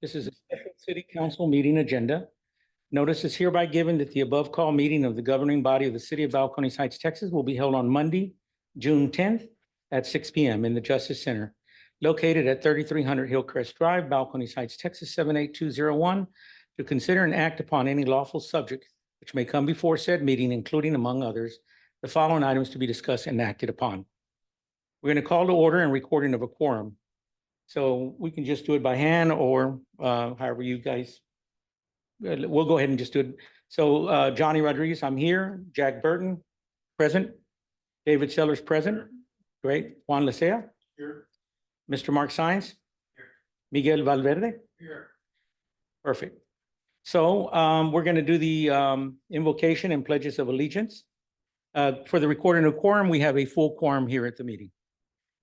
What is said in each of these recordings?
This is a special city council meeting agenda. Notice is hereby given that the above call meeting of the governing body of the city of Balcones Heights, Texas will be held on Monday, June 10th at 6 p.m. in the Justice Center, located at 3300 Hillcrest Drive, Balcones Heights, Texas 78201, to consider and act upon any lawful subject which may come before said meeting, including, among others, the following items to be discussed and acted upon. We're going to call to order and recording of a quorum. So we can just do it by hand or however you guys, we'll go ahead and just do it. So Johnny Rodriguez, I'm here. Jack Burton, present. David Sellers, present. Great. Juan Licea. Here. Mr. Mark Sines. Here. Miguel Valverde. Here. Perfect. So we're going to do the invocation and pledges of allegiance. For the recording of quorum, we have a full quorum here at the meeting.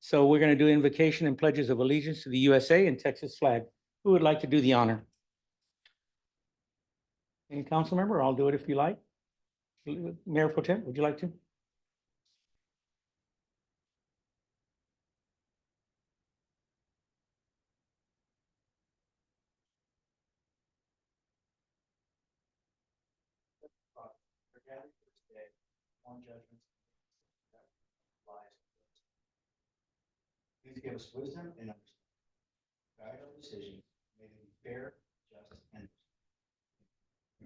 So we're going to do invocation and pledges of allegiance to the USA and Texas flag. Who would like to do the honor? Any council member? I'll do it if you like. Mayor Pro Tem, would you like to? Please give us wisdom and understanding. Guide our decisions, may they be fair, just, and.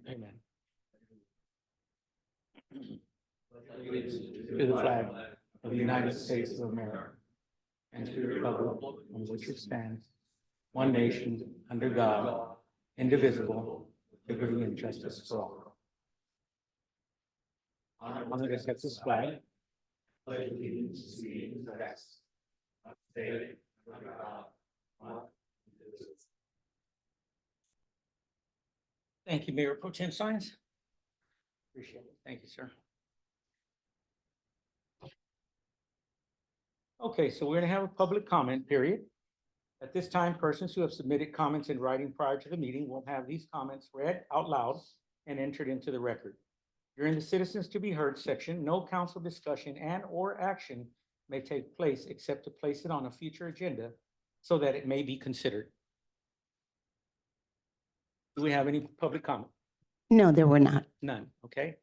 Amen. To the flag of the United States of America and to the republic on which it stands, one nation, under God, indivisible, with liberty and justice for all. Honor the Texas flag. Pledge allegiance to the Texas. State under God, one indivisible. Thank you, Mayor Pro Tem Sines. Appreciate it. Thank you, sir. Okay, so we're going to have a public comment period. At this time, persons who have submitted comments in writing prior to the meeting will have these comments read out loud and entered into the record. During the citizens to be heard section, no council discussion and or action may take place except to place it on a future agenda so that it may be considered. Do we have any public comment? No, there were not. None, okay.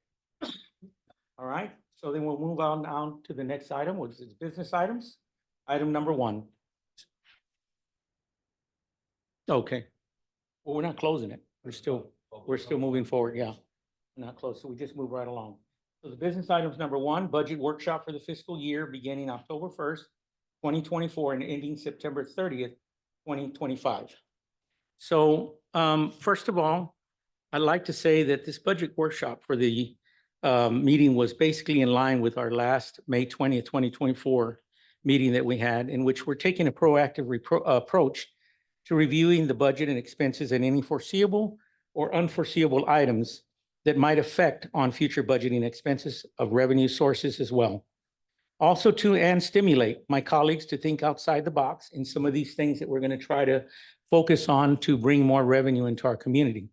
All right, so then we'll move on now to the next item, which is business items. Item number 1. Okay. Well, we're not closing it. We're still moving forward, yeah. We're not close, so we just move right along. So the business items number 1, budget workshop for the fiscal year beginning October 1st, 2024 and ending September 30th, 2025. So first of all, I'd like to say that this budget workshop for the meeting was basically in line with our last May 20th, 2024 meeting that we had, in which we're taking a proactive approach to reviewing the budget and expenses and any foreseeable or unforeseeable items that might affect on future budgeting expenses of revenue sources as well. Also and stimulate my colleagues to think outside the box in some of these things that we're going to try to focus on to bring more revenue into our community.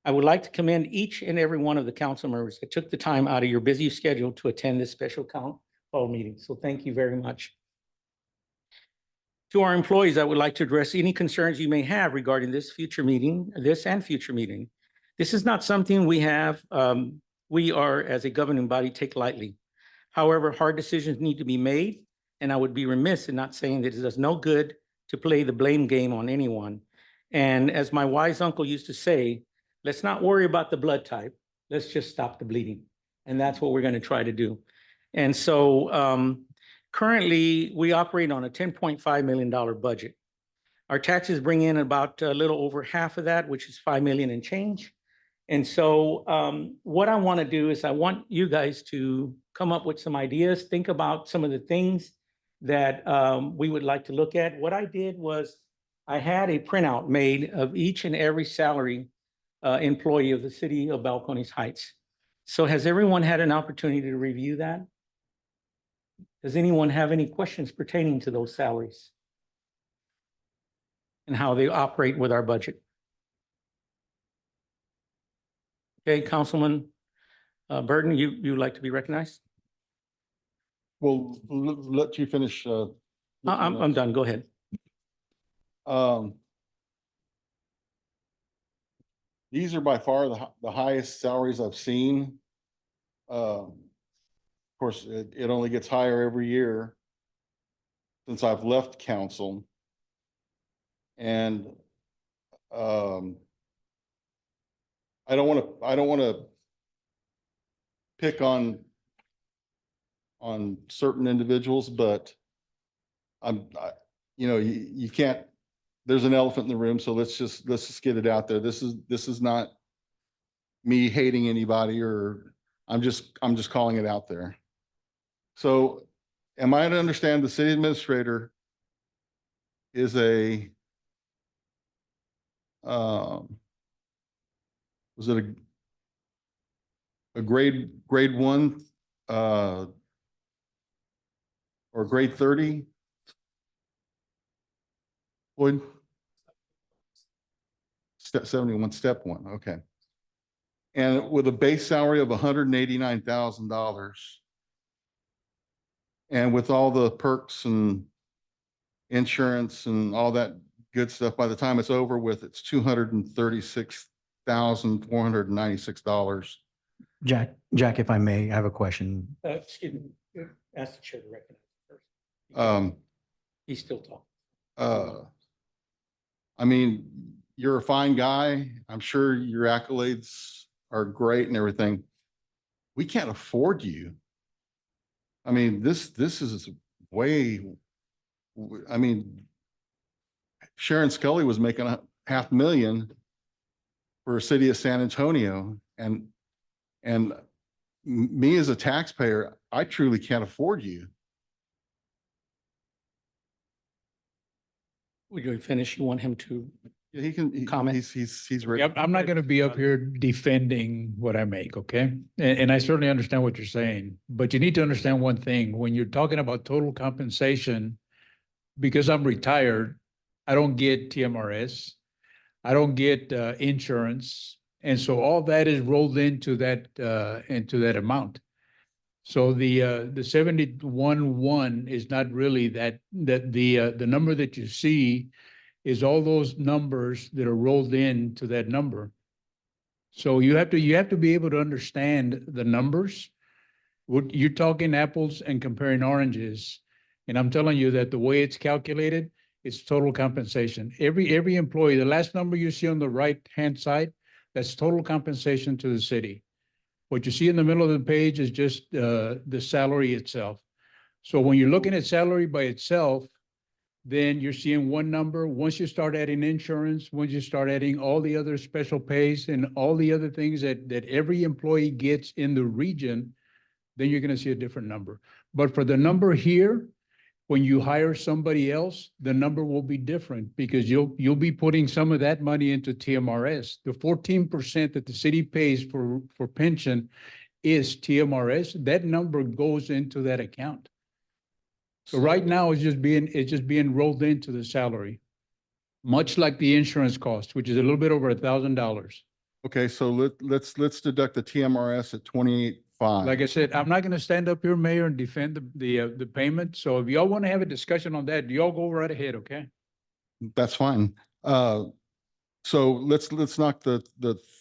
I would like to commend each and every one of the council members that took the time out of your busy schedule to attend this special council meeting. So thank you very much. To our employees, I would like to address any concerns you may have regarding this and future meeting. This is not something we are as a governing body take lightly. However, hard decisions need to be made, and I would be remiss in not saying that it does no good to play the blame game on anyone. And as my wise uncle used to say, let's not worry about the blood type. Let's just stop the bleeding. And that's what we're going to try to do. And so currently we operate on a $10.5 million budget. Our taxes bring in about a little over half of that, which is $5 million and change. And so what I want to do is I want you guys to come up with some ideas, think about some of the things that we would like to look at. What I did was I had a printout made of each and every salary employee of the city of Balcones Heights. So has everyone had an opportunity to review that? Does anyone have any questions pertaining to those salaries and how they operate with our budget? Okay, Councilman Burton, you'd like to be recognized? Well, let you finish. I'm done. Go ahead. these are by far the highest salaries I've seen. Of course, it only gets higher every year since I've left council. And I don't want to pick on certain individuals, but you can't, there's an elephant in the room, so let's just get it out there. This is not me hating anybody, or I'm just calling it out there. So am I to understand the city administrator is was it a grade 1 or grade 30? Would step 71, step 1, okay. And with a base salary of $189,000, and with all the perks and insurance and all that good stuff, by the time it's over with, it's $236,496. Jack, if I may, I have a question. Excuse me, ask the chair to recognize first. He's still talking. I mean, you're a fine guy. I'm sure your accolades are great and everything. We can't afford you. I mean, this is way, I mean, Sharon Scully was making $500,000 for a city of San Antonio. And me as a taxpayer, I truly can't afford you. Would you finish? You want him to He can comment? He's ready. Yep, I'm not gonna be up here defending what I make, okay? And I certainly understand what you're saying, but you need to understand one thing. When you're talking about total compensation, because I'm retired, I don't get TMRS, I don't get insurance, and so all that is rolled into that amount. So the 71.1 is not really the number that you see is all those numbers that are rolled into that number. So you have to be able to understand the numbers. What you're talking apples and comparing oranges. And I'm telling you that the way it's calculated, it's total compensation. Every employee, the last number you see on the right-hand side, that's total compensation to the city. What you see in the middle of the page is just the salary itself. So when you're looking at salary by itself, then you're seeing one number. Once you start adding insurance, once you start adding all the other special pays and all the other things that every employee gets in the region, then you're gonna see a different number. But for the number here, when you hire somebody else, the number will be different because you'll be putting some of that money into TMRS. The 14% that the city pays for pension is TMRS. That number goes into that account. So right now it's just being rolled into the salary, much like the insurance cost, which is a little bit over $1,000. Okay, so let's deduct the TMRS at 28.5. Like I said, I'm not going to stand up here, Mayor, and defend the payment. So if y'all want to have a discussion on that, y'all go right ahead, okay? That's fine. So let's knock the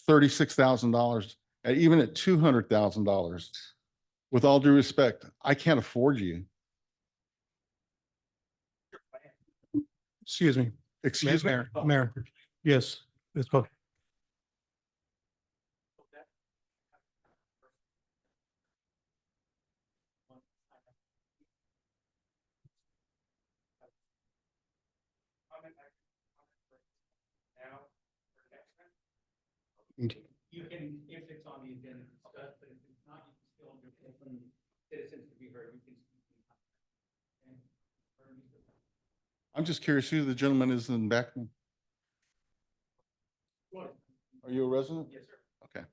$36,000 even at $200,000. With all due respect, I can't afford you. Excuse me, Excuse me. Mayor. Yes, let's go. You can, if it's on the agenda, discuss, but if it's not, you can still open citizens to be heard. You can speak. I'm just curious who the gentleman is in the back. Are you a resident? Yes, sir. Okay.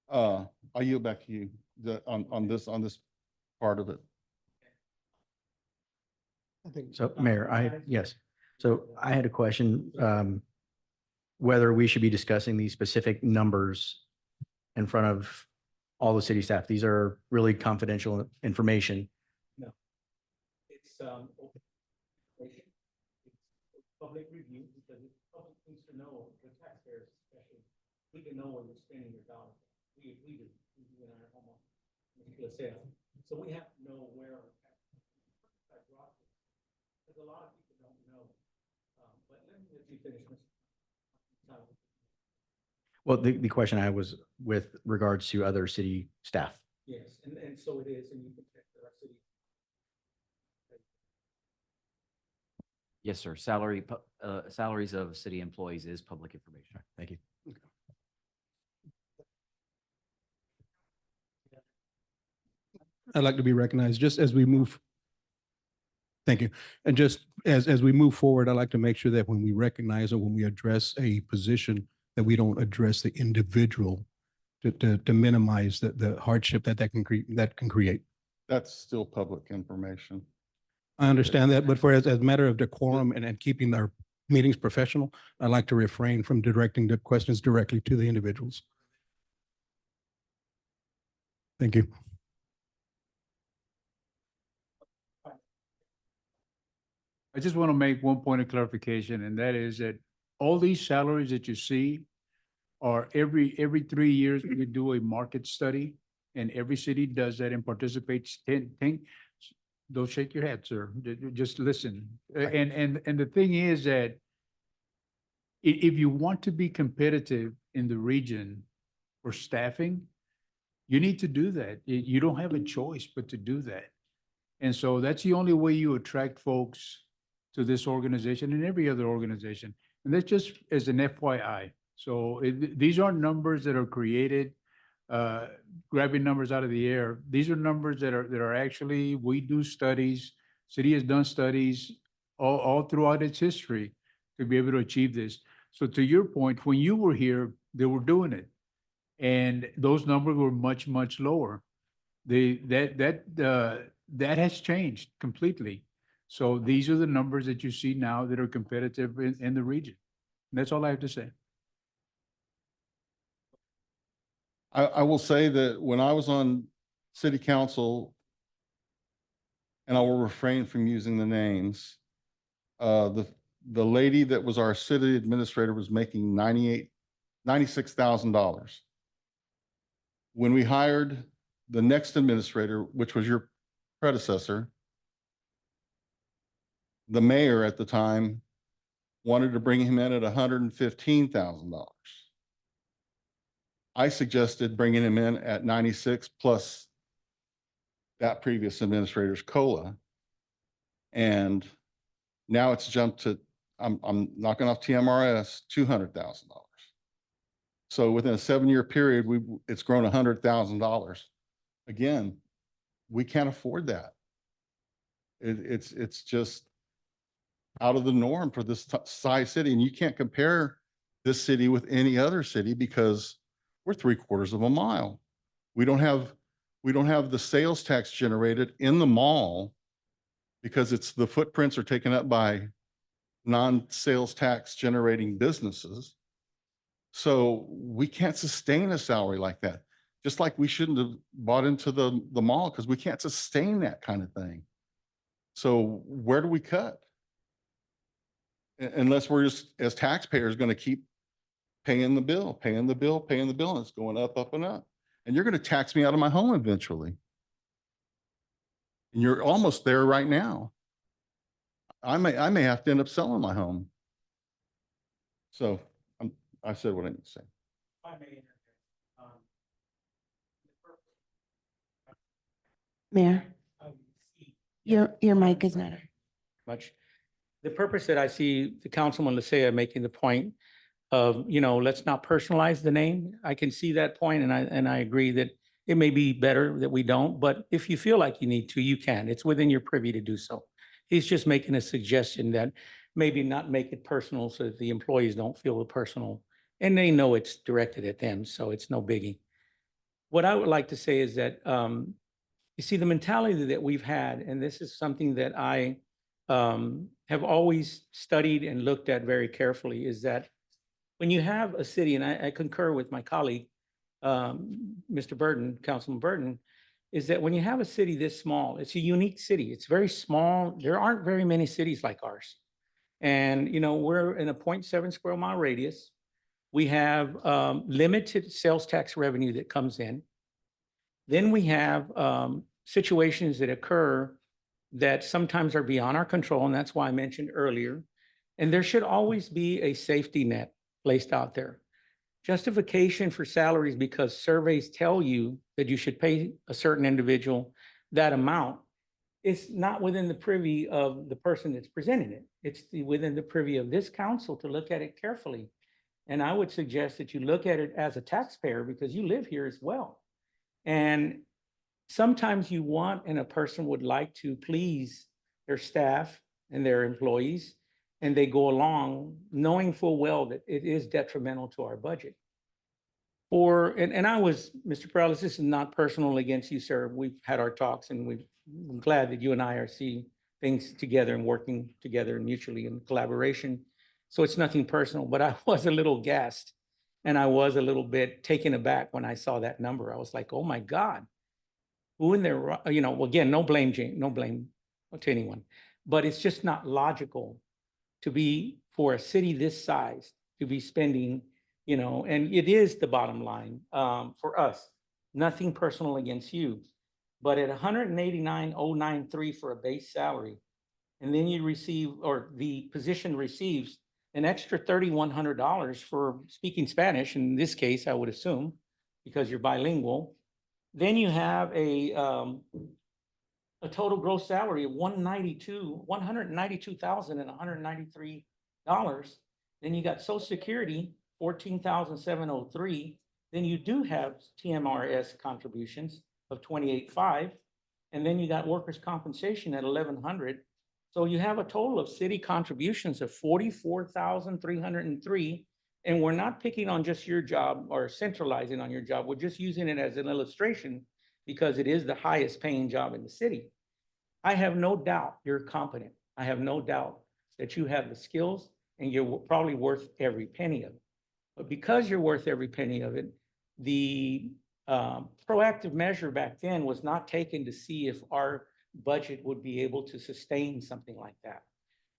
I'll yield back to you on this part of it. I think So Mayor, yes. So I had a question, whether we should be discussing these specific numbers in front of all the city staff. These are really confidential information. It's public review because public needs to know, the taxpayers especially, we can know where you're spending your dollars. We do in our home office, particular sale. So we have to know where our tax brought to. Because a lot of people don't know. But let me let you finish, Mr. Tyler. Well, the question I had was with regards to other city staff. Yes, and so it is, and you can check that our city. Yes, sir. Salaries of city employees is public information. Thank you. I'd like to be recognized just as we move. Thank you. And just as we move forward, I'd like to make sure that when we recognize or when we address a position, that we don't address the individual to minimize the hardship that can create. That's still public information. I understand that, but for as a matter of decorum and keeping our meetings professional, I'd like to refrain from directing the questions directly to the individuals. Thank you. I just want to make one point of clarification, and that is that all these salaries that you see are every 3 years, we do a market study, and every city does that and participates. Don't shake your head, sir. Just listen. And the thing is that if you want to be competitive in the region for staffing, you need to do that. You don't have a choice but to do that. And so that's the only way you attract folks to this organization and every other organization. And that's just as an FYI. So these aren't numbers that are created, grabbing numbers out of the air. These are numbers that are actually, we do studies, city has done studies all throughout its history to be able to achieve this. So to your point, when you were here, they were doing it. And those numbers were much, much lower. That has changed completely. So these are the numbers that you see now that are competitive in the region. And that's all I have to say. I will say that when I was on city council, and I will refrain from using the names, the lady that was our city administrator was making $96,000. When we hired the next administrator, which was your predecessor, the mayor at the time wanted to bring him in at $115,000. I suggested bringing him in at 96 plus that previous administrator's COLA. And now it's jumped to, I'm knocking off TMRS, $200,000. So within a 7-year period, it's grown $100,000. Again, we can't afford that. It's just out of the norm for this size city. And you can't compare this city with any other city because we're 3/4 of a mile. We don't have the sales tax generated in the mall because the footprints are taken up by non-sales tax generating businesses. So we can't sustain a salary like that. Just like we shouldn't have bought into the mall because we can't sustain that kind of thing. So where do we cut? Unless we're just, as taxpayers, going to keep paying the bill, and it's going up, up, and up. And you're going to tax me out of my home eventually. And you're almost there right now. I may have to end up selling my home. So I said what I need to say. If I may interject, Mayor, um, your mic is not on. much. The purpose that I see the Councilman Lysia making the point of, let's not personalize the name. I can see that point, and I agree that it may be better that we don't, but if you feel like you need to, you can. It's within your privy to do so. He's just making a suggestion that maybe not make it personal so that the employees don't feel personal, and they know it's directed at them, so it's no biggie. What I would like to say is that, you see, the mentality that we've had, and this is something that I have always studied and looked at very carefully, is that when you have a city, and I concur with my colleague, Mr. Burton, Councilman Burton, is that when you have a city this small, it's a unique city. It's very small. There aren't very many cities like ours. And, we're in a 0.7 square mile radius. We have limited sales tax revenue that comes in. Then we have situations that occur that sometimes are beyond our control, and that's why I mentioned earlier. And there should always be a safety net placed out there. Justification for salaries because surveys tell you that you should pay a certain individual that amount. It's not within the privy of the person that's presenting it. It's within the privy of this council to look at it carefully. And I would suggest that you look at it as a taxpayer because you live here as well. And sometimes you want and a person would like to please their staff and their employees, and they go along knowing full well that it is detrimental to our budget. And I was, Mr. Perales, this is not personal against you, sir. We've had our talks and I'm glad that you and I are seeing things together and working together mutually in collaboration. So it's nothing personal, but I was a little gassed and I was a little bit taken aback when I saw that number. I was like, oh my God. Who in there, well, again, no blame, Jane, no blame to anyone, but it's just not logical to be for a city this size to be spending, and it is the bottom line for us. Nothing personal against you, but at 189,093 for a base salary, and then you receive, or the position receives an extra $3,100 for speaking Spanish. In this case, I would assume, because you're bilingual. Then you have a total gross salary of $192,193. Then you got Social Security, $14,703. Then you do have TMRS contributions of $28,500. And then you got workers' compensation at $1,100. So you have a total of city contributions of $44,303. And we're not picking on just your job or centralizing on your job. We're just using it as an illustration because it is the highest paying job in the city. I have no doubt you're competent. I have no doubt that you have the skills and you're probably worth every penny of it. But because you're worth every penny of it, the proactive measure back then was not taken to see if our budget would be able to sustain something like that.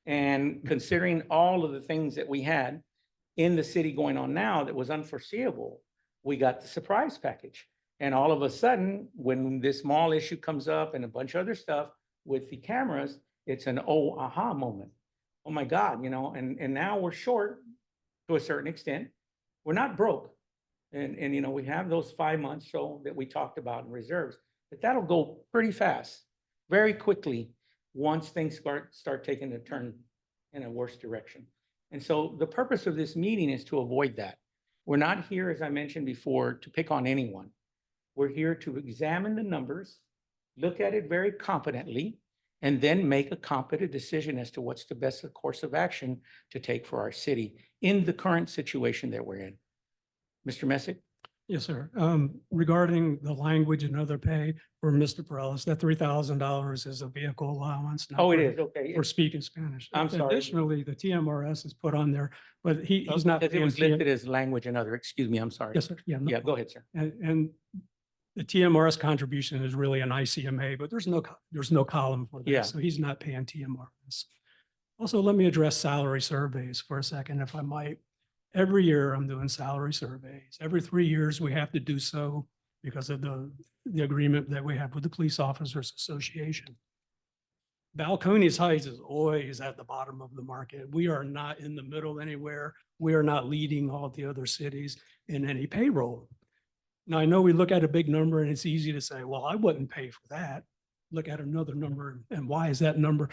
And considering all of the things that we had in the city going on now that was unforeseeable, we got the surprise package. And all of a sudden, when this mall issue comes up and a bunch of other stuff with the cameras, it's an oh, aha moment. Oh my God, and now we're short to a certain extent. We're not broke. And we have those 5 months so that we talked about in reserves, but that'll go pretty fast, very quickly, once things start taking a turn in a worse direction. And so the purpose of this meeting is to avoid that. We're not here, as I mentioned before, to pick on anyone. We're here to examine the numbers, look at it very competently, and then make a competent decision as to what's the best course of action to take for our city in the current situation that we're in. Mr. Messick? Yes, sir. Regarding the language and other pay for Mr. Perales, that $3,000 is a vehicle allowance. not Oh, it for- is, okay. For speaking Spanish. I'm sorry. Additionally, the TMRS is put on there, but he's not. Because it paying was TM listed as language and other, excuse me, I'm sorry. Yes, sir. Yeah. no Yeah, go ahead, sir. And the TMRS contribution is really an ICMA, but there's no column for that. Yeah. So he's not paying TMRS. Also, let me address salary surveys for a second, if I might. Every year I'm doing salary surveys. Every 3 years we have to do so because of the agreement that we have with the Police Officers Association. Balcones Heights is always at the bottom of the market. We are not in the middle anywhere. We are not leading all the other cities in any payroll. Now, I know we look at a big number and it's easy to say, well, I wouldn't pay for that. Look at another number and why is that number?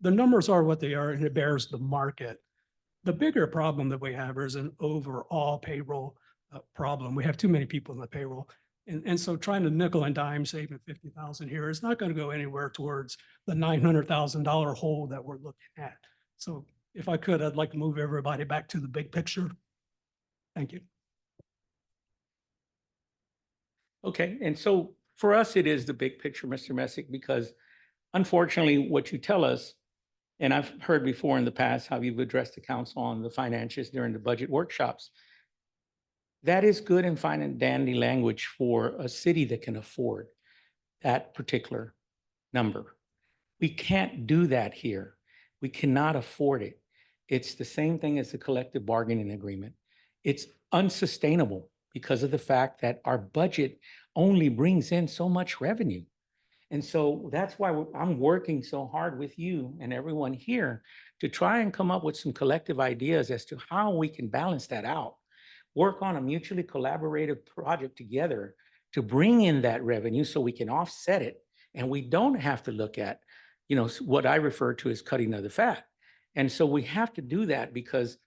The numbers are what they are and it bears the market. The bigger problem that we have is an overall payroll problem. We have too many people in the payroll. And so trying to nickel and dime saving 50,000 here is not going to go anywhere towards the $900,000 hole that we're looking at. So if I could, I'd like to move everybody back to the big picture. Thank you. Okay, and so for us, it is the big picture, Mr. Messick, because unfortunately, what you tell us, and I've heard before in the past how you've addressed the council on the financials during the budget workshops. That is good and fine and dandy language for a city that can afford that particular number. We can't do that here. We cannot afford it. It's the same thing as the collective bargaining agreement. It's unsustainable because of the fact that our budget only brings in so much revenue. And so that's why I'm working so hard with you and everyone here to try and come up with some collective ideas as to how we can balance that out. Work on a mutually collaborative project together to bring in that revenue so we can offset it. And we don't have to look at, what I refer to as cutting of the fat. And so we have to do that because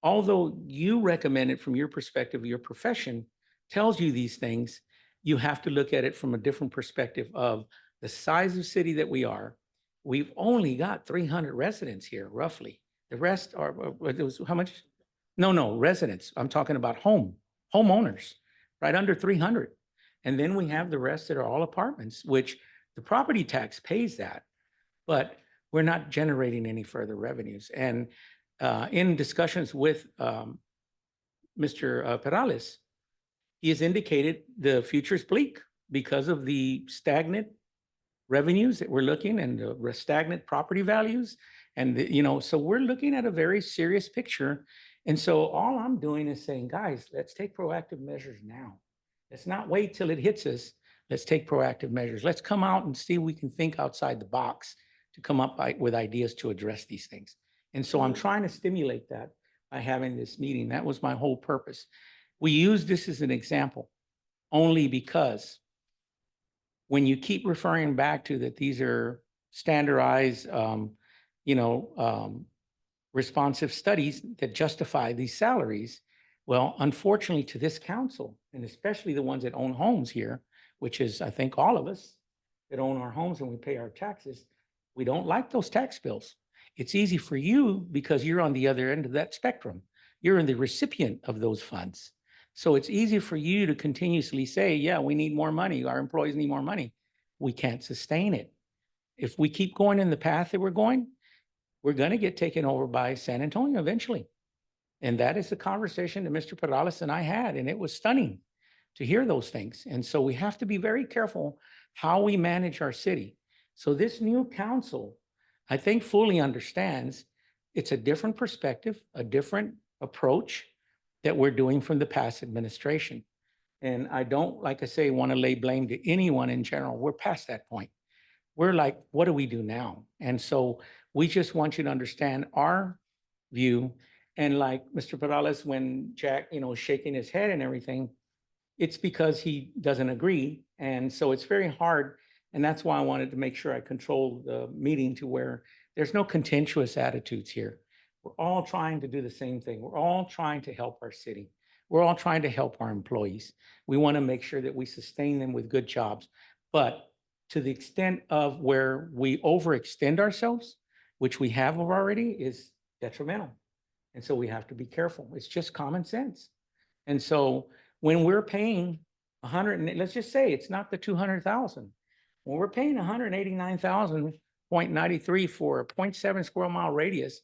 although you recommend it from your perspective, your profession tells you these things, you have to look at it from a different perspective of the size of city that we are. We've only got 300 residents here, roughly. The rest are, how much? No, residents. I'm talking about homeowners, right under 300. And then we have the rest that are all apartments, which the property tax pays that, but we're not generating any further revenues. And in discussions with Mr. Perales, he has indicated the future is bleak because of the stagnant revenues that we're looking and the stagnant property values. And, so we're looking at a very serious picture. And so all I'm doing is saying, guys, let's take proactive measures now. Let's not wait till it hits us. Let's take proactive measures. Let's come out and see if we can think outside the box to come up with ideas to address these things. And so I'm trying to stimulate that by having this meeting. That was my whole purpose. We use this as an example only because when you keep referring back to that these are standardized, responsive studies that justify these salaries, well, unfortunately to this council, and especially the ones that own homes here, which is, I think, all of us that own our homes and we pay our taxes, we don't like those tax bills. It's easy for you because you're on the other end of that spectrum. You're in the recipient of those funds. So it's easy for you to continuously say, yeah, we need more money. Our employees need more money. We can't sustain it. If we keep going in the path that we're going to get taken over by San Antonio eventually. And that is the conversation that Mr. Perales and I had, and it was stunning to hear those things. And so we have to be very careful how we manage our city. So this new council, I think, fully understands it's a different perspective, a different approach that we're doing from the past administration. And I don't, like I say, want to lay blame to anyone in general. We're past that point. We're like, what do we do now? And so we just want you to understand our view. And like Mr. Perales, when Jack, shaking his head and everything, it's because he doesn't agree. And so it's very hard. And that's why I wanted to make sure I control the meeting to where there's no contentious attitudes here. We're all trying to do the same thing. We're all trying to help our city. We're all trying to help our employees. We want to make sure that we sustain them with good jobs. But to the extent of where we overextend ourselves, which we have already, is detrimental. And so we have to be careful. It's just common sense. And so when we're paying 100, let's just say it's not the 200,000. When we're paying 189,000.93 for a 0.7 square mile radius,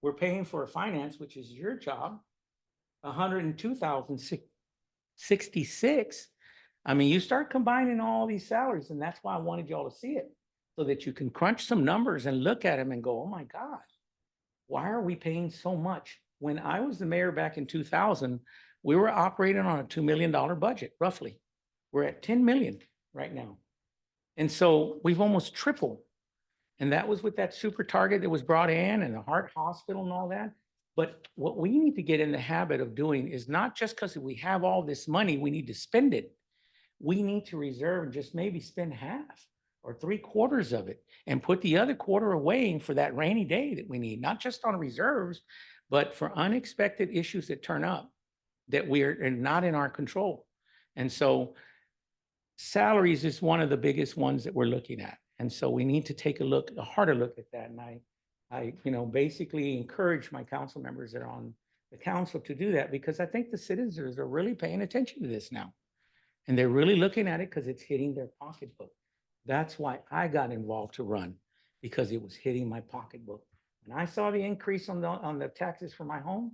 we're paying for a finance, which is your job, 102,066. I mean, you start combining all these salaries, and that's why I wanted y'all to see it, so that you can crunch some numbers and look at them and go, oh my gosh, why are we paying so much? When I was the mayor back in 2000, we were operating on a $2 million budget, roughly. We're at 10 million right now. And so we've almost tripled. And that was with that super target that was brought in and the heart hospital and all that. But what we need to get in the habit of doing is not just because we have all this money, we need to spend it. We need to reserve and just maybe spend half or 3/4 of it and put the other quarter away for that rainy day that we need, not just on reserves, but for unexpected issues that turn up that we're not in our control. And so salaries is one of the biggest ones that we're looking at. And so we need to take a harder look at that. And I basically encourage my council members that are on the council to do that, because I think the citizens are really paying attention to this now. And they're really looking at it because it's hitting their pocketbook. That's why I got involved to run, because it was hitting my pocketbook. When I saw the increase on the taxes for my home,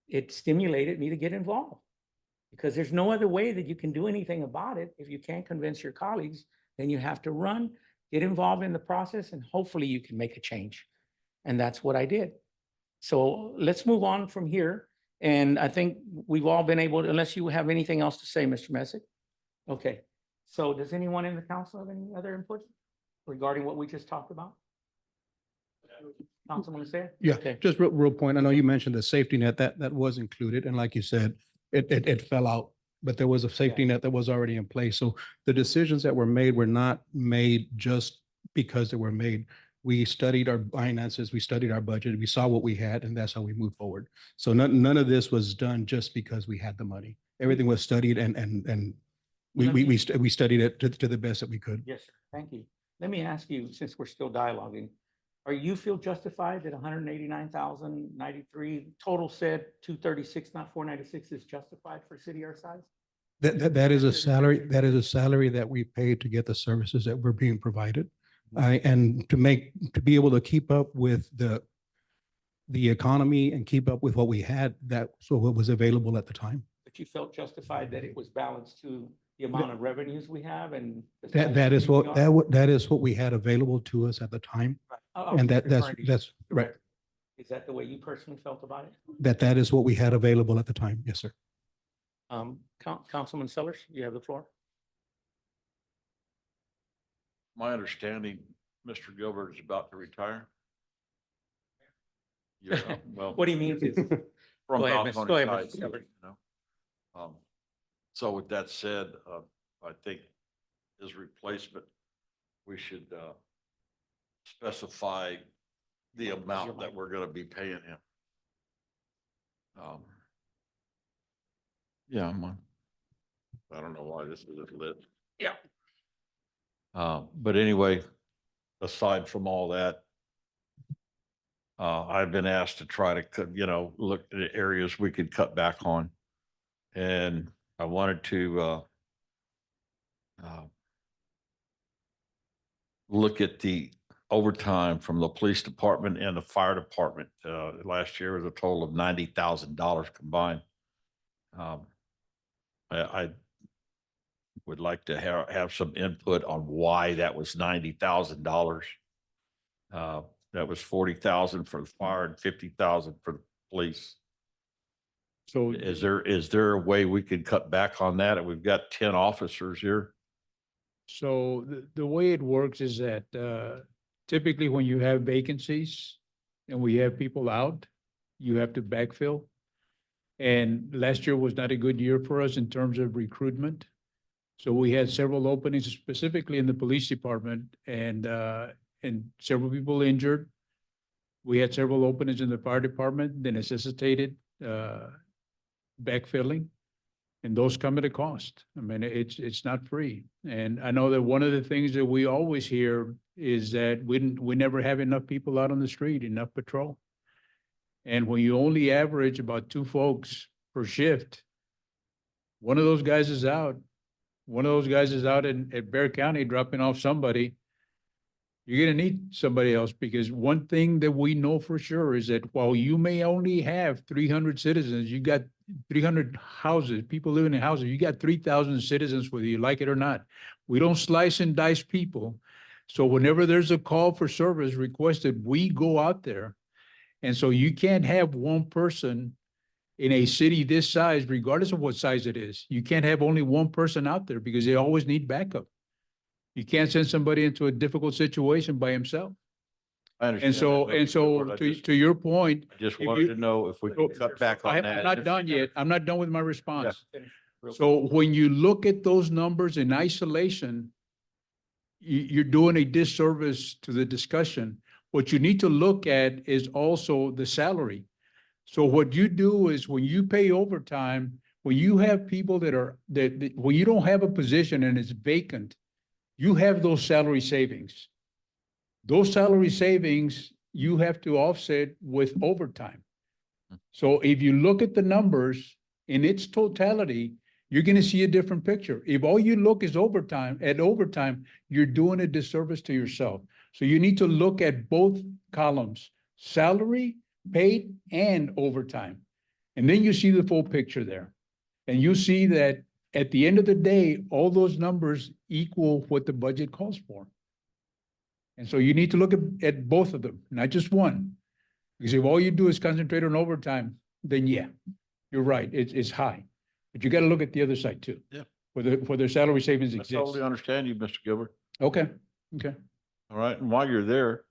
it stimulated me to get involved, because there's no other way that you can do anything about it. If you can't convince your colleagues, then you have to run, get involved in the process, and hopefully you can make a change. And that's what I did. So let's move on from here. And I think we've all been able, to, unless you have anything else to say, Mr. Messick. Okay, so does anyone in the council have any other input regarding what we just talked about? Councilman Lysia? Yeah, Okay. just real point. I know you mentioned the safety net that was included, and like you said, it fell out, but there was a safety net that was already in place. So the decisions that were not made just because they were made. We studied our finances, we studied our budget, we saw what we had, and that's how we moved forward. So none of this was done just because we had the money. Everything was studied and we studied it to the best that we could. Yes, sir. Thank you. Let me ask you, since we're still dialoguing, are you feel justified that 189,093 total said 236, not 496 is justified for city our size? That is a salary, that we pay to get the services that were being provided. And to be able to keep up with the economy and keep up with what we had, so what was available at the time. But you felt justified that it was balanced to the amount of revenues we have and. the That is size we are? that is what we had available to us at the time. Oh, And okay, that's referring to you. that's right. Is that the way you personally felt about it? That is what we had available at the time. Yes, sir. Councilman Sellers, you have the floor. My understanding, Mr. Gilbert is about to retire. Yeah, well, What do you mean? from Go ahead, Balcones Go ahead, High Mr. School, Gilbert. you know. So with that said, I think his replacement, we should specify the amount that we're gonna be paying him. Yeah, I'm on. I don't know why this is lit. Yeah. But anyway, aside from all that, I've been asked to try to cut, look at the areas we could cut back on. And I wanted to, look at the overtime from the police department and the fire department. Last year was a total of $90,000 combined. I would like to have some input on why that was $90,000. That was 40,000 for the fire and 50,000 for the police. So Is there a way we could cut back on that? And we've got 10 officers here. So the way it works is that typically when you have vacancies and we have people out, you have to backfill. And last year was not a good year for us in terms of recruitment. So we had several openings specifically in the police department and several people injured. We had several openings in the fire department that necessitated backfilling. And those come at a cost. I mean, it's not free. And I know that one of the things that we always hear is that we never have enough people out on the street, enough patrol. And when you only average about 2 folks per shift, one of those guys is out. One of those guys is out at Bear County dropping off somebody. You're gonna need somebody else, because one thing that we know for sure is that while you may only have 300 citizens, you got 300 houses, people living in houses, you got 3,000 citizens, whether you like it or not. We don't slice and dice people. So whenever there's a call for service requested, we go out there. And so you can't have one person in a city this size, regardless of what size it is. You can't have only one person out there because they always need backup. You can't send somebody into a difficult situation by himself. I understand. And so to your point, I just if wanted you- to know if we could cut back on that. I'm not done yet. I'm not done with my response. Real So when you look at those numbers in isolation, you're doing a disservice to the discussion. What you need to look at is also the salary. So what you do is when you pay overtime, when you have people when you don't have a position and it's vacant, you have those salary savings. Those salary savings, you have to offset with overtime. So if you look at the numbers in its totality, you're going to see a different picture. If all you look is overtime, you're doing a disservice to yourself. So you need to look at both columns, salary, paid, and overtime. And then you see the full picture there. And you see that at the end of the day, all those numbers equal what the budget calls for. And so you need to look at both of them, not just one. Because if all you do is concentrate on overtime, then yeah, you're right, it's high. But you gotta look at the other side too. Yeah. For the salary savings I exists. totally understand you, Mr. Gilbert. Okay, okay. All right, and while you're there,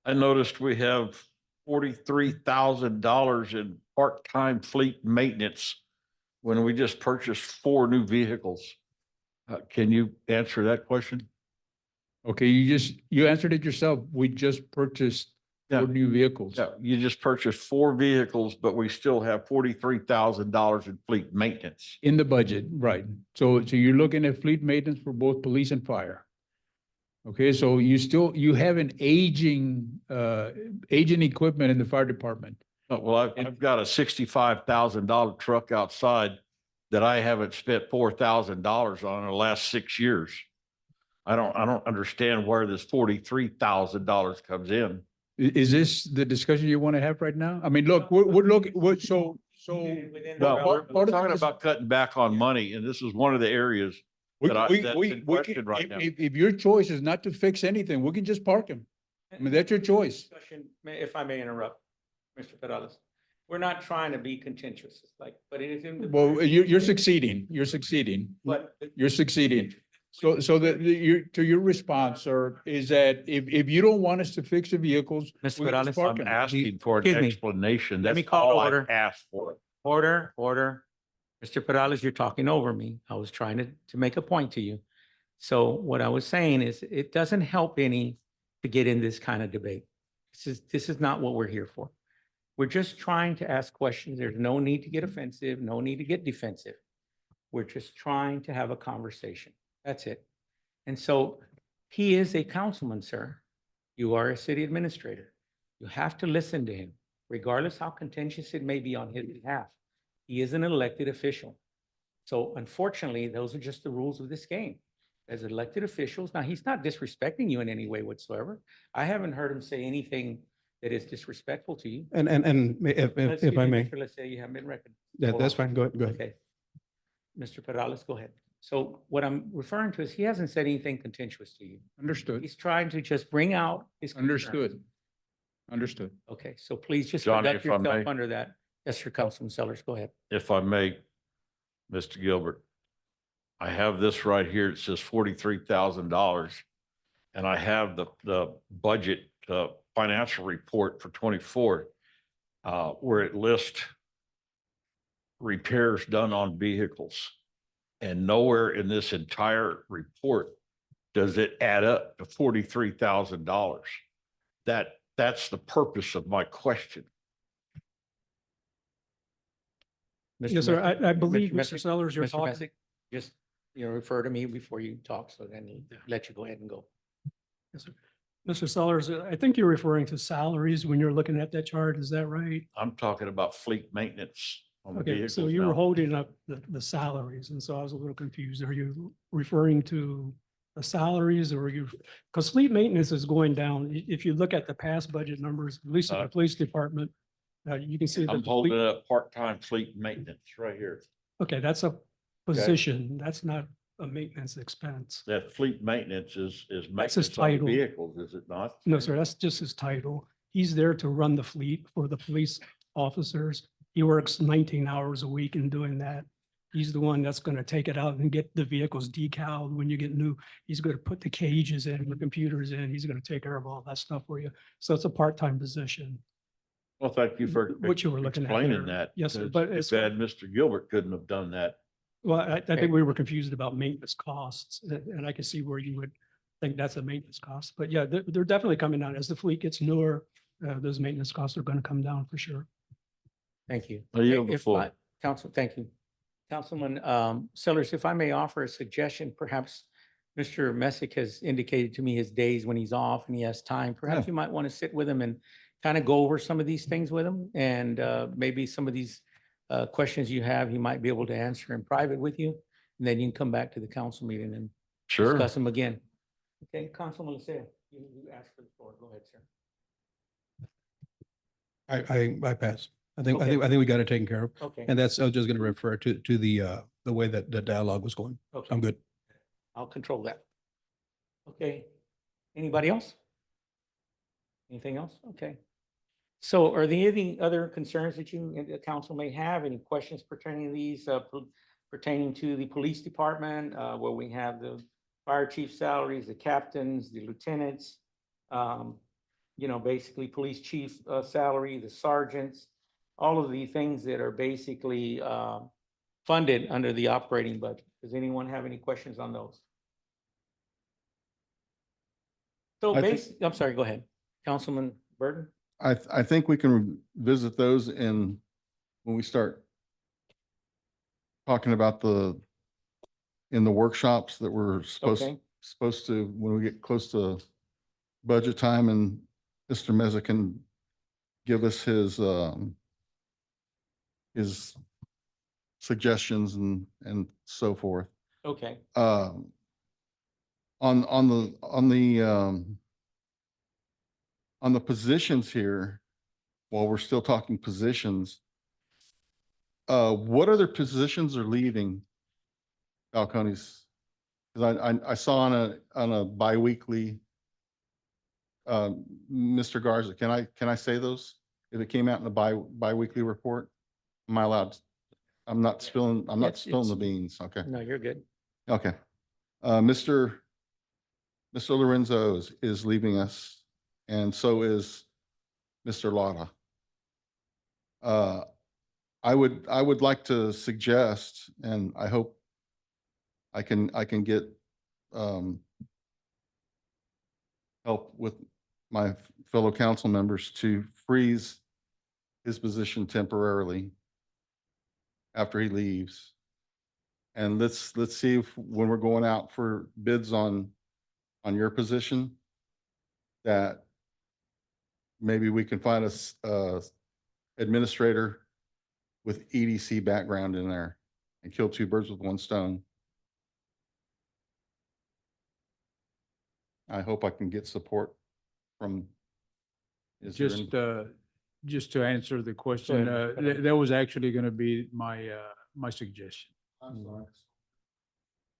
I noticed we have $43,000 in part-time fleet maintenance when we just purchased 4 new vehicles. Can you answer that question? Okay, you answered it yourself. We just purchased Yeah. 4 new vehicles. Yeah, you just purchased 4 vehicles, but we still have $43,000 in fleet maintenance. In the budget, right. So you're looking at fleet maintenance for both police and fire. Okay, so you have an aging equipment in the fire department. Oh, well, I've got a $65,000 truck outside that I haven't spent $4,000 on in the last 6 years. I don't understand where this $43,000 comes in. Is this the discussion you want to have right now? I mean, look, we're looking, so. No, we're part of talking this- about cutting back on money, and this is one of the areas that's in question right now. If your choice is not to fix anything, we can just park them. I mean, that's your choice. Discussion, if I may interrupt, Mr. Perales. We're not trying to be contentious, it's like, but it is in. the- Well, you're succeeding, you're succeeding, But. you're succeeding. So to your response, sir, is that if you don't want us to fix the vehicles. Mr. we can just Perales, park I'm them. asking for an Excuse me. explanation. Let me That's call all I order. asked for. Order. Mr. Perales, you're talking over me. I was trying to make a point to you. So what I was saying is it doesn't help any to get in this kind of debate. This is not what we're here for. We're just trying to ask questions. There's no need to get offensive, no need to get defensive. We're just trying to have a conversation. That's it. And so he is a councilman, sir. You are a city administrator. You have to listen to him, regardless how contentious it may be on his behalf. He is an elected official. So unfortunately, those are just the rules of this game. As elected officials, now he's not disrespecting you in any way whatsoever. I haven't heard him say anything that is disrespectful to you. And if Excuse I me, may, Mr. Let's say you haven't been recognized. that's fine. Go ahead. Okay. Mr. Perales, go ahead. So what I'm referring to is he hasn't said anything contentious to you. Understood, He's trying to just bring out his. concerns. understood. Okay, so please just Johnny, conduct if I yourself may. under that. Yes, sir, Councilman Sellers, go ahead. If I may, Mr. Gilbert, I have this right here. It says $43,000. And I have the budget, financial report for 24, where it lists repairs done on vehicles. And nowhere in this entire report does it add up to $43,000. That's the purpose of my question. Mr. Yes, sir. Messick? I believe, Mr. Messick? Sellers, you're Mr. talking. Messick, just, refer to me before you talk, so then let you go ahead and go. Yes, sir. Mr. Sellers, I think you're referring to salaries when you're looking at that chart. Is that right? I'm talking about fleet maintenance on the Okay, vehicles so you were now. holding up the salaries, and so I was a little confused. Are you referring to the salaries or are you, because fleet maintenance is going down. If you look at the past budget numbers, at least at the police department, you can see that. I'm the holding fleet- up part-time fleet maintenance right here. Okay, that's a position. That's not a maintenance expense. That fleet maintenance is That's his maintenance on the title. vehicles, is it not? No, sir, that's just his title. He's there to run the fleet for the police officers. He works 19 hours a week in doing that. He's the one that's going to take it out and get the vehicles decaled when you get new. He's going to put the cages in, the computers in. He's going to take care of all that stuff for you. So it's a part-time position. Well, thank you for What you were looking at explaining there. that. Yes, sir, It's but too it's- bad Mr. Gilbert couldn't have done that. Well, I think we were confused about maintenance costs, and I can see where you would think that's a maintenance cost. But yeah, they're definitely coming down. As the fleet gets newer, those maintenance costs are going to come down for sure. Thank you. I yield the If floor. I- Council, thank you. Councilman Sellers, if I may offer a suggestion, perhaps Mr. Messick has indicated to me his days when he's off and he has time. Perhaps you might want to sit with him and kind of go over some of these things with him. And maybe some of these questions you have, he might be able to answer in private with you. And then you can come back to the council meeting and Sure. discuss them again. Okay, Councilman Lysia, you asked for the floor. Go ahead, sir. I pass. I think Okay. we got it taken care of. Okay, And that's, I was just going to refer to the way that the dialogue was going. okay. I'm good. I'll control that. Okay. Anybody else? Anything else? Okay. So are there any other concerns that you, and the council may have? Any questions pertaining to these, pertaining to the police department, where we have the fire chief salaries, the captains, the lieutenants, basically police chief, salary, the sergeants, all of the things that are basically, funded under the operating budget. Does anyone have any questions on those? So I think- I'm sorry, go ahead. Councilman Burton? I think we can visit those when we start talking about in the workshops that we're Okay. supposed to, when we get close to budget time, and Mr. Meza can give us his suggestions and so forth. Okay. On the positions here, while we're still talking positions, what other positions are leaving Balcones? Because I saw on a biweekly, Mr. Garza, can I say those? If it came out in a biweekly report? Am I allowed? I'm not spilling the beans, okay? No, you're good. Okay. Mr. Lorenzo is leaving us, and so is Mr. Lotta. I would like to suggest, and I hope I can get help with my fellow council members to freeze his position temporarily after he leaves. And let's see if, when we're going out for bids on your position, that maybe we can find a administrator with EDC background in there and kill two birds with one stone. I hope I can get support from. is there any- Just to answer the question, ahead. that was actually gonna be my suggestion.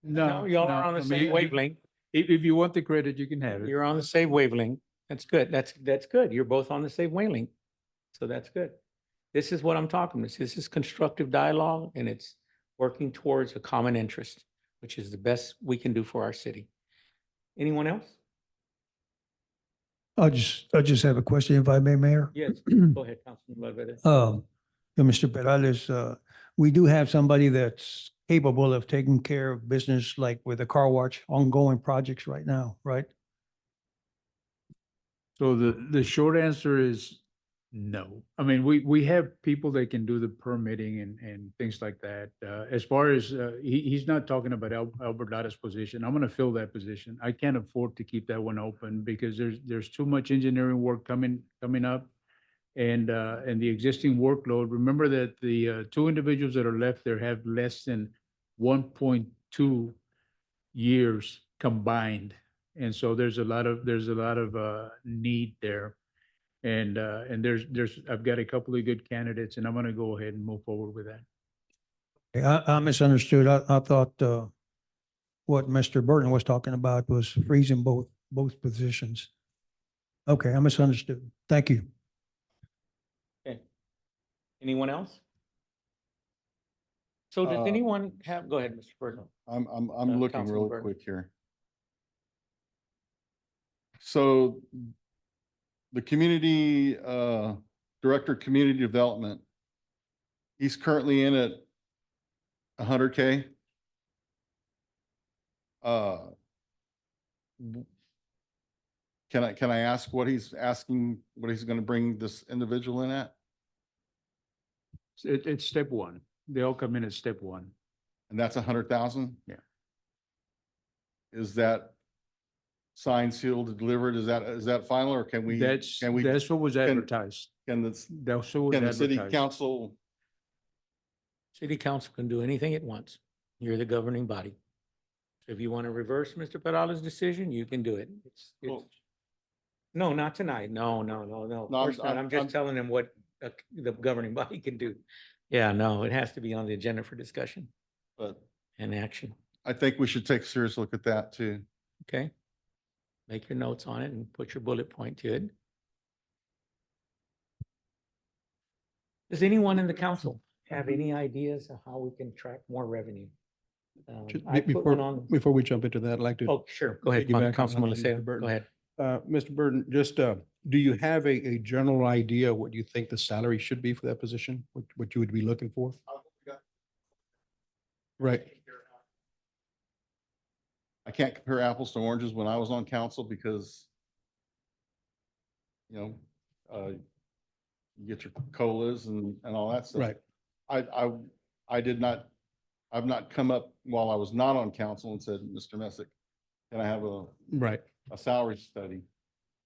No, y'all are on the I mean, same wavelength. If you want the credit, you can have it. You're on the same wavelength. That's good. That's good. You're both on the same wavelength. So that's good. This is what I'm talking about. This is constructive dialogue, and it's working towards a common interest, which is the best we can do for our city. Anyone else? I just have a question if I may, Mayor. Yes, go ahead, Councilman Ledbetter. Mr. Perales, we do have somebody that's capable of taking care of business like with a car wash, ongoing projects right now, right? So the short answer is no. I mean, we have people that can do the permitting and things like that. As far as, he's not talking about Albert Lata's position. I'm gonna fill that position. I can't afford to keep that one open because there's too much engineering work coming up. And the existing workload, remember that the two individuals that are left there have less than 1.2 years combined. And so there's a lot of need there. And I've got a couple of good candidates, and I'm gonna go ahead and move forward with that. I misunderstood. I thought what Mr. Burton was talking about was freezing both positions. Okay, I misunderstood. Thank you. Okay. Anyone else? So does anyone have, go ahead, Mr. Burton. I'm looking Councilman really Burton. quick here. So the community, director of community development, he's currently in at 100K. Can I ask what he's going to bring this individual in at? It's step one. They all come in at step one. And that's 100,000? Yeah. Is that signed, sealed, delivered? Is that final, or can we? That's what was advertised. Can That's what was the city advertised. council? City council can do anything it wants. You're the governing body. So if you want to reverse Mr. Peralta's decision, you can do it. Well- No, not tonight. No. Of course not. I'm just telling them what the governing body can do. Yeah, no, it has to be on the agenda for discussion But and action. I think we should take a serious look at that too. Okay? Make your notes on it and put your bullet point to it. Does anyone in the council have any ideas of how we can track more revenue? Just I put one on. Before we jump into that, I'd like to. Oh, sure. Go ahead, piggyback on Councilman Mr. Lysia. Burton. Go ahead. Mr. Burton, just, do you have a general idea what you think the salary should be for that position? What you would be looking for? Right. I can't compare apples to oranges when I was on council because, you know, you get your COLAs and all that stuff. Right. I did not, I've not come up while I was not on council and said, Mr. Messick, can I have Right. a salary study?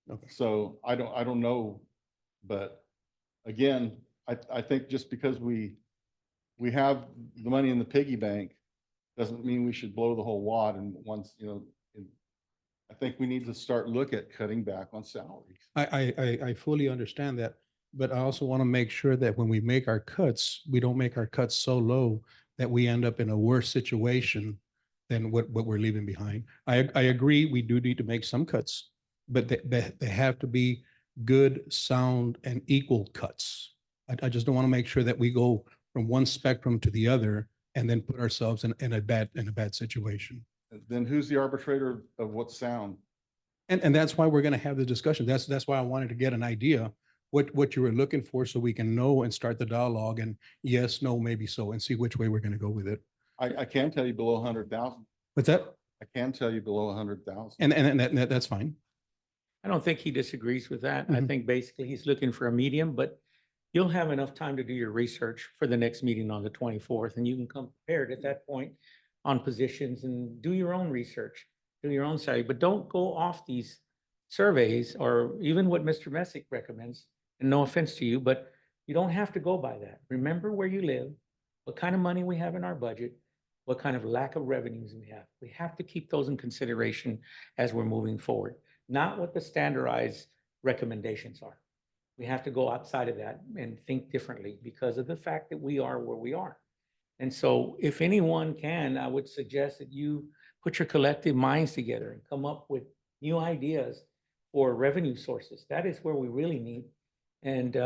Okay. So I don't know, but again, I think just because we have the money in the piggy bank doesn't mean we should blow the whole wad. And once, you know, I think we need to start look at cutting back on salaries. I fully understand that, but I also want to make sure that when we make our cuts, we don't make our cuts so low that we end up in a worse situation than what we're leaving behind. I agree, we do need to make some cuts, but they have to be good, sound, and equal cuts. I just don't want to make sure that we go from one spectrum to the other and then put ourselves in a bad situation. Then who's the arbitrator of what's sound? And that's why we're going to have the discussion. That's why I wanted to get an idea what you were looking for so we can know and start the dialogue and yes, no, maybe so, and see which way we're going to go with it. I can tell you below 100,000. What's that? I can tell you below 100,000. And that's fine. I don't think he disagrees with that. I Mhm. think basically he's looking for a medium, but you'll have enough time to do your research for the next meeting on the 24th, and you can come prepared at that point on positions and do your own research, do your own study, but don't go off these surveys or even what Mr. Messick recommends. And no offense to you, but you don't have to go by that. Remember where you live, what kind of money we have in our budget, what kind of lack of revenues we have. We have to keep those in consideration as we're moving forward, not what the standardized recommendations are. We have to go outside of that and think differently because of the fact that we are where we are. And so if anyone can, I would suggest that you put your collective minds together and come up with new ideas for revenue sources. That is where we really need. And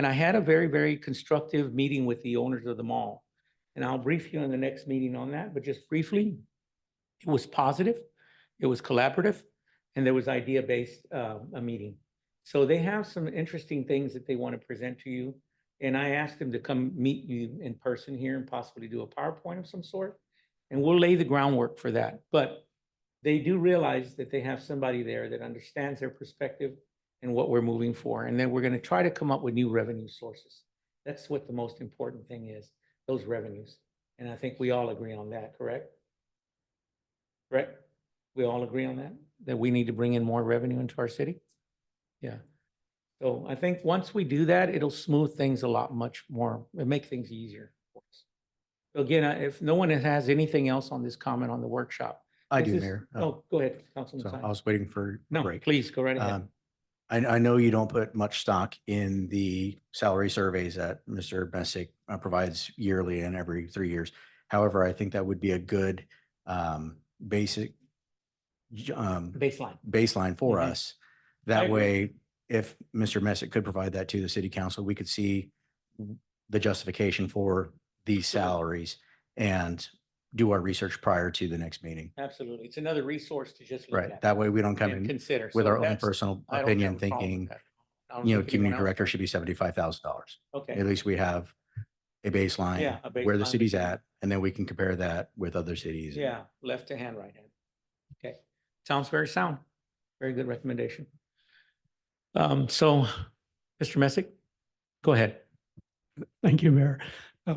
I had a very, very constructive meeting with the owners of the mall. And I'll brief you in the next meeting on that, but just briefly, it was positive, it was collaborative, and there was idea-based a meeting. So they have some interesting things that they want to present to you. And I asked them to come meet you in person here and possibly do a PowerPoint of some sort. And we'll lay the groundwork for that. But they do realize that they have somebody there that understands their perspective and what we're moving for. And then we're going to try to come up with new revenue sources. That's what the most important thing is, those revenues. And I think we all agree on that, correct? Correct? We all agree on that, that we need to bring in more revenue into our city? Yeah. So I think once we do that, it'll smooth things a lot much more, it'll make things easier for us. So again, if no one has anything else on this comment on the workshop. I this do, is- Mayor. Oh, go ahead, Councilman So I Sines. was waiting for a No, break. please, go right ahead. I know you don't put much stock in the salary surveys that Mr. Messick provides yearly and every 3 years. However, I think that would be a good basic Baseline. baseline for Mhm. us. I That agree. way, if Mr. Messick could provide that to the city council, we could see the justification for these salaries and do our research prior to the next meeting. Absolutely. It's another resource to just look Right. at That way we don't come and in consider. with So our own that's- personal I don't opinion have a problem with thinking, that. I don't you know, think anyone community else director does. should be $75,000. Okay. At least we have a baseline Yeah, a where the baseline we city's can- at, and then we can compare that with other cities. Yeah, left to hand, right hand. Okay, sounds very sound. Very good recommendation. So, Mr. Messick, go ahead. Thank you, Mayor.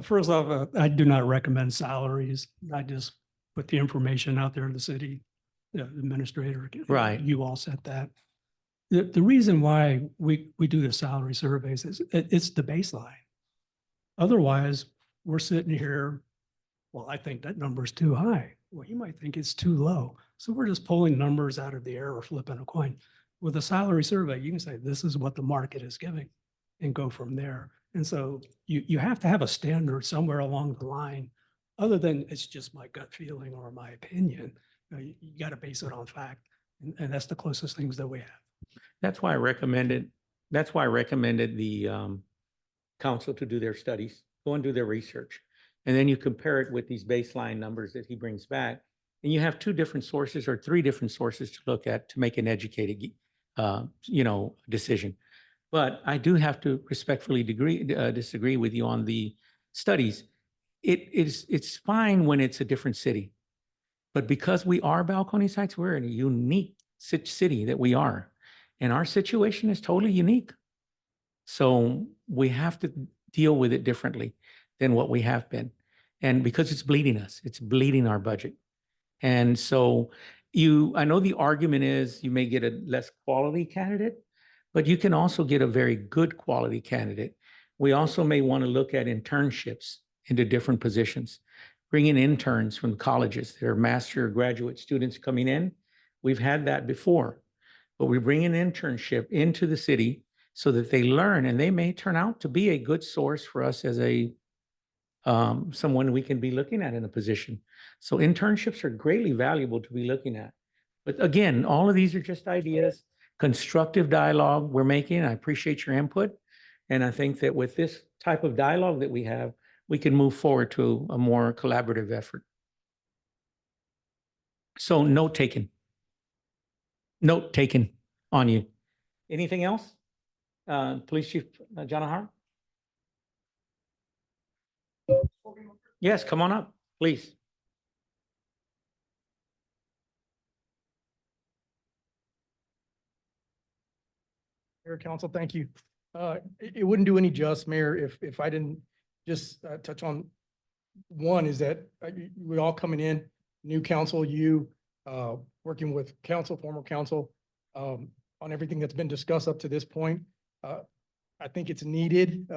First off, I do not recommend salaries. I just put the information out there to the city administrator. Right. You all set that. The reason why we do the salary surveys is it's the baseline. Otherwise, we're sitting here, well, I think that number is too high. Well, you might think it's too low. So we're just pulling numbers out of the air or flipping a coin. With a salary survey, you can say, this is what the market is giving and go from there. And so you have to have a standard somewhere along the line, other than it's just my gut feeling or my opinion. You got to base it on fact. And that's the closest things that we have. That's why I recommended the council to do their studies, go and do their research. And then you compare it with these baseline numbers that he brings back. And you have 2 different sources or 3 different sources to look at to make an educated, decision. But I do have to respectfully disagree with you on the studies. It's fine when it's a different city. But because we are Balcones Heights, we're in a unique city that we are. And our situation is totally unique. So we have to deal with it differently than what we have been. And because it's bleeding us, it's bleeding our budget. And so I know the argument is you may get a less quality candidate, but you can also get a very good quality candidate. We also may want to look at internships into different positions, bring in interns from colleges. There are master or graduate students coming in. We've had that before, but we bring an internship into the city so that they learn, and they may turn out to be a good source for us as someone we can be looking at in a position. So internships are greatly valuable to be looking at. But again, all of these are just ideas, constructive dialogue we're making. I appreciate your input. And I think that with this type of dialogue that we have, we can move forward to a more collaborative effort. So note taken. Note taken on you. Anything else? Police Chief John O'Hara? Yes, come on up, please. Mayor, Council, thank you. It wouldn't do any just, Mayor, if I didn't just touch on one is that we all coming in, new council, working with council, former council, on everything that's been discussed up to this point. I think it's needed.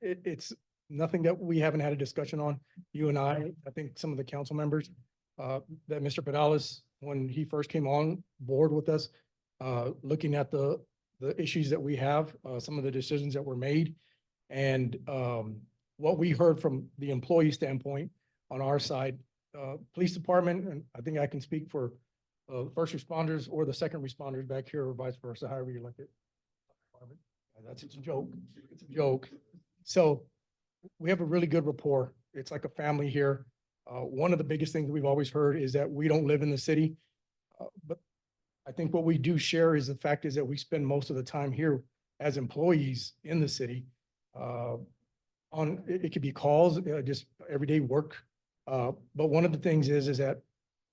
It's nothing that we haven't had a discussion on, you and I think some of the council members, that Mr. Pedales, when he first came on board with us, looking at the issues that we have, some of the decisions that were made, and what we heard from the employee standpoint on our side, police department, and I think I can speak for first responders or the second responders back here or vice versa, however you like it. That's a joke. It's a joke. So we have a really good rapport. It's like a family here. One of the biggest things we've always heard is that we don't live in the city, but I think what we do share is the fact is that we spend most of the time here as employees in the city. It could be calls, just everyday work. But one of the things is that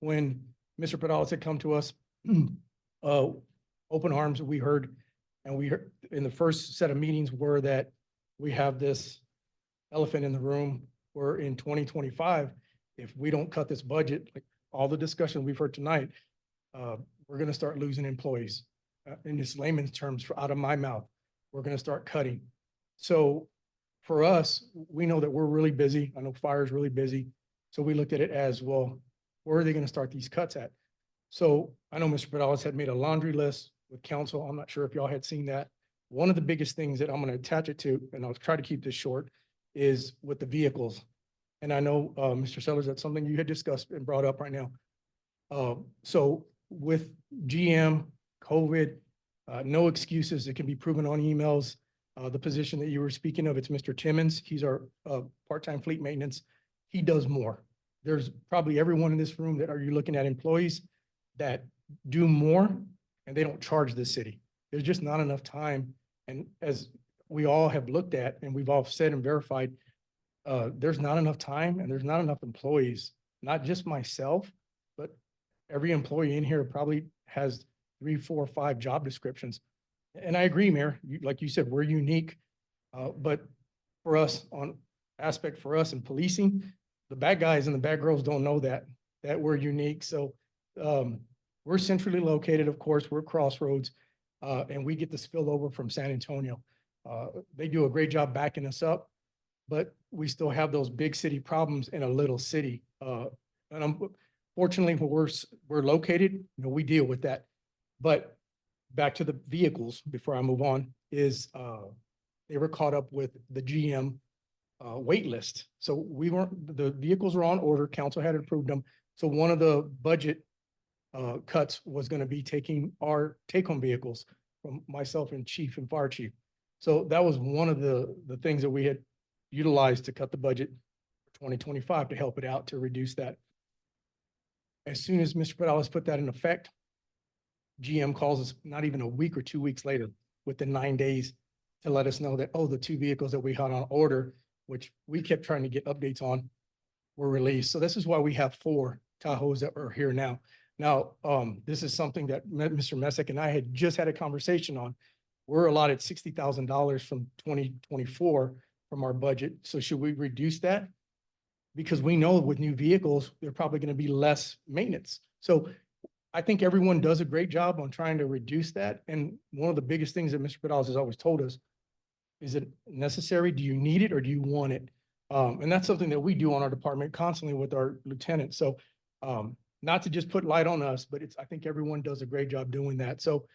when Mr. Pedales had come to us, open arms, we heard in the first set of meetings were that we have this elephant in the room where in 2025, if we don't cut this budget, like all the discussion we've heard tonight, we're going to start losing employees. In this layman's terms, out of my mouth, we're going to start cutting. So for us, we know that we're really busy. I know fire is really busy. So we looked at it as, well, where are they going to start these cuts at? So I know Mr. Pedales had made a laundry list with council. I'm not sure if y'all had seen that. One of the biggest things that I'm going to attach it to, and I'll try to keep this short, is with the vehicles. And I know, Mr. Sellers, that's something you had discussed and brought up right now. So with GM, COVID, no excuses. It can be proven on emails. The position that you were speaking of, it's Mr. Timmons. He's our part-time fleet maintenance. He does more. There's probably everyone in this room that are you looking at employees that do more and they don't charge the city. There's just not enough time. And as we all have looked at and we've all said and verified, there's not enough time and there's not enough employees, not just myself, but every employee in here probably has 3, 4, 5 job descriptions. And I agree, Mayor, like you said, we're unique. But for us for us in policing, the bad guys and the bad girls don't know that we're unique. So we're centrally located, of course, we're crossroads, and we get the spillover from San Antonio. They do a great job backing us up, but we still have those big city problems in a little city. And fortunately, where we're located, we deal with that. But back to the vehicles before I move on is they were caught up with the GM wait list. So the vehicles were on order. Council had approved them. So one of the budget cuts was going to be taking our take-home vehicles from myself and chief and fire chief. So that was one of the things that we had utilized to cut the budget for 2025 to help it out, to reduce that. As soon as Mr. Perales put that in effect, GM calls us not even a week or 2 weeks later, within 9 days, to let us know that, oh, the 2 vehicles that we had on order, which we kept trying to get updates on, were released. So this is why we have 4 Tahoes that are here now. Now, this is something that Mr. Messick and I had just had a conversation on. We're allotted $60,000 from 2024 from our budget. So should we reduce that? Because we know with new vehicles, they're probably going to be less maintenance. So I think everyone does a great job on trying to reduce that. And one of the biggest things that Mr. Pedals has always told us, is it necessary? Do you need it or do you want it? And that's something that we do on our department constantly with our lieutenants. So not to just put light on us, but I think everyone does a great job doing that. So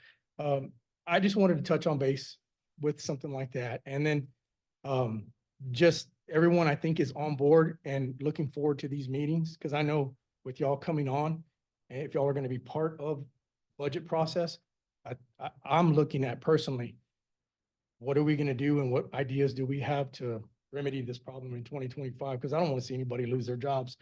I just wanted to touch on base with something like that. And then just everyone, I think, is on board and looking forward to these meetings, because I know with y'all coming on, and if y'all are going to be part of budget process, I'm looking at personally, what are we going to do and what ideas do we have to remedy this problem in 2025? Because I don't want to see anybody lose their jobs.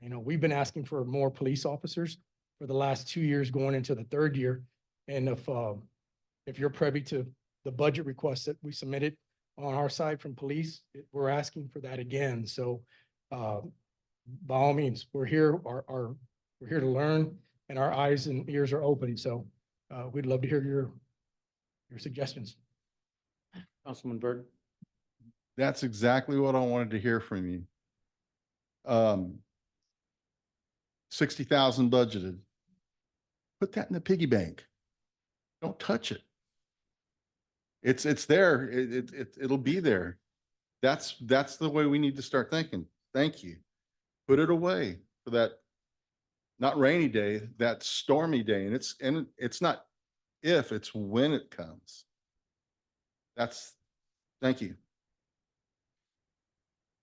You know, we've been asking for more police officers for the last 2 years, going into the 3rd year. And if you're privy to the budget requests that we submitted on our side from police, we're asking for that again. So by all means, we're here, we're here to learn, and our eyes and ears are open. So we'd love to hear your suggestions. Councilman Burton. That's exactly what I wanted to hear from you. 60,000 budgeted. Put that in the piggy bank. Don't touch it. It's there. It'll be there. That's the way we need to start thinking. Thank you. Put it away for that, not rainy day, that stormy day. And it's not if, it's when it comes. Thank you.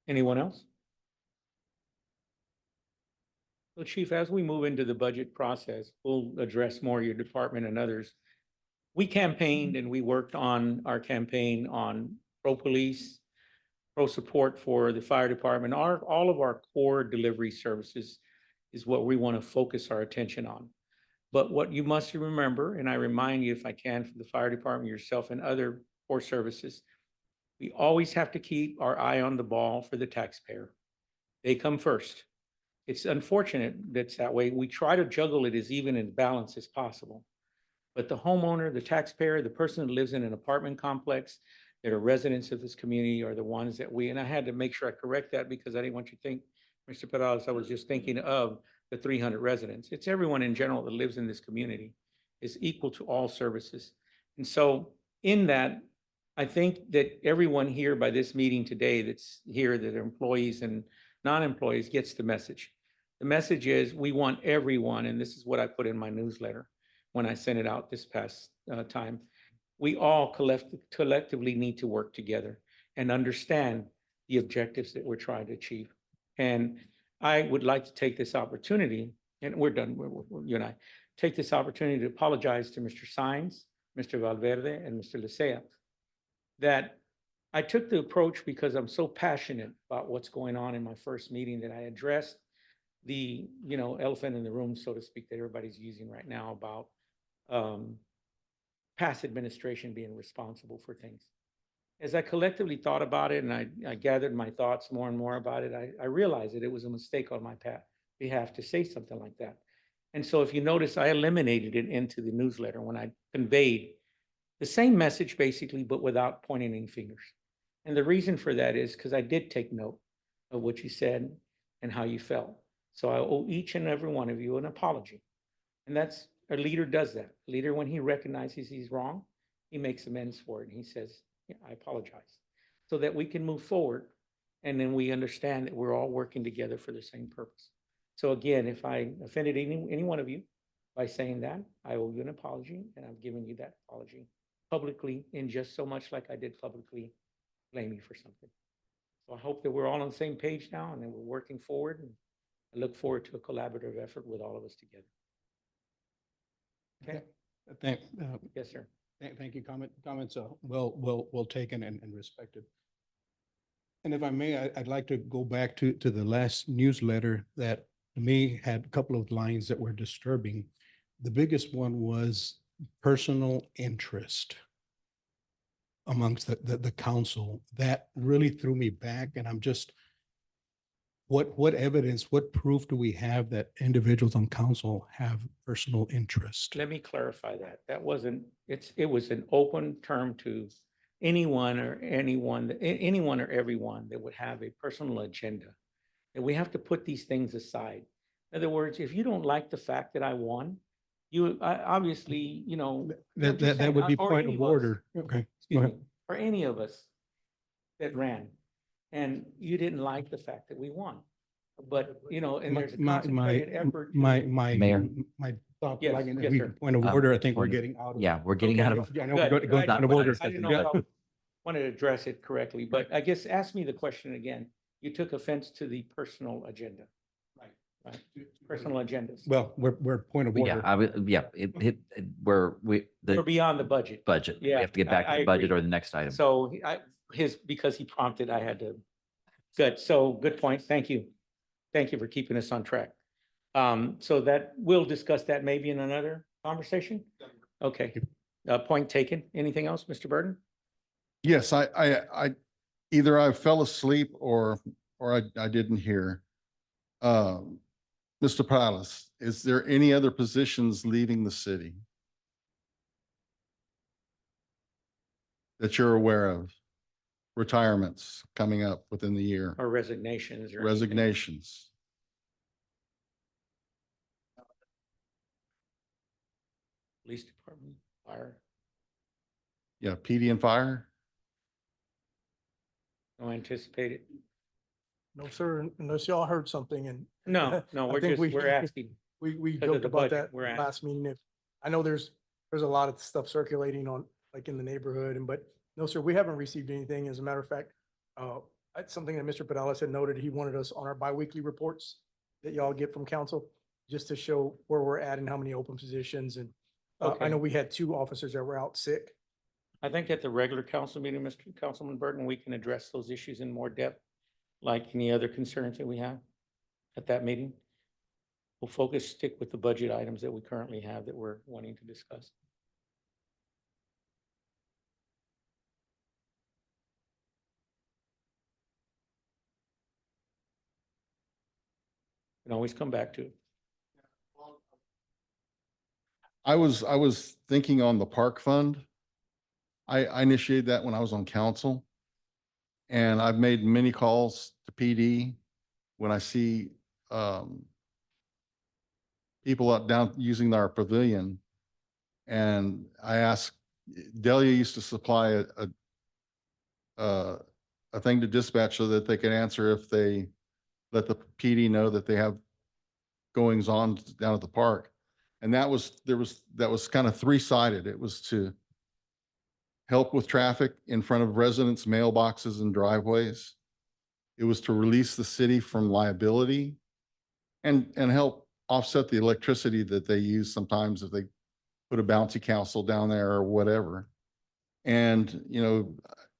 Anyone else? Well, Chief, as we move into the budget process, we'll address more your department and others. We campaigned and we worked on our campaign on pro-police, pro-support for the fire department. All of our core delivery services is what we want to focus our attention on. But what you must remember, and I remind you if I can, for the fire department, yourself and other core services, we always have to keep our eye on the ball for the taxpayer. They come first. It's unfortunate that's that way. We try to juggle it as even in balance as possible. But the homeowner, the taxpayer, the person that lives in an apartment complex, that are residents of this community are the ones that and I had to make sure I correct that because I didn't want you to think, Mr. Perales, I was just thinking of the 300 residents. It's everyone in general that lives in this community is equal to all services. And so in that, I think that everyone here by this meeting today that's here, that are employees and non-employees, gets the message. The message is we want everyone, and this is what I put in my newsletter when I sent it out this past time. We all collectively need to work together and understand the objectives that we're trying to achieve. And I would like to take this opportunity, and we're done, you and I, take this opportunity to apologize to Mr. Sines, Mr. Valverde, and Mr. Licea, that I took the approach because I'm so passionate about what's going on in my first meeting that I addressed the, elephant in the room, so to speak, that everybody's using right now about past administration being responsible for things. As I collectively thought about it and I gathered my thoughts more and more about it, I realized that it was a mistake on my behalf to say something like that. And so if you notice, I eliminated it into the newsletter when I conveyed the same message basically, but without pointing any fingers. And the reason for that is because I did take note of what you said and how you felt. So I owe each and every one of you an apology. And that's, a leader does that. A leader, when he recognizes he's wrong, he makes amends for it. And he says, yeah, I apologize. So that we can move forward. And then we understand that we're all working together for the same purpose. So again, if I offended any one of you by saying that, I owe you an apology. And I'm giving you that apology publicly, in just so much like I did publicly blame you for something. So I hope that we're all on the same page now and that we're working forward. And I look forward to a collaborative effort with all of us together. Okay. Thank, Yes, sir. Thank you. Comments, well taken and respected. And if I may, I'd like to go back to the last newsletter that to me had a couple of lines that were disturbing. The biggest one was personal interest amongst the council. That really threw me back, and I'm just, what evidence, what proof do we have that individuals on council have personal interest? Let me clarify that. That wasn't, it was an open term to anyone or everyone that would have a personal agenda. And we have to put these things aside. In other words, if you don't like the fact that I won, obviously, you know. I'm just That saying, would be or point any of us, order. Okay. Go excuse ahead. me, or any of us that ran, and you didn't like the fact that we won. But, you know, and there's a concentrated effort. to- Mayor. My thought, Yes, like, in yes, a sir. point of order, I think we're point of- getting out of. Yeah, we're getting Okay. out of, Yeah, I know we're Good. going point of order. I didn't know if I wanted to address it correctly, but I guess ask me the question again. You took offense to the personal agenda. Right. Personal agendas. Well, we're point of yeah, order. I would, yeah, we're, We're the beyond the budget. budget. We Yeah, have to get back I to the budget agree. or the next item. So because he prompted, I had to. Good. So good point. Thank you. Thank you for keeping us on track. So that we'll discuss that maybe in another conversation. Okay. Point taken. Anything else, Mr. Burton? Yes, I either I fell asleep or I didn't hear. Mr. Palace, is there any other positions leaving the city that you're aware of? Retirements coming up within the year, Or resignations or anything? resignations? Police department, fire, Yeah, PD and fire? no anticipated. No, sir, unless y'all heard something and. No, I we're think just, we're asking. We because of joked the about budget, that we're asking. last meeting. If, I know there's a lot of stuff circulating on, like in the neighborhood but no, sir, we haven't received anything. As a matter of fact, that's something that Mr. Pedales had noted. He wanted us on our biweekly reports that y'all get from council, just to show where we're at and how many open positions. And I Okay. know we had 2 officers that were out sick. I think at the regular council meeting, Mr. Councilman Burton, we can address those issues in more depth, like any other concerns that we have at that meeting. We'll stick with the budget items that we currently have that we're wanting to discuss. Can always come back to it. I was thinking on the park fund. I initiated that when I was on council. And I've made many calls to PD when I see people out down using our pavilion. And I asked, Delia used to supply a thing to dispatch so that they could answer if they let the PD know that they have goings on down at the park. And that was kind of 3-sided. It was to help with traffic in front of residents' mailboxes and driveways. It was to release the city from liability and help offset the electricity that they use sometimes if they put a bouncy castle down there or whatever. And, you know,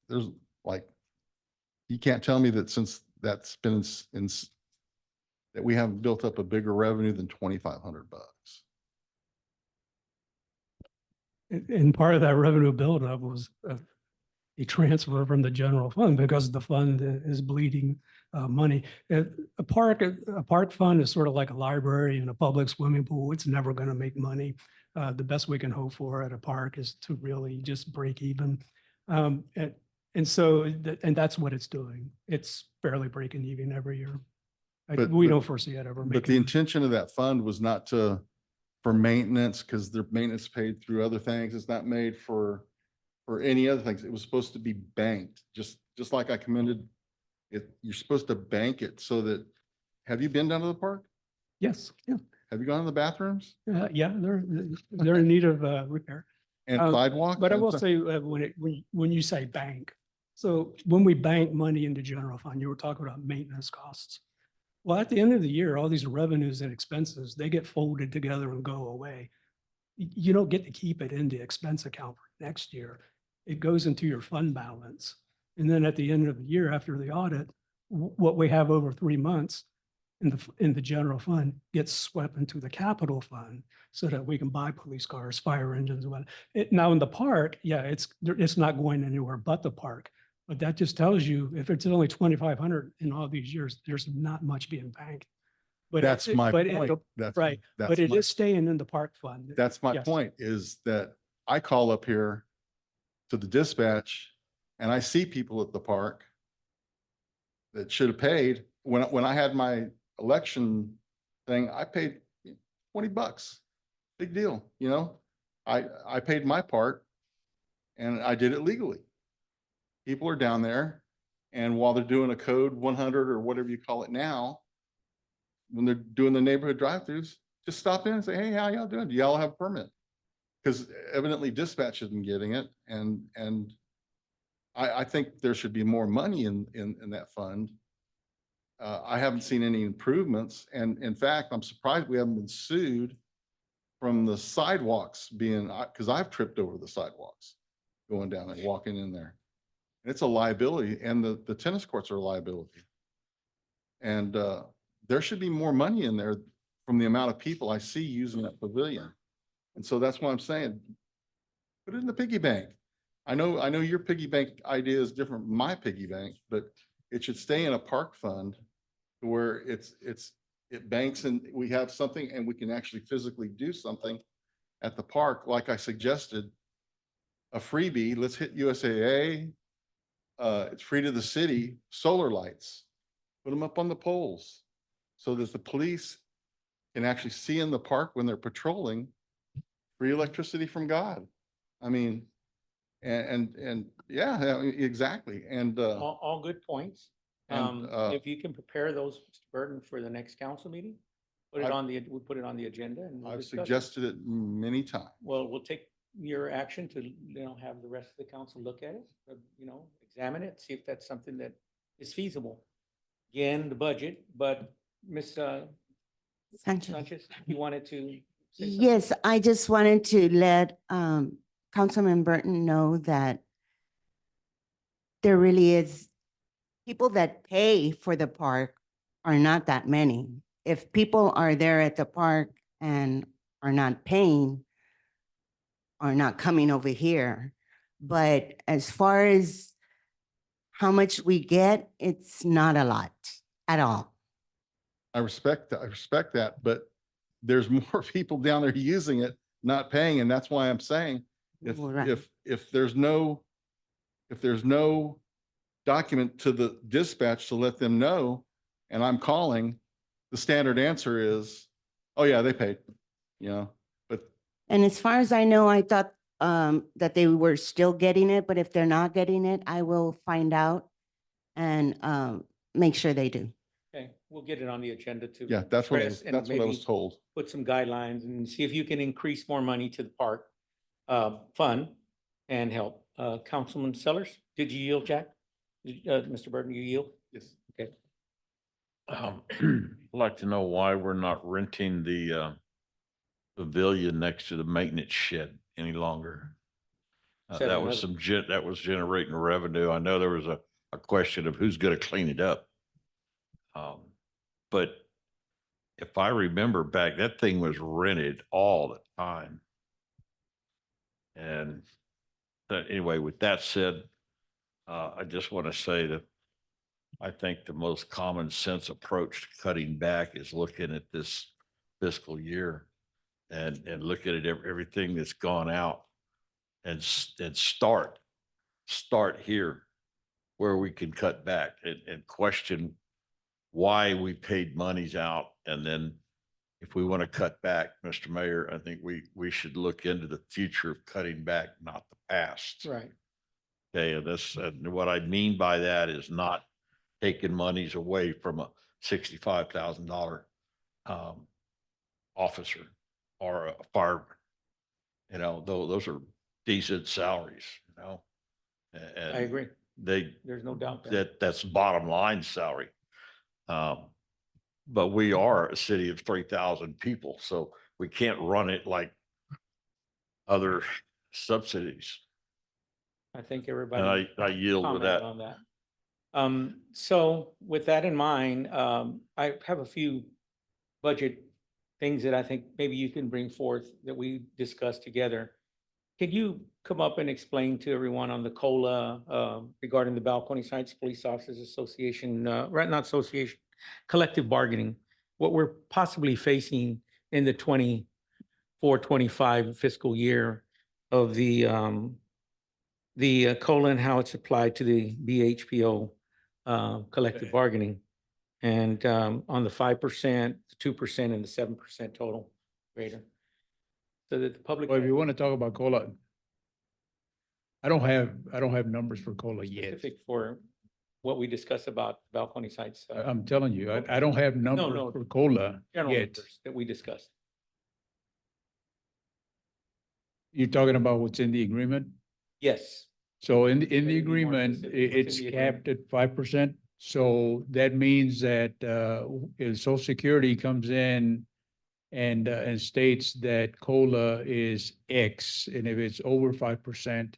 there's like, you can't tell me that since that's been that we haven't built up a bigger revenue than $2,500. And part of that revenue buildup was a transfer from the general fund because the fund is bleeding money. A park fund is sort of like a library and a public swimming pool. It's never going to make money. The best we can hope for at a park is to really just break even. And so, and that's what it's doing. It's barely breaking even every year. We don't foresee it ever making. But the intention of that fund was not for maintenance, because their maintenance paid through other things. It's not made for any other things. It was supposed to be banked, just like I commended it. You're supposed to bank it so that, have you been down to the park? Yes, yeah. Have you gone to the bathrooms Yeah, they're in need of repair. and sidewalks? But I and will stuff? say, when you say bank, so when we bank money into general fund, you were talking about maintenance costs. Well, at the end of the year, all these revenues and expenses, they get folded together and go away. you don't get to keep it in the expense account for next year. It goes into your fund balance. And then at the end of the year, after the audit, what we have over 3 months in the general fund gets swept into the capital fund so that we can buy police cars, fire engines, and what. Now in the park, yeah, it's not going anywhere but the park. But that just tells you if it's only 2,500 in all these years, there's not much being banked. But That's my but point. That's right. that's But it my- is staying in the park fund. That's my Yes. point, is that I call up here to the dispatch and I see people at the park that should have paid. When I had my election thing, I paid $20. Big deal, you know? I paid my part and I did it legally. People are down there, and while they're doing a code 100 or whatever you call it now, when they're doing the neighborhood drive-throughs, just stop in and say, hey, how y'all doing? Do y'all have a permit? Because evidently dispatch isn't getting it, and I think there should be more money in that fund. I haven't seen any improvements, and in fact, I'm surprised we haven't been sued from the sidewalks being, because I've tripped over the sidewalks going down and walking in there. It's a liability, and the tennis courts are a liability. And there should be more money in there from the amount of people I see using that pavilion. And so that's why I'm saying, put it in the piggy bank. I know your piggy bank idea is different from my piggy bank, but it should stay in a park fund where it banks and we have something and we can actually physically do something at the park. Like I suggested, a freebie, let's hit USAA. It's free to the city, solar lights, put them up on the poles so that the police can actually see in the park when they're patrolling, free electricity from God. I mean, and yeah, exactly. And All good points. And, If you can prepare those, Mr. Burton, for the next council meeting, we'll put it on the agenda and we'll I've discuss it. suggested it many times. Well, we'll take your action to, have the rest of the council look at it, examine it, see if that's something that is feasible. Again, the budget, but Ms. Sanchez. Sanchez, you wanted to say something? Yes, I just wanted to let Councilman Burton know that there really is, people that pay for the park are not that many. If people are there at the park and are not paying, are not coming over here. But as far as how much we get, it's not a lot at all. I respect that, but there's more people down there using it, not paying, and that's why I'm saying Right. if there's no document to the dispatch to let them know, and I'm calling, the standard answer is, oh yeah, they paid, but And as far as I know, I thought that they were still getting it, but if they're not getting it, I will find out and make sure they do. Okay, we'll get it on the agenda to. yeah, that's what I address was, and that's what I was maybe told. Put some guidelines and see if you can increase more money to the park fund and help. Councilman Sellers, did you yield, Jack? Mr. Burton, you yield? Yes. Okay. I'd like to know why we're not renting the pavilion next to the maintenance shed any longer. Said That was that was generating revenue. I know there was a question of who's going to clean it up. But if I remember back, that thing was rented all the time. And anyway, with that said, I just want to say that I think the most common sense approach to cutting back is looking at this fiscal year and looking at everything that's gone out and start here where we can cut back and question why we paid monies out. And then if we want to cut back, Mr. Mayor, I think we should look into the future of cutting back, not the past. Right. Okay, and what I mean by that is not taking monies away from a $65,000 officer or a fireman. Those are decent salaries, And I agree. There's no doubt there. that's bottom line salary. But we are a city of 3,000 people, so we can't run it like other subsidies. I think And everybody. I yield with commented that. on that. So with that in mind, I have a few budget things that I think maybe you can bring forth that we discussed together. Can you come up and explain to everyone on the COLA regarding the Balcones Heights Police Officers Association, right, not association, collective bargaining, what we're possibly facing in the 24-25 fiscal year of the COLA and how it's applied to the BHPO collective Okay. bargaining. And on the 5%, the 2%, and the 7% total greater. So that the public. Well, if you want to talk about COLA, I don't have numbers for COLA yet. Specific for what we discussed about Balcones Heights. I'm telling you, I don't have no. numbers for COLA General yet. numbers that we discussed. You're talking about what's in the agreement? Yes. So in the Maybe be more agreement, specific. What's in it's the capped at 5%. So that means that if Social Security comes in and states that COLA is X, and if it's over 5%,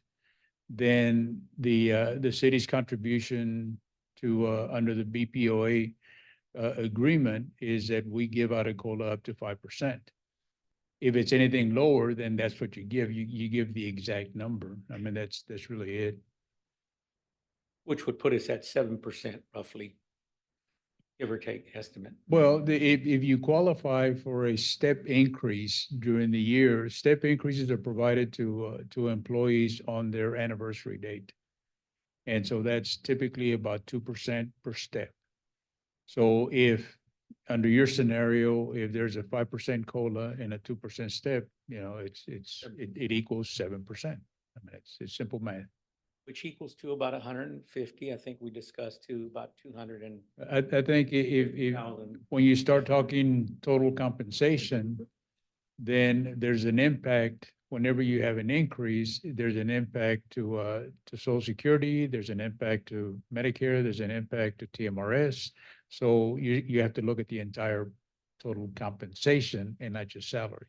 then the city's contribution to under the BPOA agreement is that we give out a COLA up to 5%. If it's anything lower, then that's what you give. You give the exact number. I mean, that's really it. Which would put us at 7% roughly, give or take estimate. Well, if you qualify for a step increase during the year, step increases are provided to employees on their anniversary date. And so that's typically about 2% per step. So if, under your scenario, if there's a 5% COLA and a 2% step, you know, it equals 7%. I mean, it's simple math. Which equals to about 150. I think we discussed to about 200 and. I think if, when you start talking total compensation, then there's an impact. Whenever you have an increase, there's an impact to Social Security, there's an impact to Medicare, there's an impact to TMRS. So you have to look at the entire total compensation and not just salary.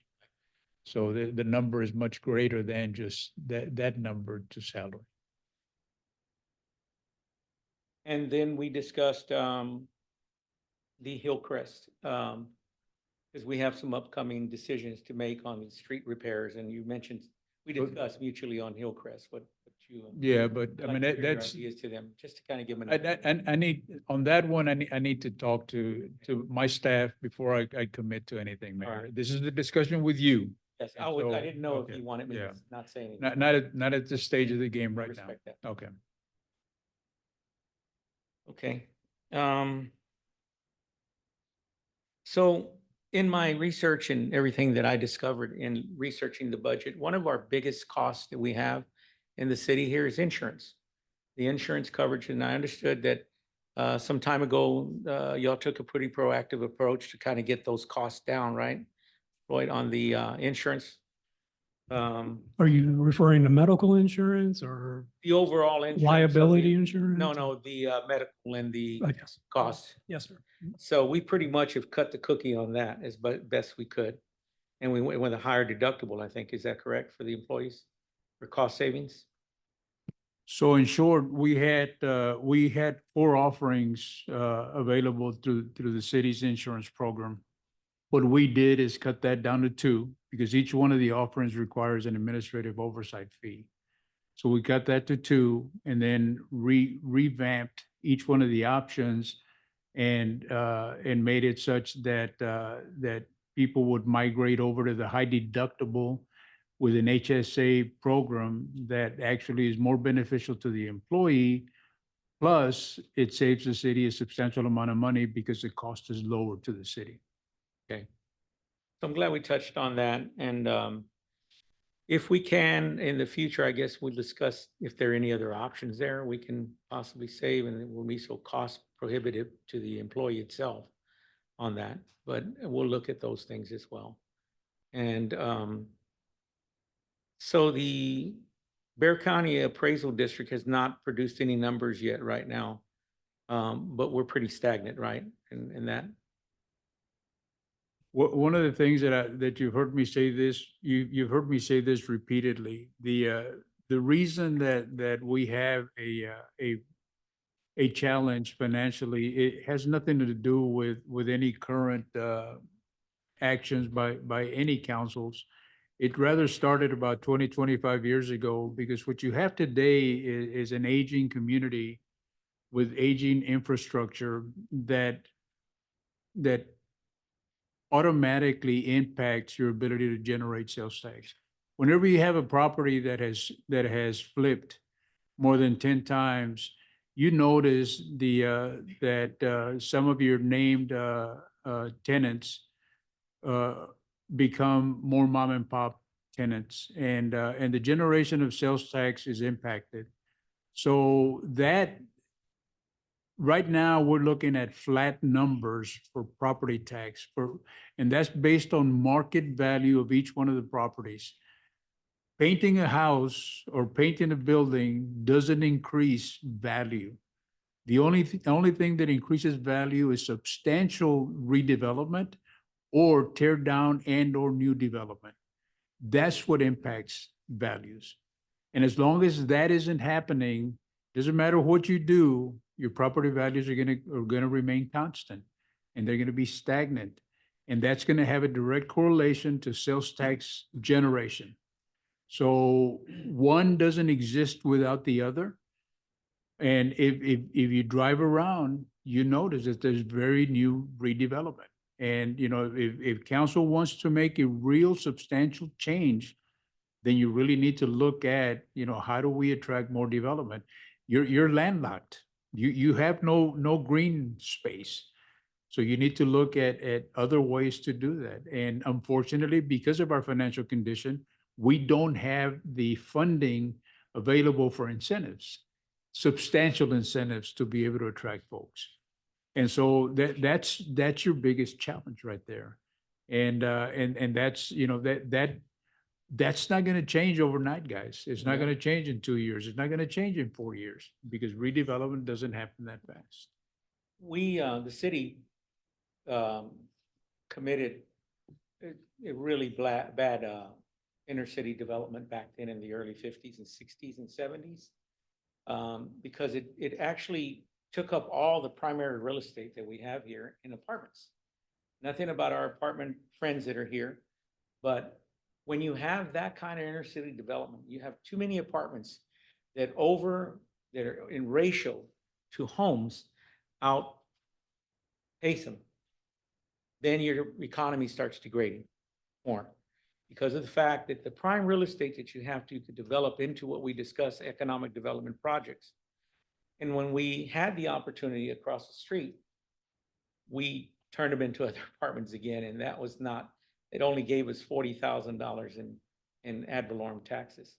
So the number is much greater than just that number to salary. And then we discussed the Hillcrest, because we have some upcoming decisions to make on the street repairs, and you mentioned, we discussed mutually on Hillcrest, what you. Yeah, but I I'd like mean, to hear your that's, ideas to them, just to kind of give them. an I need, on that one, I need to talk to my staff before I commit to anything, Mayor. right. This is the discussion with you. Yes, and I so- didn't know if okay, you wanted me yeah. to not say anything. Not at this stage of the game I right now. respect that. Okay. Okay. So in my research and everything that I discovered in researching the budget, one of our biggest costs that we have in the city here is insurance. The insurance coverage, and I understood that some time ago, y'all took a pretty proactive approach to kind of get those costs down, right? Lloyd, on the insurance. Are you referring to medical insurance or The overall insurance. of liability the- insurance? No, the medical and the Yes. costs. Yes, sir. So we pretty much have cut the cookie on that as best we could. And we went with a higher deductible, I think. Is that correct for the employees? For cost savings? So in short, we had 4 offerings available through the city's insurance program. What we did is cut that down to 2 because each one of the offerings requires an administrative oversight fee. So we cut that to 2 and then revamped each one of the options and made it such that people would migrate over to the high deductible with an HSA program that actually is more beneficial to the employee. Plus, it saves the city a substantial amount of money because the cost is lower to the city. Okay. So I'm glad we touched on that. And if we can, in the future, I guess we'll discuss if there are any other options there we can possibly save, and it will be so cost prohibitive to the employee itself on that. But we'll look at those things as well. And so the Bear County Appraisal District has not produced any numbers yet right now. But we're pretty stagnant, right? In that. One of the things that you've heard me say this, you've heard me say this repeatedly, the reason that we have a challenge financially, it has nothing to do with any current, actions by any councils. It rather started about 20, 25 years ago, because what you have today is an aging community with aging infrastructure that automatically impacts your ability to generate sales tax. Whenever you have a property that has flipped more than 10 times, you notice that some of your named tenants become more mom and pop tenants, and the generation of sales tax is impacted. So that right now we're looking at flat numbers for property tax and that's based on market value of each one of the properties. Painting a house or painting a building doesn't increase value. The only thing that increases value is substantial redevelopment or tear down and or new development. That's what impacts values. And as long as that isn't happening, doesn't matter what you do, your property values are gonna remain constant, and they're gonna be stagnant. And that's gonna have a direct correlation to sales tax generation. So one doesn't exist without the other. And if you drive around, you notice that there's very new redevelopment. And, if council wants to make a real substantial change, then you really need to look at, how do we attract more development? You're landlocked. You have no green space. So you need to look at other ways to do that. And unfortunately, because of our financial condition, we don't have the funding available for incentives, substantial incentives to be able to attract folks. And so that's your biggest challenge right there. And that's, that's not going to change overnight, guys. It's not going to change in 2 years. It's not going to change in 4 years, because redevelopment doesn't happen that fast. We, the city, committed a really bad, inner city development back then in the early 50s and 60s and 70s. Because it actually took up all the primary real estate that we have here in apartments. Nothing about our apartment friends that are here, but when you have that kind of inner city development, you have too many apartments that are in ratio to homes outpace them. Then your economy starts degrading more, because of the fact that the prime real estate that you have to develop into what we discuss economic development projects. And when we had the opportunity across the street, we turned them into other apartments again. And that was not, it only gave us $40,000 in ad valorem taxes.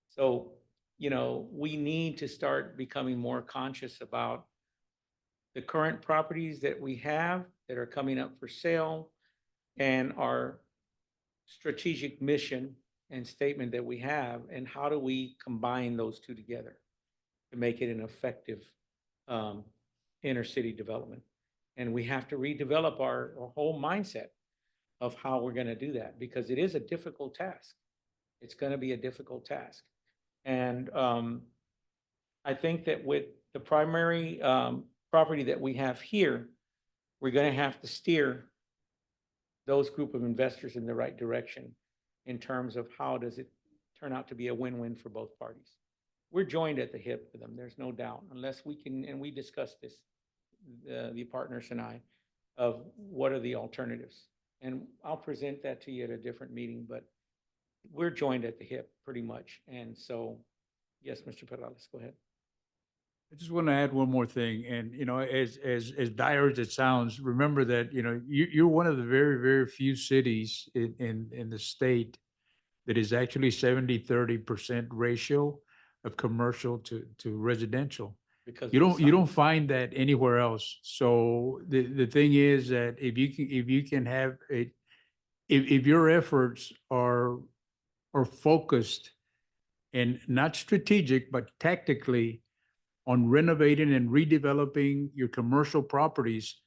So, we need to start becoming more conscious about the current properties that we have that are coming up for sale, and our strategic mission and statement that we have, and how do we combine those two together to make it an effective inner city development. And we have to redevelop our whole mindset of how we're going to do that, because it is a difficult task. It's going to be a difficult task. And I think that with the primary property that we have here, we're going to have to steer those group of investors in the right direction in terms of how does it turn out to be a win-win for both parties. We're joined at the hip with them, there's no doubt, unless we can, and we discussed this, the partners and I, of what are the alternatives. And I'll present that to you at a different meeting, but we're joined at the hip pretty much. And so, yes, Mr. Perales, go ahead. I just want to add one more thing. And, as dire as it sounds, remember that, you're one of the very, very few cities in the state that is actually 70-30% ratio of commercial to residential. Because You don't find that anywhere else. So the thing is that if you can have if your efforts are focused and not strategic, but tactically on renovating and redeveloping your commercial properties,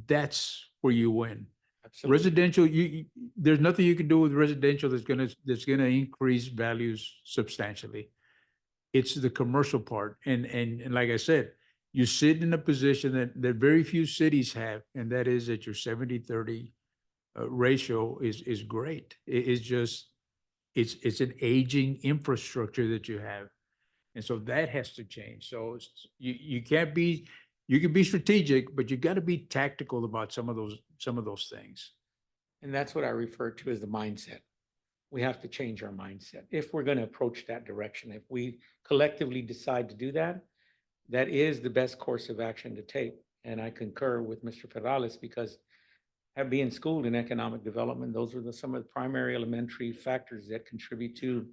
that's where you win. Absolutely. Residential, there's nothing you can do with residential that's gonna increase values substantially. It's the commercial part. And like I said, you sit in a position that very few cities have, and that is that your 70-30 ratio is great. It's just, it's an aging infrastructure that you have. And so that has to change. So you can't be, you can be strategic, but you got to be tactical about some of those things. And that's what I refer to as the mindset. We have to change our mindset if we're going to approach that direction. If we collectively decide to do that, that is the best course of action to take. And I concur with Mr. Perales because being schooled in economic development, those are some of the primary elementary factors that contribute to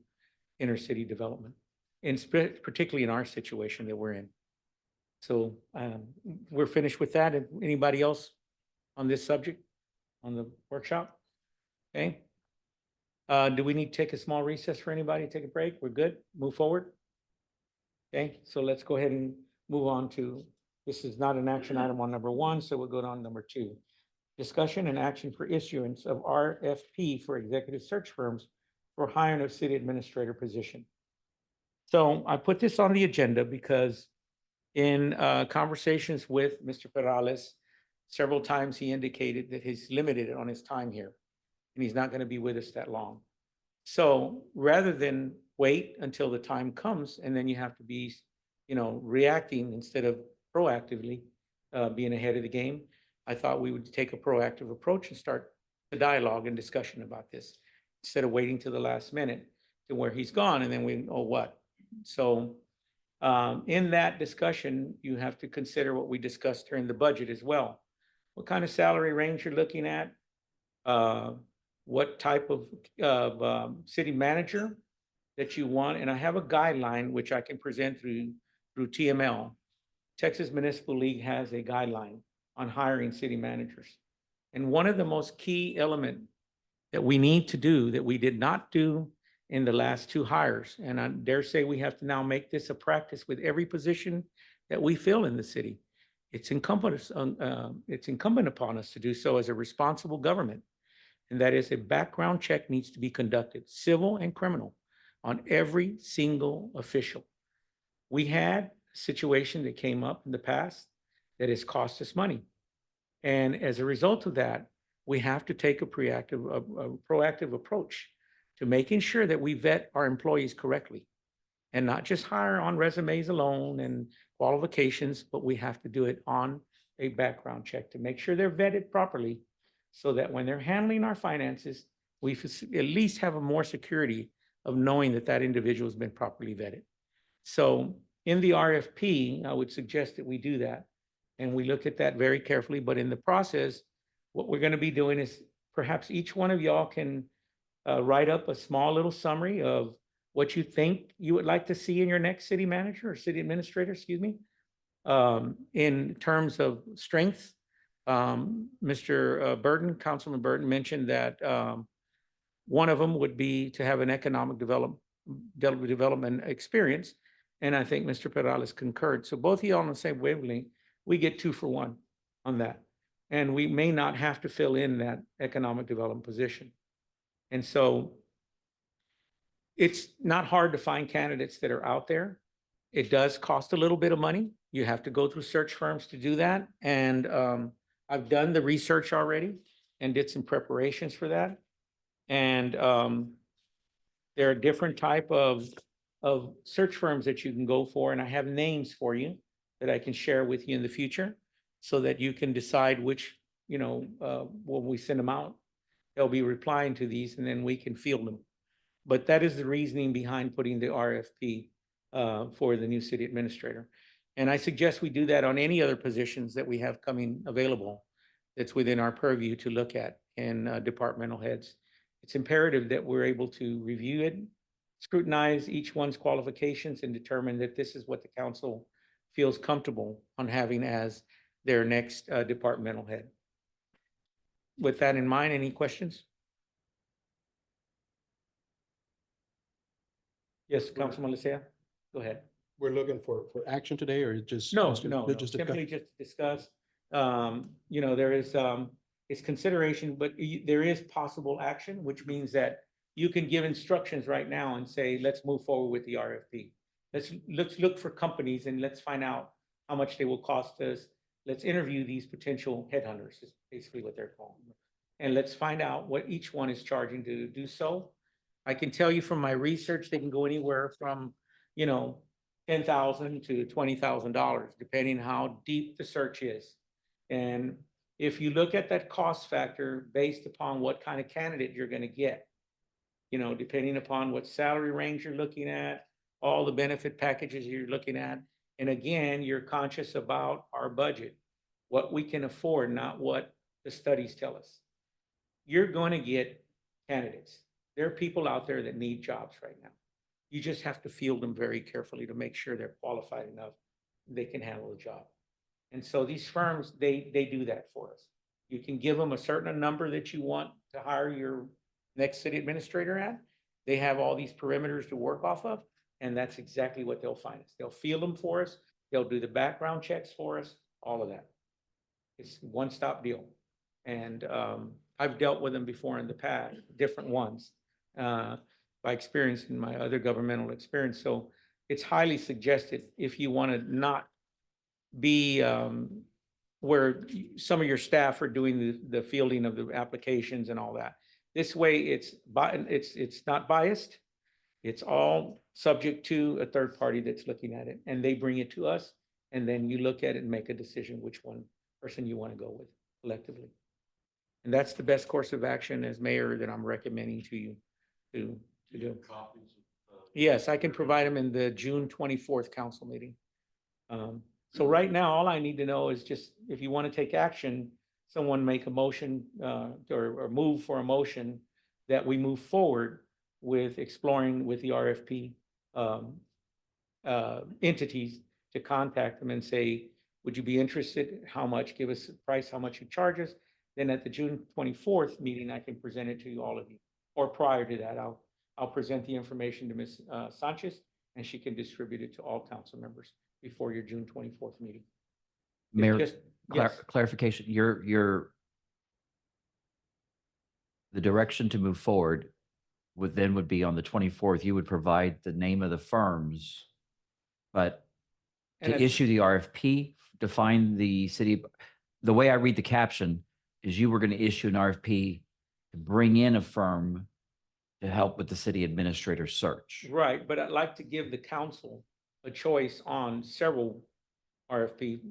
inner city development, and particularly in our situation that we're in. So we're finished with that. And anybody else on this subject on the workshop? Okay. Do we need to take a small recess for anybody? Take a break? We're good? Move forward? Okay, so let's go ahead and move on to, this is not an action item on number 1, so we'll go on to number 2. Discussion and action for issuance of RFP for executive search firms for hiring of city administrator position. So I put this on the agenda because in conversations with Mr. Perales, several times he indicated that he's limited on his time here and he's not going to be with us that long. So rather than wait until the time comes and then you have to be, reacting instead of proactively being ahead of the game, I thought we would take a proactive approach and start the dialogue and discussion about this instead of waiting to the last minute to where he's gone and then we, oh, what? So in that discussion, you have to consider what we discussed during the budget as well. What kind of salary range you're looking at? What type of city manager that you want? And I have a guideline which I can present through TML. Texas Municipal League has a guideline on hiring city managers. And one of the most key element that we need to do that we did not do in the last 2 hires, and I dare say we have to now make this a practice with every position that we fill in the city. It's incumbent upon us to do so as a responsible government. And that is a background check needs to be conducted, civil and criminal, on every single official. We had a situation that came up in the past that has cost us money. And as a result of that, we have to take a proactive approach to making sure that we vet our employees correctly and not just hire on resumes alone and qualifications, but we have to do it on a background check to make sure they're vetted properly so that when they're handling our finances, we at least have a more security of knowing that that individual has been properly vetted. So in the RFP, I would suggest that we do that. And we look at that very carefully, but in the process, what we're going to be doing is perhaps each one of y'all can write up a small little summary of what you think you would like to see in your next city manager or city administrator, excuse me, in terms of strengths. Mr. Burton, Councilman Burton mentioned that one of them would be to have an economic development experience. And I think Mr. Perales concurred. So both of y'all on the same wavelength, we get 2 for 1 on that. And we may not have to fill in that economic development position. And so it's not hard to find candidates that are out there. It does cost a little bit of money. You have to go through search firms to do that. And I've done the research already and did some preparations for that. And there are different type of search firms that you can go for. And I have names for you that I can share with you in the future so that you can decide which, when we send them out, they'll be replying to these and then we can field them. But that is the reasoning behind putting the RFP for the new city administrator. And I suggest we do that on any other positions that we have coming available that's within our purview to look at in departmental heads. It's imperative that we're able to review it, scrutinize each one's qualifications and determine that this is what the council feels comfortable on having as their next departmental head. With that in mind, any questions? Yes, Councilman Lysia, go ahead. We're looking for action today or just? No, just simply just discuss. There is It's consideration, but there is possible action, which means that you can give instructions right now and say, let's move forward with the RFP. Let's look for companies and let's find out how much they will cost us. Let's interview these potential headhunters, is basically what they're calling them. And let's find out what each one is charging to do so. I can tell you from my research, they can go anywhere from, $10,000 to $20,000, depending how deep the search is. And if you look at that cost factor based upon what kind of candidate you're gonna get, depending upon what salary range you're looking at, all the benefit packages you're looking at. And again, you're conscious about our budget, what we can afford, not what the studies tell us. You're going to get candidates. There are people out there that need jobs right now. You just have to field them very carefully to make sure they're qualified enough, they can handle the job. And so these firms, they do that for us. You can give them a certain number that you want to hire your next city administrator at. They have all these perimeters to work off of, and that's exactly what they'll find us. They'll field them for us. They'll do the background checks for us, all of that. It's a one-stop deal. And I've dealt with them before in the past, different ones, by experience in my other governmental experience. So it's highly suggested if you want to not be where some of your staff are doing the fielding of the applications and all that. This way, it's not biased. It's all subject to a third party that's looking at it, and they bring it to us, and then you look at it and make a decision which one person you want to go with collectively. And that's the best course of action as mayor that I'm recommending to you to do. Yes, I can provide them in the June 24th council meeting. So right now, all I need to know is just if you want to take action, someone make a motion or move for a motion that we move forward with exploring with the RFP entities to contact them and say, would you be interested? How much? Give us a price, how much you charge us. Then at the June 24th meeting, I can present it to all of you. Or prior to that, I'll present the information to Ms. Sanchez, and she can distribute it to all council members before your June 24th meeting. It's Mayor, just- yes. clarification, the direction to move forward would be on the 24th, you would provide the name of the firms, but And to it's- issue the RFP, define the city, the way I read the caption is you were going to issue an RFP to bring in a firm to help with the city administrator search. Right, but I'd like to give the council a choice on several RFP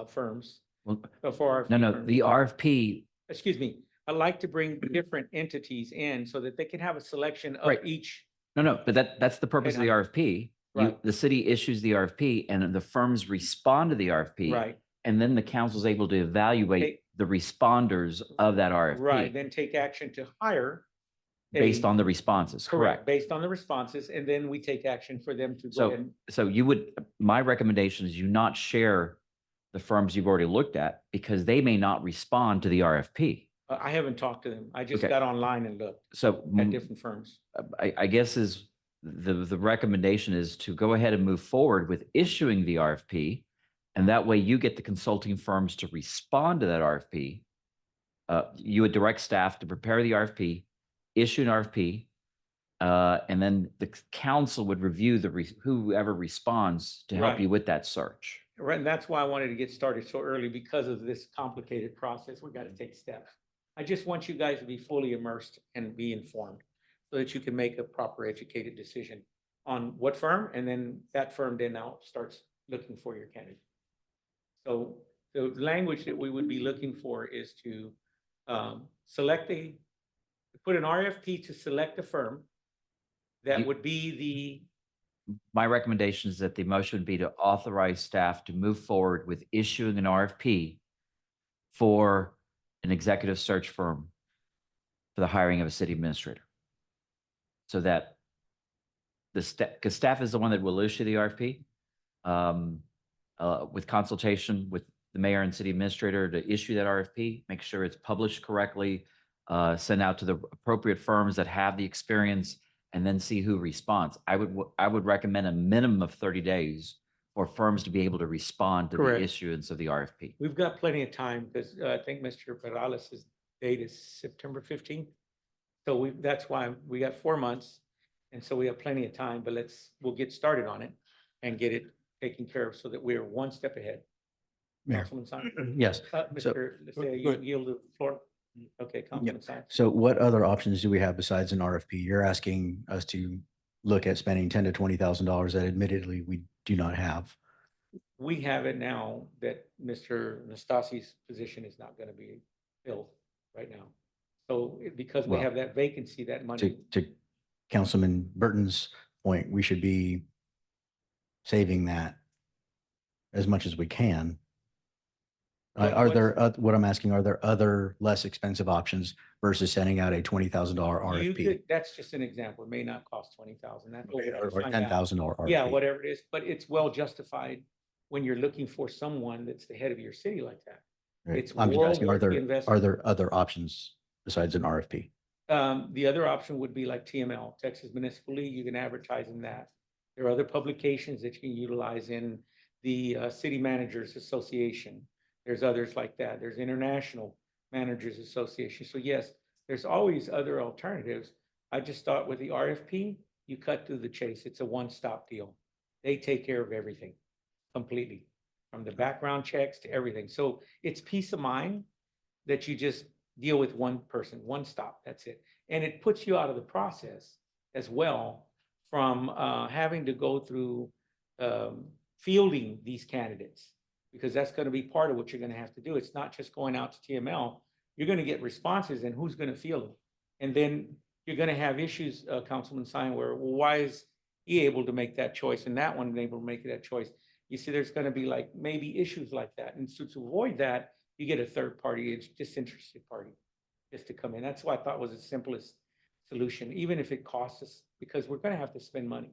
firms. Well, For RFP no, firms. the RFP, Excuse me, I'd like to bring different entities in so that they can have a selection of Right. each. no, but that's the purpose of the RFP. Right. The city issues the RFP and the firms respond to the RFP. Right, And then the council's able to evaluate Take- the responders of that right, RFP then take action to hire. based on the responses, correct? Based on the responses, and then we take action for them to go So, in. my recommendation is you not share the firms you've already looked at because they may not respond to the RFP. I haven't talked to them. I just Okay. got online and looked So at different firms. I guess is the recommendation is to go ahead and move forward with issuing the RFP. And that way you get the consulting firms to respond to that RFP. You would direct staff to prepare the RFP, issue an RFP, and then the council would review whoever responds to help Right. you with that search. Right, and that's why I wanted to get started so early because of this complicated process. We got to take steps. I just want you guys to be fully immersed and be informed so that you can make a proper educated decision on what firm, and then that firm then now starts looking for your candidate. So the language that we would be looking for is to put an RFP to select a firm that You- would be My recommendation is that the motion would be to authorize staff to move forward with issuing an RFP for an executive search firm for the hiring of a city administrator. So that because staff is the one that will issue the RFP, with consultation with the mayor and city administrator to issue that RFP, make sure it's published correctly, send out to the appropriate firms that have the experience, and then see who responds. I would recommend a minimum of 30 days for firms to be able to respond to the Correct. issuance of the RFP. we've got plenty of time because I think Mr. Perales is date is September 15th. So that's why we got 4 months. And so we have plenty of time, but we'll get started on it and get it taken care of so that we're one step ahead. Mayor. Councilman Sines? Yes. So- Mr. Lysia, Go you ahead. yield the floor. Okay, Councilman Sines. So what other options do we have besides an RFP? You're asking us to look at spending $10,000 to $20,000 that admittedly we do not have. We have it now that Mr. Nastasi's position is not going to be filled right now. So because we Well, have that vacancy, that money, To Councilman Burton's point, we should be saving that as much as we can. Are there, what I'm asking, are there other less expensive options versus sending out a $20,000 you RFP? could, that's just an example. It may not cost 20,000. That's what we have to Or find out. $10,000 RFP? Yeah, whatever it is, but it's well justified when you're looking for someone that's the head of your city like that. Right. It's I'm just asking, world-worthy investment. are there other options besides an RFP? The other option would be like TML, Texas Municipal League. You can advertise in that. There are other publications that you can utilize in the City Managers Association. There's others like that. There's International Managers Association. So yes, there's always other alternatives. I just thought with the RFP, you cut through the chase. It's a one-stop deal. They take care of everything completely, from the background checks to everything. So it's peace of mind that you just deal with one person, one stop, that's it. And it puts you out of the process as well from having to go through fielding these candidates, because that's going to be part of what you're going to have to do. It's not just going out to TML. You're going to get responses, and who's going to field them? And then you're going to have issues, Councilman Sine, where, well, why is he able to make that choice and that one able to make that choice? You see, there's going to be like maybe issues like that. And so to avoid that, you get a third party, it's disinterested party just to come in. That's what I thought was the simplest solution, even if it costs us, because we're going to have to spend money.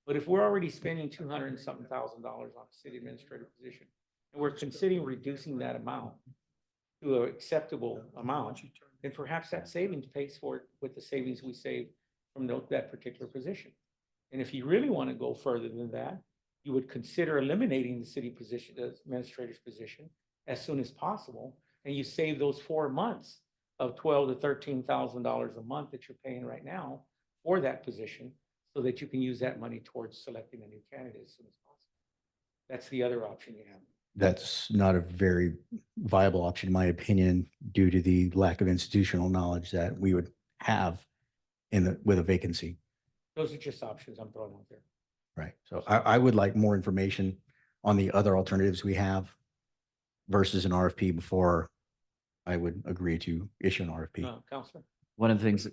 But if we're already spending $200 and something thousand on a city administrative position, and we're considering reducing that amount to an acceptable amount, then perhaps that savings pays for it with the savings we save from that particular position. And if you really want to go further than that, you would consider eliminating the city position, the administrator's position, as soon as possible, and you save those 4 months of $12,000 to $13,000 a month that you're paying right now for that position, so that you can use that money towards selecting a new candidate as soon as possible. That's the other option you have. That's not a very viable option, in my opinion, due to the lack of institutional knowledge that we would have with a vacancy. Those are just options I'm throwing out there. Right. So I would like more information on the other alternatives we have versus an RFP before I would agree to issue an RFP. Counselor? One of the things,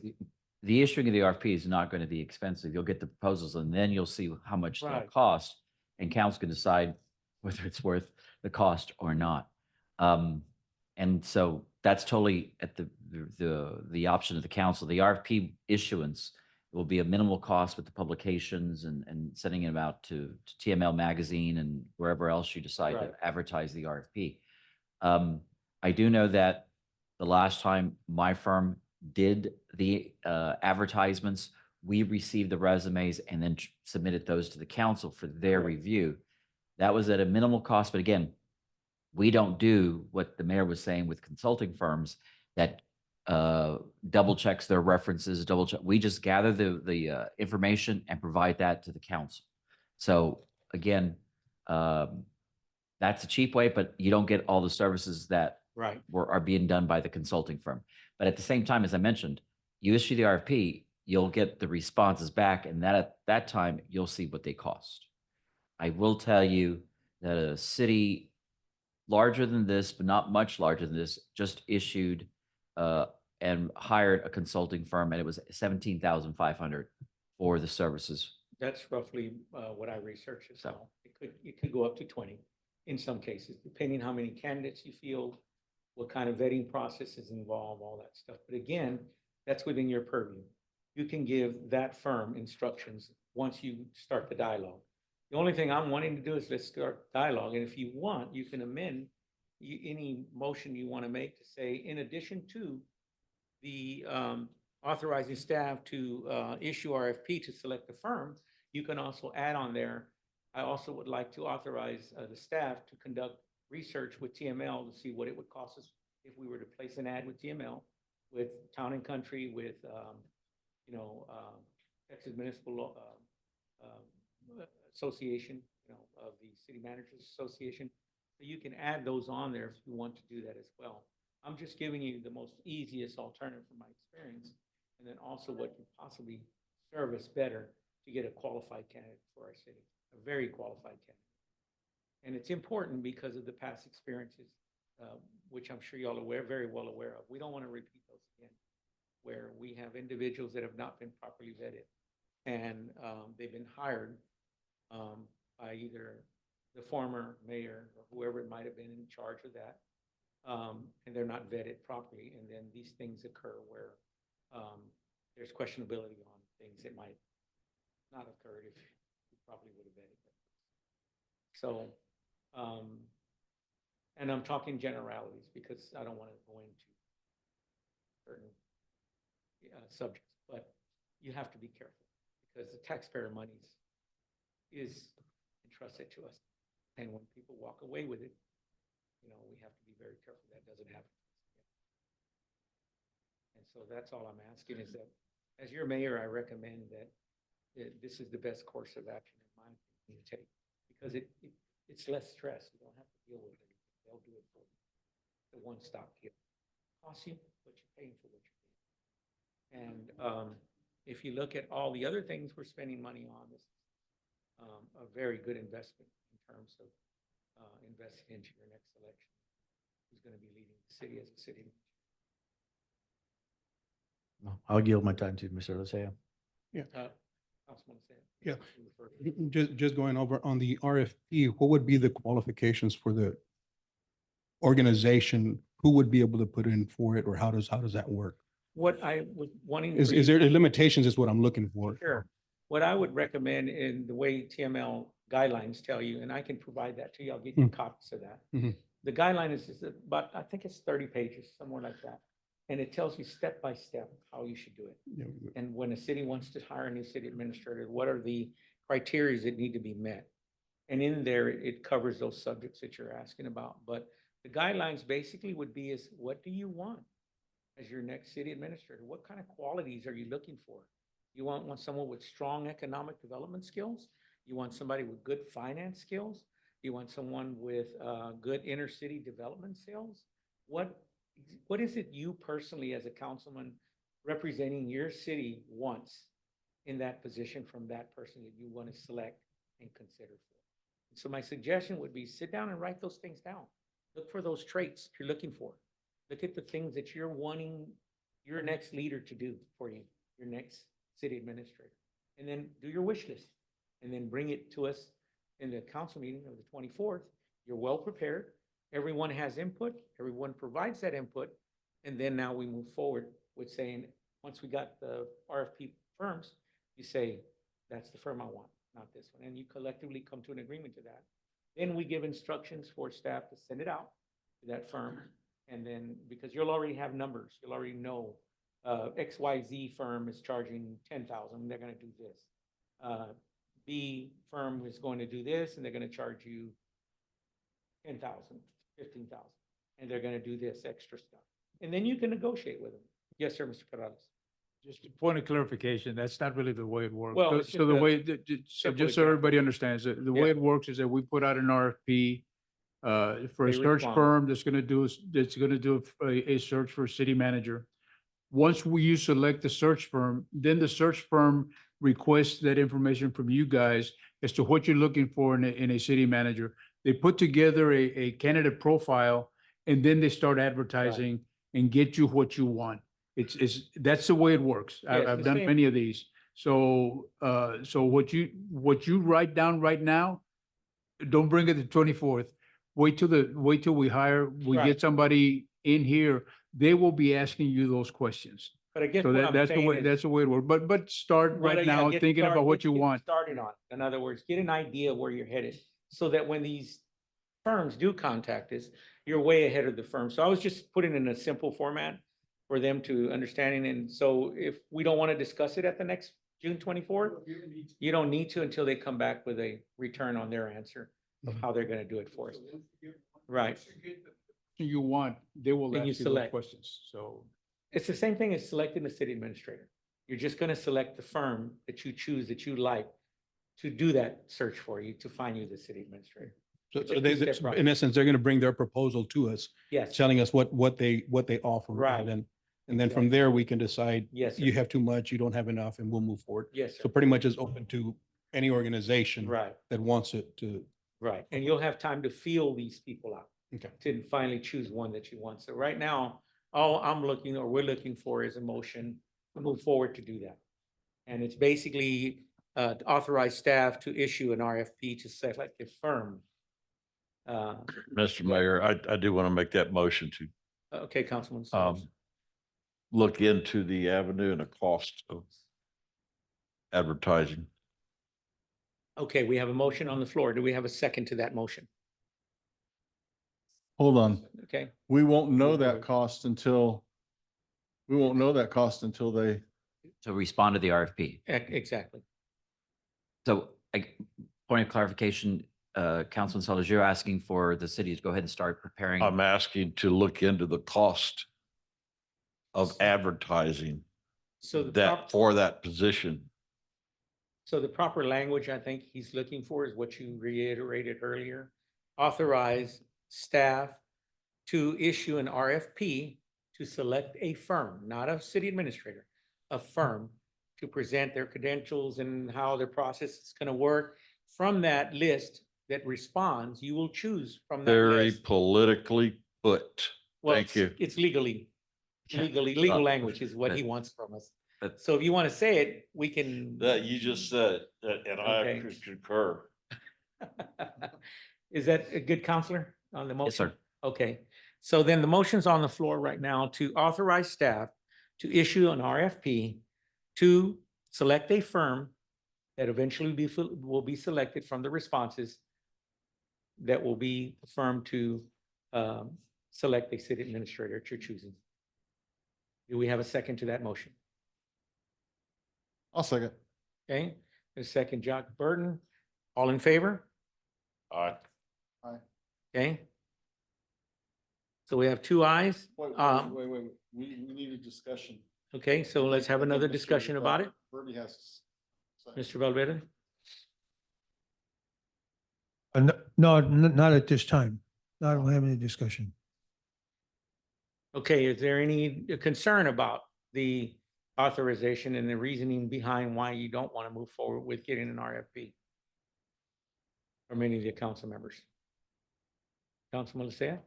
the issuing of the RFP is not going to be expensive. You'll get the proposals and then you'll see how much they'll Right. cost, and council can decide whether it's worth the cost or not. And so that's totally at the option of the council. The RFP issuance will be a minimal cost with the publications and sending it out to TML Magazine and wherever else you decide Right. to advertise the RFP. I do know that the last time my firm did the advertisements, we received the resumes and then submitted those to the council for their review. That was at a minimal cost, but again, we don't do what the mayor was saying with consulting firms that double checks their references, double check. We just gather the information and provide that to the council. So again, that's a cheap way, but you don't get all the services that Right. are being done by the consulting firm. But at the same time, as I mentioned, you issue the RFP, you'll get the responses back, and that at that time, you'll see what they cost. I will tell you that a city larger than this, but not much larger than this, just issued and hired a consulting firm, and it was 17,500 for the services. That's roughly what I researched as well. It could go up to 20 in some cases, depending how many candidates you field, what kind of vetting process is involved, all that stuff. But again, that's within your purview. You can give that firm instructions once you start the dialogue. The only thing I'm wanting to do is let's start dialogue. And if you want, you can amend any motion you want to make to say, in addition to the authorizing staff to issue RFP to select the firm, you can also add on there, I also would like to authorize the staff to conduct research with TML to see what it would cost us if we were to place an ad with TML, with Town and Country, with, Texas Municipal Law, Association, of the City Managers Association. So you can add those on there if you want to do that as well. I'm just giving you the most easiest alternative from my experience, and then also what can possibly serve us better to get a qualified candidate for our city, a very qualified candidate. And it's important because of the past experiences, which I'm sure y'all are very well aware of. We don't want to repeat those again, where we have individuals that have not been properly vetted, and they've been hired by either the former mayor or whoever it might have been in charge of that, and they're not vetted properly, and then these things occur where there's questionability on things that might not have occurred if you probably would have vetted them. So, and I'm talking generalities because I don't want to go into certain subjects, but you have to be careful because the taxpayer monies is entrusted to us. And when people walk away with it, we have to be very careful that doesn't happen. And so that's all I'm asking is that, as your mayor, I recommend that this is the best course of action in my opinion to take, because it's less stress. You don't have to deal with it. They'll do it for you. The one-stop deal. Costs you, but you're paying for what you're paying. And if you look at all the other things we're spending money on, this is a very good investment in terms of investing into your next election. Who's going to be leading the city as a city? I'll yield my time to Mr. Lysia. Councilman Sam. Yeah. Just going over on the RFP, what would be the qualifications for the organization? Who would be able to put in for it, or how does that work? What I was wanting. Is there limitations is what I'm looking for? Sure. What I would recommend in the way TML guidelines tell you, and I can provide that to you, I'll get you copies of that. Mhm. The guideline is about, I think it's 30 pages, somewhere like that. And it tells you step by step how you should do it. Yeah. And when a city wants to hire a new city administrator, what are the criteria that need to be met? And in there, it covers those subjects that you're asking about. But the guidelines basically would be is, what do you want as your next city administrator? What kind of qualities are you looking for? You want someone with strong economic development skills? You want somebody with good finance skills? You want someone with good inner city development skills? What is it you personally, as a councilman representing your city, wants in that position from that person that you want to select and consider for? So my suggestion would be sit down and write those things down. Look for those traits you're looking for. Look at the things that you're wanting your next leader to do for you, your next city administrator, and then do your wish list, and then bring it to us in the council meeting of the 24th. You're well prepared. Everyone has input. Everyone provides that input. And then now we move forward with saying, once we got the RFP firms, you say, that's the firm I want, not this one. And you collectively come to an agreement to that. Then we give instructions for staff to send it out to that firm. And then, because you'll already have numbers, you'll already know XYZ firm is charging 10,000, they're going to do this. B firm is going to do this, and they're going to charge you 10,000, 15,000, and they're going to do this extra stuff. And then you can negotiate with them. Yes, sir, Mr. Perales. Just a point of clarification, that's not really the way it works. Well, So- it's So just the a way, so simple just so example. everybody understands, the way Yeah. it works is that we put out an RFP for a They search respond. firm that's gonna do a search for a city manager. Once you select the search firm, then the search firm requests that information from you guys as to what you're looking for in a city manager. They put together a candidate profile, and then they start advertising and get you what you want. That's the way it works. Yes, I've the done same- many of these. So what you write down right now, don't bring it to 24th. Wait till we hire, we Right. get somebody in here, they will be asking you those questions. But I guess So what I'm that's the saying way, is. that's the way it works. But start Well, right yeah, now get thinking about started- what you get want. Started on, in other words, get an idea of where you're headed, so that when these firms do contact us, you're way ahead of the firm. So I was just putting it in a simple format for them to understanding. And so if we don't want to discuss it at the next June 24th, you don't need to until they come back with a return on their answer of how they're going to do it for us. Right. question you want, they will And you ask you those select. questions. So It's the same thing as selecting the city administrator. You're just going to select the firm that you choose, that you like, to do that search for you, to find you the city administrator. So It's a they, two-step process. in essence, they're going to bring their proposal to us, Yes, telling us what they offer. Right. And then from Exactly. there, we can decide, Yes, sir. you have too much, you don't have enough, and we'll move forward. yes, sir. So pretty much it's open to any organization Right, that wants it to. right. And you'll have time to feel these people out, Okay. to finally choose one that you want. So right now, all I'm looking, or we're looking for, is a motion to move forward to do that. And it's basically to authorize staff to issue an RFP to select a firm. Mr. Mayor, I do want to make that motion to Okay, Councilman. Salas. look into the avenue and the cost of advertising. Okay, we have a motion on the floor. Do we have a second to that motion? Hold on. Okay, We won't know Go that ahead. cost until, we won't know that cost until they, To respond to the RFP. exactly. So point of clarification, Councilman Salas, you're asking for the city to go ahead and start preparing. I'm asking to look into the cost of advertising So the that for that position. So the proper language I think he's looking for is what you reiterated earlier. Authorize staff to issue an RFP to select a firm, not a city administrator, a firm, to present their credentials and how their process is going to work. From that list that responds, you will choose from that Very list. politically put. Well, Thank you. It's legal language is what he wants from us. But So if you want to say it, we can. That you just said, and I Okay. concur. Is that a good, counselor, on the motion? Yes, sir. Okay, so then the motion's on the floor right now to authorize staff to issue an RFP to select a firm that eventually will be selected from the responses, that will be the firm to select a city administrator at your choosing. Do we have a second to that motion? I'll second. Okay, a second, Jock Burton. All in favor? Aye. Okay. So we have two ayes. Wait, Um, we need a discussion. Okay, so let's have I think another Mr. discussion about it. Birdie has. to say. Mr. Valverde? No, not at this time. I don't have any discussion. Okay, is there any concern about the authorization and the reasoning behind why you don't want to move forward with getting an RFP? From any of the council members? Councilman Lysia?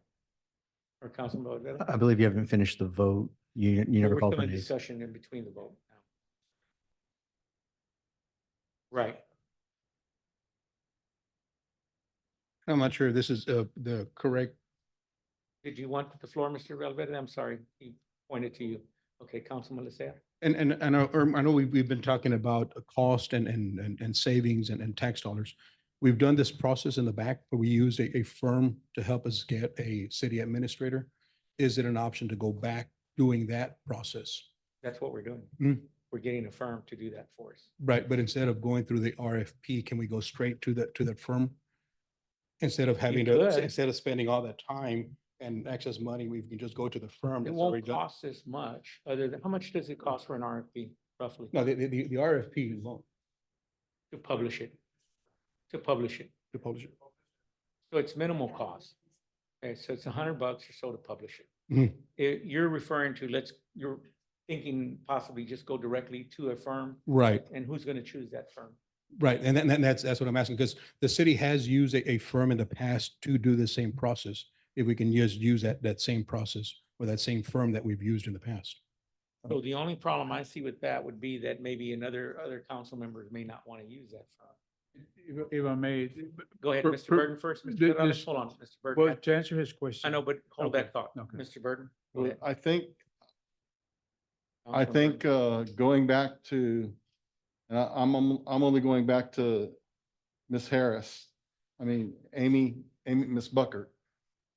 Or Councilman Valverde? I believe you haven't finished the vote. You never We're called still for in nays. discussion in between the vote now. Right, I'm not sure if this is the correct. did you want the floor, Mr. Valverde? I'm sorry, he pointed to you. Okay, Councilman Lysia? And I know we've been talking about cost and savings and tax dollars. We've done this process in the back, where we use a firm to help us get a city administrator. Is it an option to go back doing that process? That's what we're doing. Hmm. We're getting a firm to do that for us. Right, but instead of going through the RFP, can we go straight to that firm? Instead of having to, could. instead of spending all that time and excess money, we can just go to the firm. It that's won't already done. cost as much, other than, how much does it cost for an RFP roughly? No, the RFP won't, To publish it? To publish it. to publish it. So it's minimal cost. Okay, so it's $100 or so to publish it. Mhm. You're referring to, you're thinking possibly just go directly to a firm, Right, and who's going to choose that firm? right. And that's what I'm asking, because the city has used a firm in the past to do the same process. If we can just use that same process or that same firm that we've used in the past. So the only problem I see with that would be that maybe other council members may not want to use that firm. if I may. Go ahead, Per- Mr. per- Burton first. Mr. thi- Burton, this- hold on, Mr. Well, Burton. to answer his question. I know, but hold Okay, that thought. okay. Mr. Burton. go Well, ahead. I think, Councilman Burton. going back to, and I'm only going back to Miss Harris. I mean, Miss Buckert.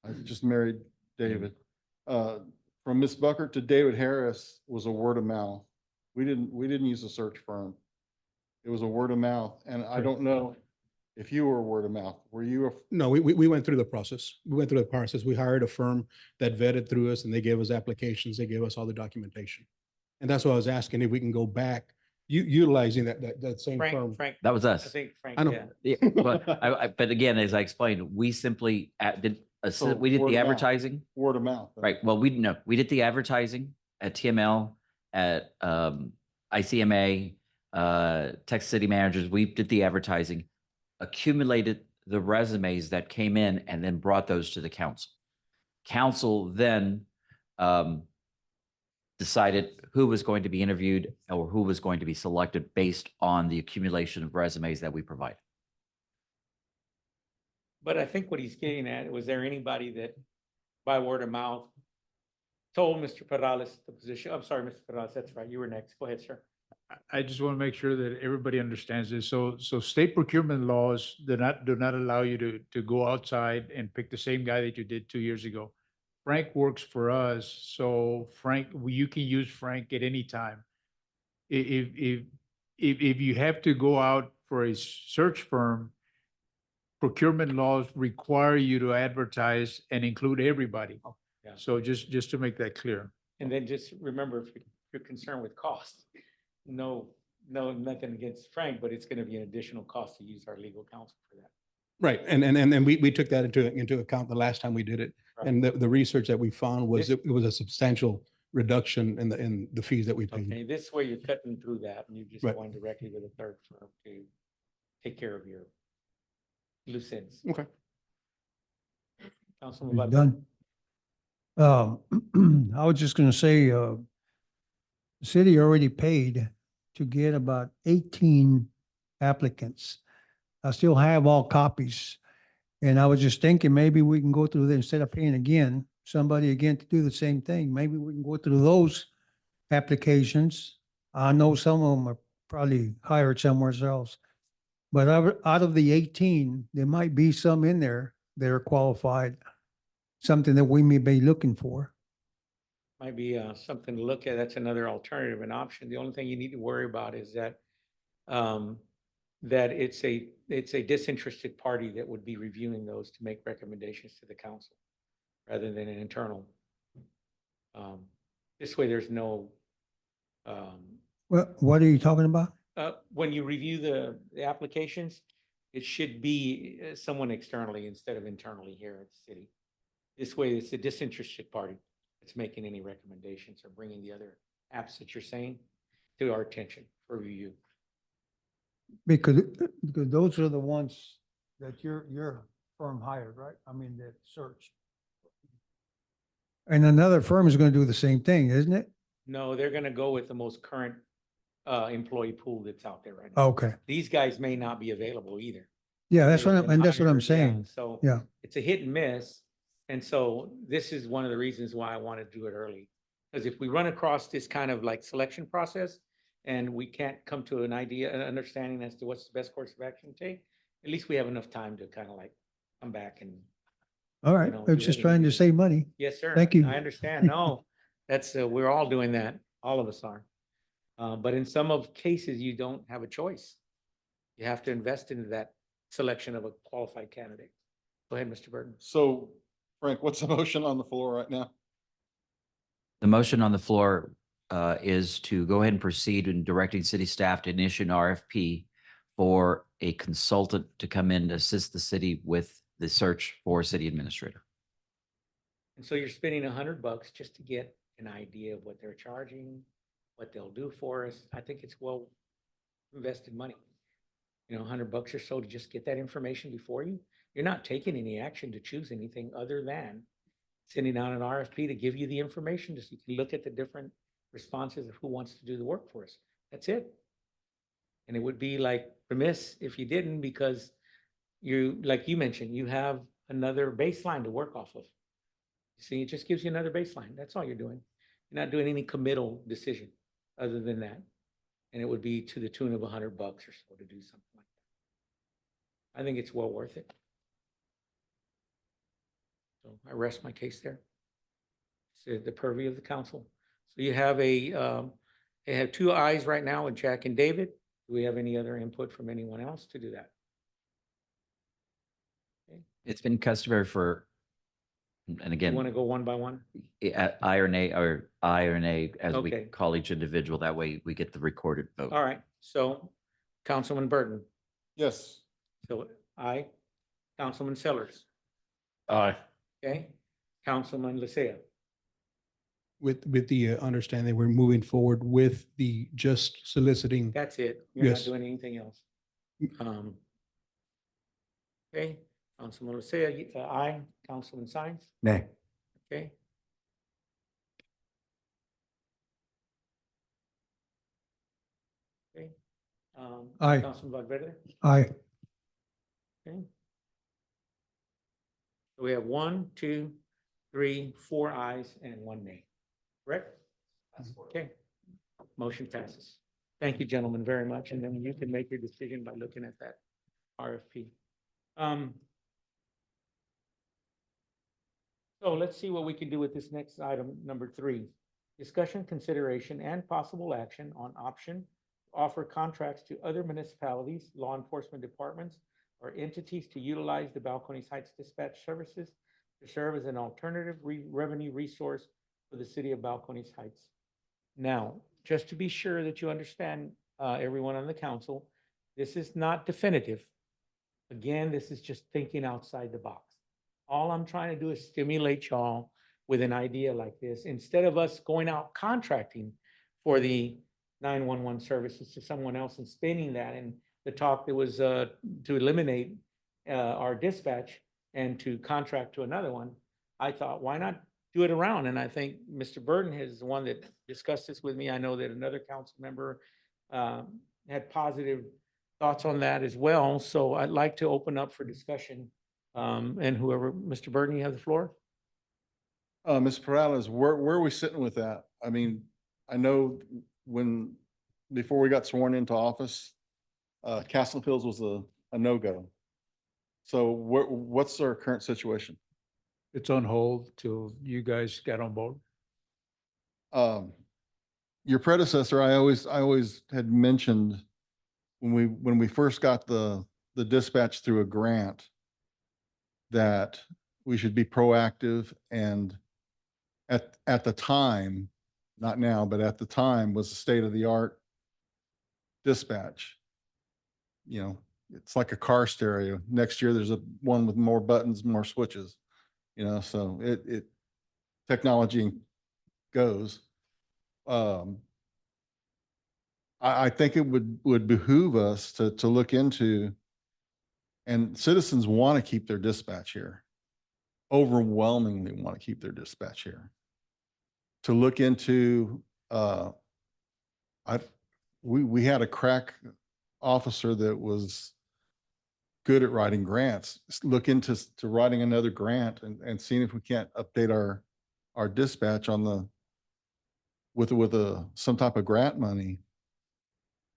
I just married David. From Miss Buckert to David Harris was a word of mouth. We didn't use a search firm. It was a word of mouth, and I don't know If you were word of mouth, were you, No, we went through the process. We went through the process. We hired a firm that vetted through us and they gave us applications. They gave us all the documentation. And that's why I was asking if we can go back, utilizing that same firm. Frank. That was I us. think Frank, I know. yeah. Yeah, but again, as I explained, we simply So we did word the of mouth. advertising. word of mouth? Right. Well, we did the advertising at TML, at ICMA, Texas City Managers. We did the advertising, accumulated the resumes that came in, and then brought those to the council. Council then decided who was going to be interviewed or who was going to be selected based on the accumulation of resumes that we provided. But I think what he's getting at, was there anybody that by word of mouth told Mr. Perales the position? I'm sorry, Mr. Perales, that's right. You were next. Go ahead, sir. I just want to make sure that everybody understands this. So state procurement laws do not allow you to go outside and pick the same guy that you did 2 years ago. Frank works for us, so Frank, you can use Frank at any time. If you have to go out for a search firm, procurement laws require you to advertise and include everybody. Yeah. So just to make that clear. And then just remember, if you're concerned with cost, nothing against Frank, but it's going to be an additional cost to use our legal counsel for that. Right. And we took that into account the last time we did it. Right. And the research that we found was This- it was a substantial reduction in the fees that we paid. Okay, this way you're cutting through that and you're just Right. going directly with a third firm to take care of your loose ends. Okay. Councilman You're Balcones. done. I was just gonna say, the city already paid to get about 18 applicants. I still have all copies. And I was just thinking, maybe we can go through there instead of paying again, somebody again to do the same thing. Maybe we can go through those applications. I know some of them are probably hired somewhere else. But out of the 18, there might be some in there that are qualified, something that we may be looking for. Might be something to look at. That's another alternative and option. The only thing you need to worry about is that that it's a disinterested party that would be reviewing those to make recommendations to the council rather than an internal. This way, there's no What are you talking about? when you review the applications, it should be someone externally instead of internally here at the city. This way, it's a disinterested party that's making any recommendations or bringing the other apps that you're saying to our attention for review. Because those are the ones that your firm hired, right? I mean, that search. And another firm is gonna do the same thing, isn't it? No, they're gonna go with the most current employee pool that's out there right now. Okay. These guys may not be available either. Yeah, that's They've what I'm, been and that's what I'm hired, yeah, saying. So Yeah. it's a hit and miss. And so this is one of the reasons why I want to do it early. Because if we run across this kind of like selection process and we can't come to an idea, an understanding as to what's the best course of action to take, at least we have enough time to kind of like come back and, All right. know, I'm do just what we trying need to to do. save money. yes, sir. Thank you. I understand. No, that's, we're all doing that. All of us are. But in some of cases, you don't have a choice. You have to invest into that selection of a qualified candidate. Go ahead, Mr. Burton. So Frank, what's the motion on the floor right now? The motion on the floor is to go ahead and proceed in directing city staff to issue an RFP for a consultant to come in to assist the city with the search for city administrator. And so you're spending $100 just to get an idea of what they're charging, what they'll do for us. I think it's well invested money. You know, $100 or so to just get that information before you. You're not taking any action to choose anything other than sending out an RFP to give you the information, just so you can look at the different responses of who wants to do the work for us. That's it. And it would be like remiss if you didn't, because you, like you mentioned, you have another baseline to work off of. See, it just gives you another baseline. That's all you're doing. You're not doing any committal decision other than that. And it would be to the tune of $100 or so to do something like that. I think it's well worth it. So I rest my case there. It's the purview of the council. So you have they have 2 ayes right now with Jack and David. Do we have any other input from anyone else to do that? It's been customary for, and You want to again, go one by one? I or nay, or I or nay, as we Okay. call each individual. That way we get the recorded vote. All right, so Councilman Burton, Yes. so aye. Councilman Sellers, Aye. okay? Councilman Lysia, With the understanding we're moving forward with the just soliciting. that's it. You're not Yes. doing anything else. Okay, Councilman Lysia, aye. Councilman Sines, Nay. okay? Okay. Aye. Councilman Valverde, Aye. okay? So we have 1, 2, 3, 4 ayes and 1 nay, correct? Okay, motion passes. Thank you, gentlemen, very much, and then you can make your decision by looking at that RFP. So let's see what we can do with this next item, number 3. Discussion, consideration, and possible action on option to offer contracts to other municipalities, law enforcement departments, or entities to utilize the Balcones Heights Dispatch Services to serve as an alternative revenue resource for the city of Balcones Heights. Now, just to be sure that you understand, everyone on the council, this is not definitive. Again, this is just thinking outside the box. All I'm trying to do is stimulate y'all with an idea like this. Instead of us going out contracting for the 911 services to someone else and spinning that, and the talk that was to eliminate our dispatch and to contract to another one, I thought, why not do it around? And I think Mr. Burton is the one that discussed this with me. I know that another council member had positive thoughts on that as well. So I'd like to open up for discussion. And whoever, Mr. Burton, you have the floor. Mr. Peralez, where are we sitting with that? I mean, I know before we got sworn into office, Castle Hills was a no-go. So what's our current situation? It's on hold till you guys get on board. Your predecessor, I always had mentioned when we first got the dispatch through a grant, that we should be proactive, and at the time, not now, but at the time, was the state-of-the-art dispatch. You know, it's like a car stereo. Next year, there's one with more buttons, more switches, you know, so technology goes. I think it would behoove us to look into, and citizens want to keep their dispatch here. Overwhelmingly want to keep their dispatch here. To look into, we had a crack officer that was good at writing grants. Look into writing another grant and seeing if we can't update our dispatch with some type of grant money.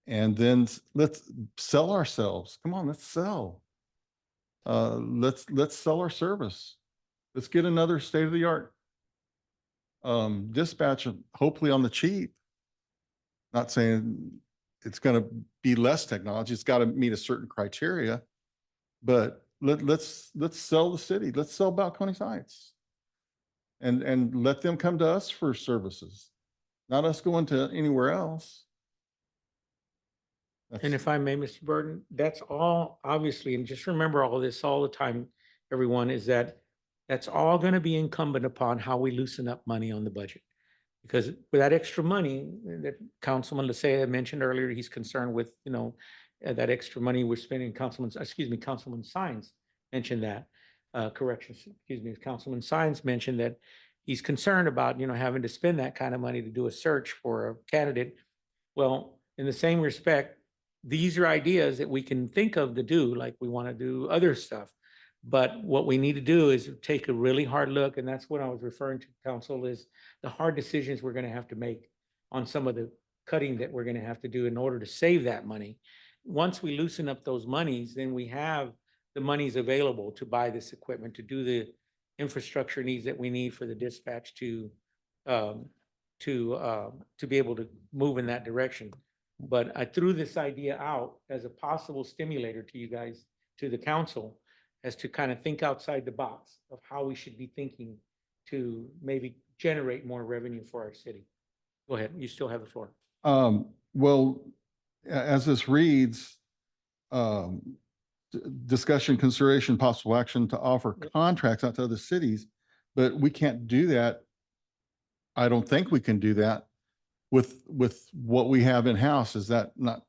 And then let's sell ourselves. Come on, let's sell. Let's sell our service. Let's get another state-of-the-art dispatch, hopefully on the cheap. Not saying it's going to be less technology. It's got to meet a certain criteria, but let's sell the city. Let's sell Balcones Heights, and let them come to us for services, not us going to anywhere else. And if I may, Mr. Burton, that's all, obviously, and just remember all of this all the time, everyone, is that that's all going to be incumbent upon how we loosen up money on the budget. Because with that extra money that Councilman Lysia mentioned earlier, he's concerned with, that extra money we're spending. Councilman Sines mentioned that, Councilman Sines mentioned that he's concerned about, having to spend that kind of money to do a search for a candidate. Well, in the same respect, these are ideas that we can think of to do, like we want to do other stuff. But what we need to do is take a really hard look, and that's what I was referring to, council, is the hard decisions we're going to have to make on some of the cutting that we're going to have to do in order to save that money. Once we loosen up those monies, then we have the monies available to buy this equipment, to do the infrastructure needs that we need for the dispatch to be able to move in that direction. But I threw this idea out as a possible stimulator to you guys, to the council, as to kind of think outside the box of how we should be thinking to maybe generate more revenue for our city. Go ahead, you still have the floor. Well, as this reads, discussion, consideration, possible action to offer contracts out to other cities, but we can't do that. I don't think we can do that with what we have in-house. Is that not?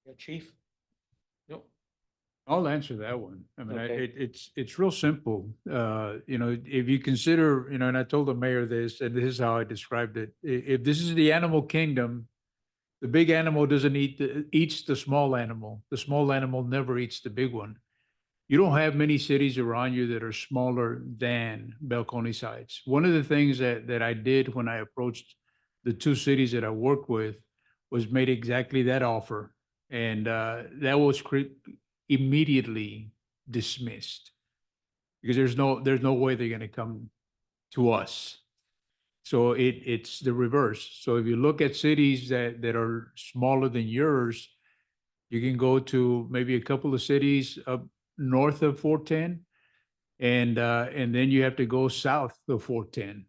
Yeah, Chief? No, I'll answer that one. I mean, Okay. it's real simple. If you consider, and I told the mayor this, and this is how I described it. If this is the animal kingdom, the big animal doesn't eats the small animal. The small animal never eats the big one. You don't have many cities around you that are smaller than Balcones Heights. One of the things that I did when I approached the two cities that I worked with was made exactly that offer. And that was immediately dismissed because there's no way they're going to come to us. So it's the reverse. So if you look at cities that are smaller than yours, you can go to maybe a couple of cities up north of 410, and then you have to go south of 410.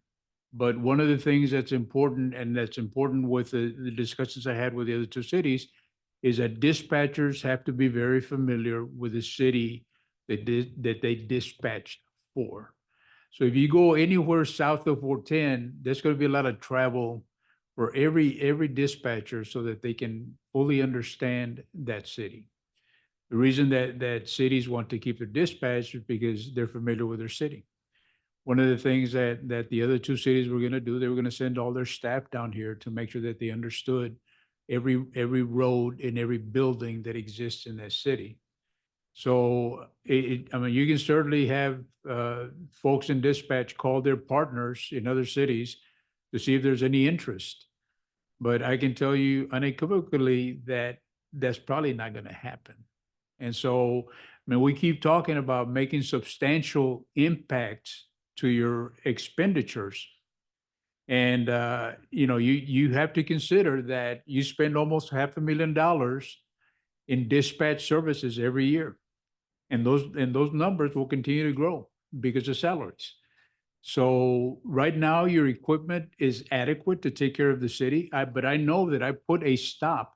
But one of the things that's important, and that's important with the discussions I had with the other two cities, is that dispatchers have to be very familiar with the city that they dispatch for. So if you go anywhere south of 410, there's going to be a lot of travel for every dispatcher so that they can fully understand that city. The reason that cities want to keep their dispatch is because they're familiar with their city. One of the things that the other two cities were going to do, they were going to send all their staff down here to make sure that they understood every road and every building that exists in that city. So I mean, you can certainly have folks in dispatch call their partners in other cities to see if there's any interest. But I can tell you unequivocally that that's probably not going to happen. And so, I mean, we keep talking about making substantial impacts to your expenditures. And, you have to consider that you spend almost $500,000 in dispatch services every year. And those numbers will continue to grow because of salaries. So right now, your equipment is adequate to take care of the city. But I know that I put a stop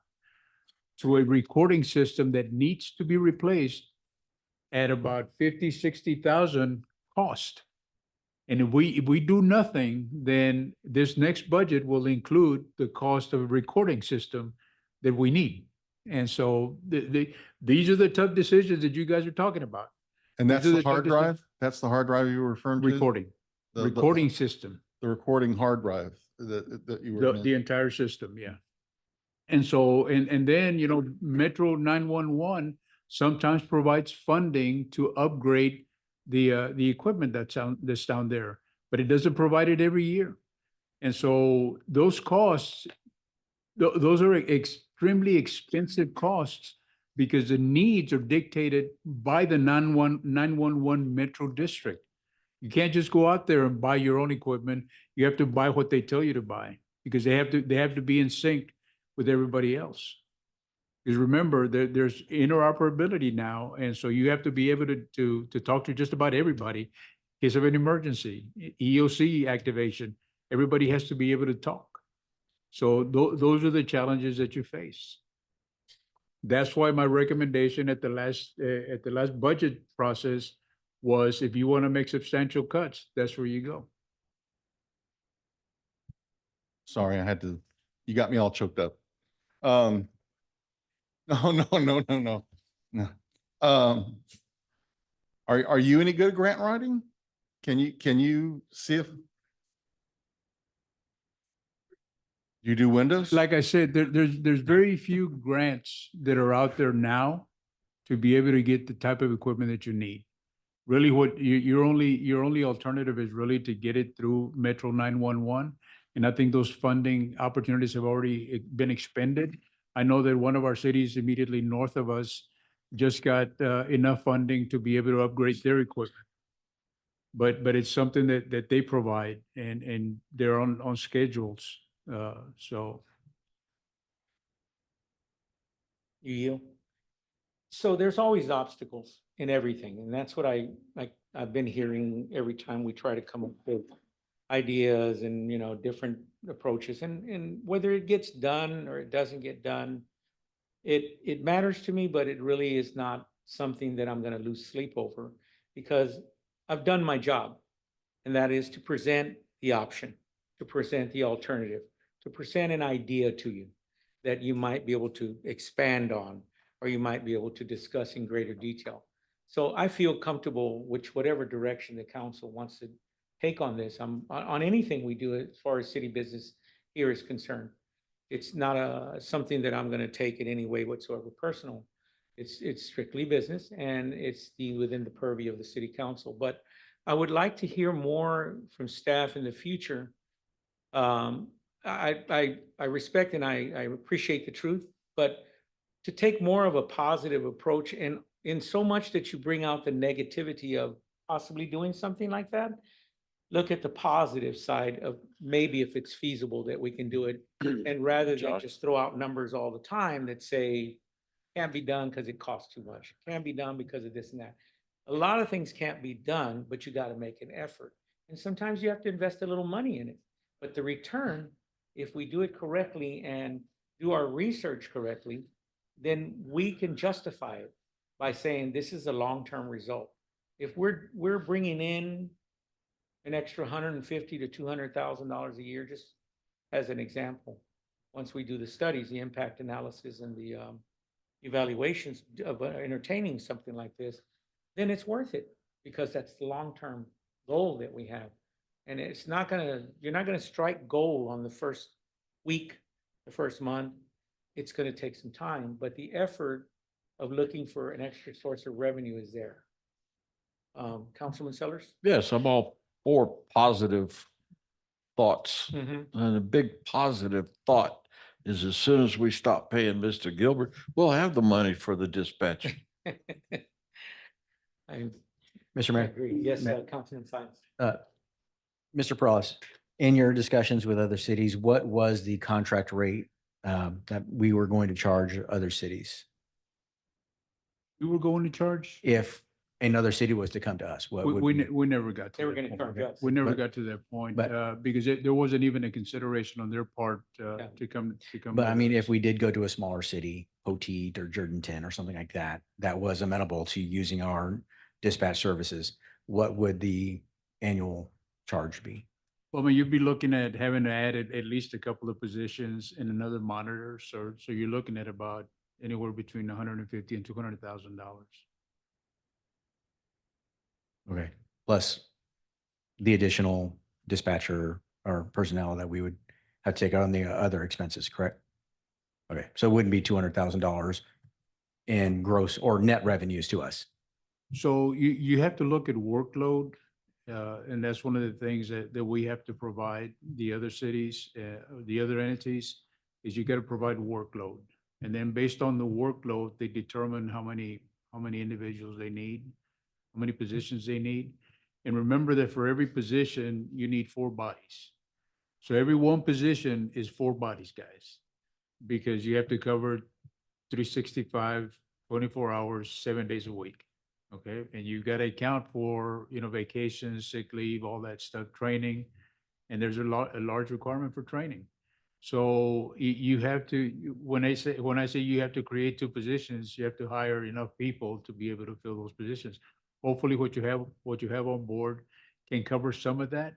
to a recording system that needs to be replaced at about 50, 60,000 cost. And if we do nothing, then this next budget will include the cost of a recording system that we need. And so these are the tough decisions that you guys are talking about. And that's These are the tough hard drive? That's the hard drive you were referring to? Recording, recording system, The recording hard drive that you were. the mentioning. entire system, yeah. And so, and then, Metro 911 sometimes provides funding to upgrade the equipment that's down there, but it doesn't provide it every year. And so those costs, those are extremely expensive costs because the needs are dictated by the 911 Metro District. You can't just go out there and buy your own equipment. You have to buy what they tell you to buy because they have to be in sync with everybody else. Because remember, there's interoperability now, and so you have to be able to talk to just about everybody in case of an emergency, EOC activation. Everybody has to be able to talk. So those are the challenges that you face. That's why my recommendation at the last budget process was, if you want to make substantial cuts, that's where you go. Sorry, you got me all choked up. No. Are you any good at grant writing? Can you see if you do Windows? Like I said, there's very few grants that are out there now to be able to get the type of equipment that you need. Really, what your only alternative is really to get it through Metro 911. And I think those funding opportunities have already been expended. I know that one of our cities immediately north of us just got enough funding to be able to upgrade their equipment. But it's something that they provide, and they're on schedules. So You yield? So there's always obstacles in everything, and that's what I've been hearing every time we try to come up with ideas and, different approaches, and whether it gets done or it doesn't get done, it matters to me, but it really is not something that I'm gonna lose sleep over, because I've done my job, and that is to present the option, to present the alternative, to present an idea to you that you might be able to expand on, or you might be able to discuss in greater detail. So I feel comfortable with whatever direction the council wants to take on this. On anything we do as far as city business here is concerned. It's not something that I'm gonna take in any way whatsoever personal. It's strictly business, and it's within the purview of the city council. But I would like to hear more from staff in the future. Um, I respect and I appreciate the truth, but to take more of a positive approach, and in so much that you bring out the negativity of possibly doing something like that, look at the positive side of maybe if it's feasible that we can do it. And rather than Josh? just throw out numbers all the time that say, can't be done because it costs too much, can't be done because of this and that. A lot of things can't be done, but you got to make an effort. And sometimes you have to invest a little money in it. But the return, if we do it correctly and do our research correctly, then we can justify it by saying this is a long-term result. If we're bringing in an extra $150,000 to $200,000 a year, just as an example, once we do the studies, the impact analysis and the evaluations of entertaining something like this, then it's worth it, because that's the long-term goal that we have. And you're not gonna strike gold on the first week, the first month. It's gonna take some time, but the effort of looking for an extra source of revenue is there. Councilman Sellers? Yes, I'm all for positive thoughts. Mhm. And a big positive thought is as soon as we stop paying Mr. Gilbert, we'll have the money for the dispatch. I Mr. I Mayor, agree. Yes, Ma- Councilman Science. Mr. Perales, in your discussions with other cities, what was the contract rate that we were going to charge other cities? You were going to charge? If another city was to come to us, what would we? We never got They to were that gonna point. charge us. We never But- got to that point, but- because there wasn't even a consideration on their part, Yeah. to come. But I with mean, us. if we did go to a smaller city, Poteet or Jordanton or something like that, that was amenable to using our dispatch services, what would the annual charge be? Well, I mean, you'd be looking at having to add at least a couple of positions and another monitor. So you're looking at about anywhere between $150,000 and $200,000. Okay. Plus the additional dispatcher or personnel that we would have to take out on the other expenses, correct? Okay, so it wouldn't be $200,000 in gross or net revenues to us. So you have to look at workload, and that's one of the things that we have to provide the other cities, the other entities, is you got to provide workload. And then based on the workload, they determine how many individuals they need, how many positions they need. And remember that for every position, you need 4 bodies. So every one position is 4 bodies, guys, because you have to cover 365, 24 hours, 7 days a week. Okay, and you got to account for, vacations, sick leave, all that stuff, training, and there's a large requirement for training. So you have to, when I say you have to create 2 positions, you have to hire enough people to be able to fill those positions. Hopefully what you have on board can cover some of that,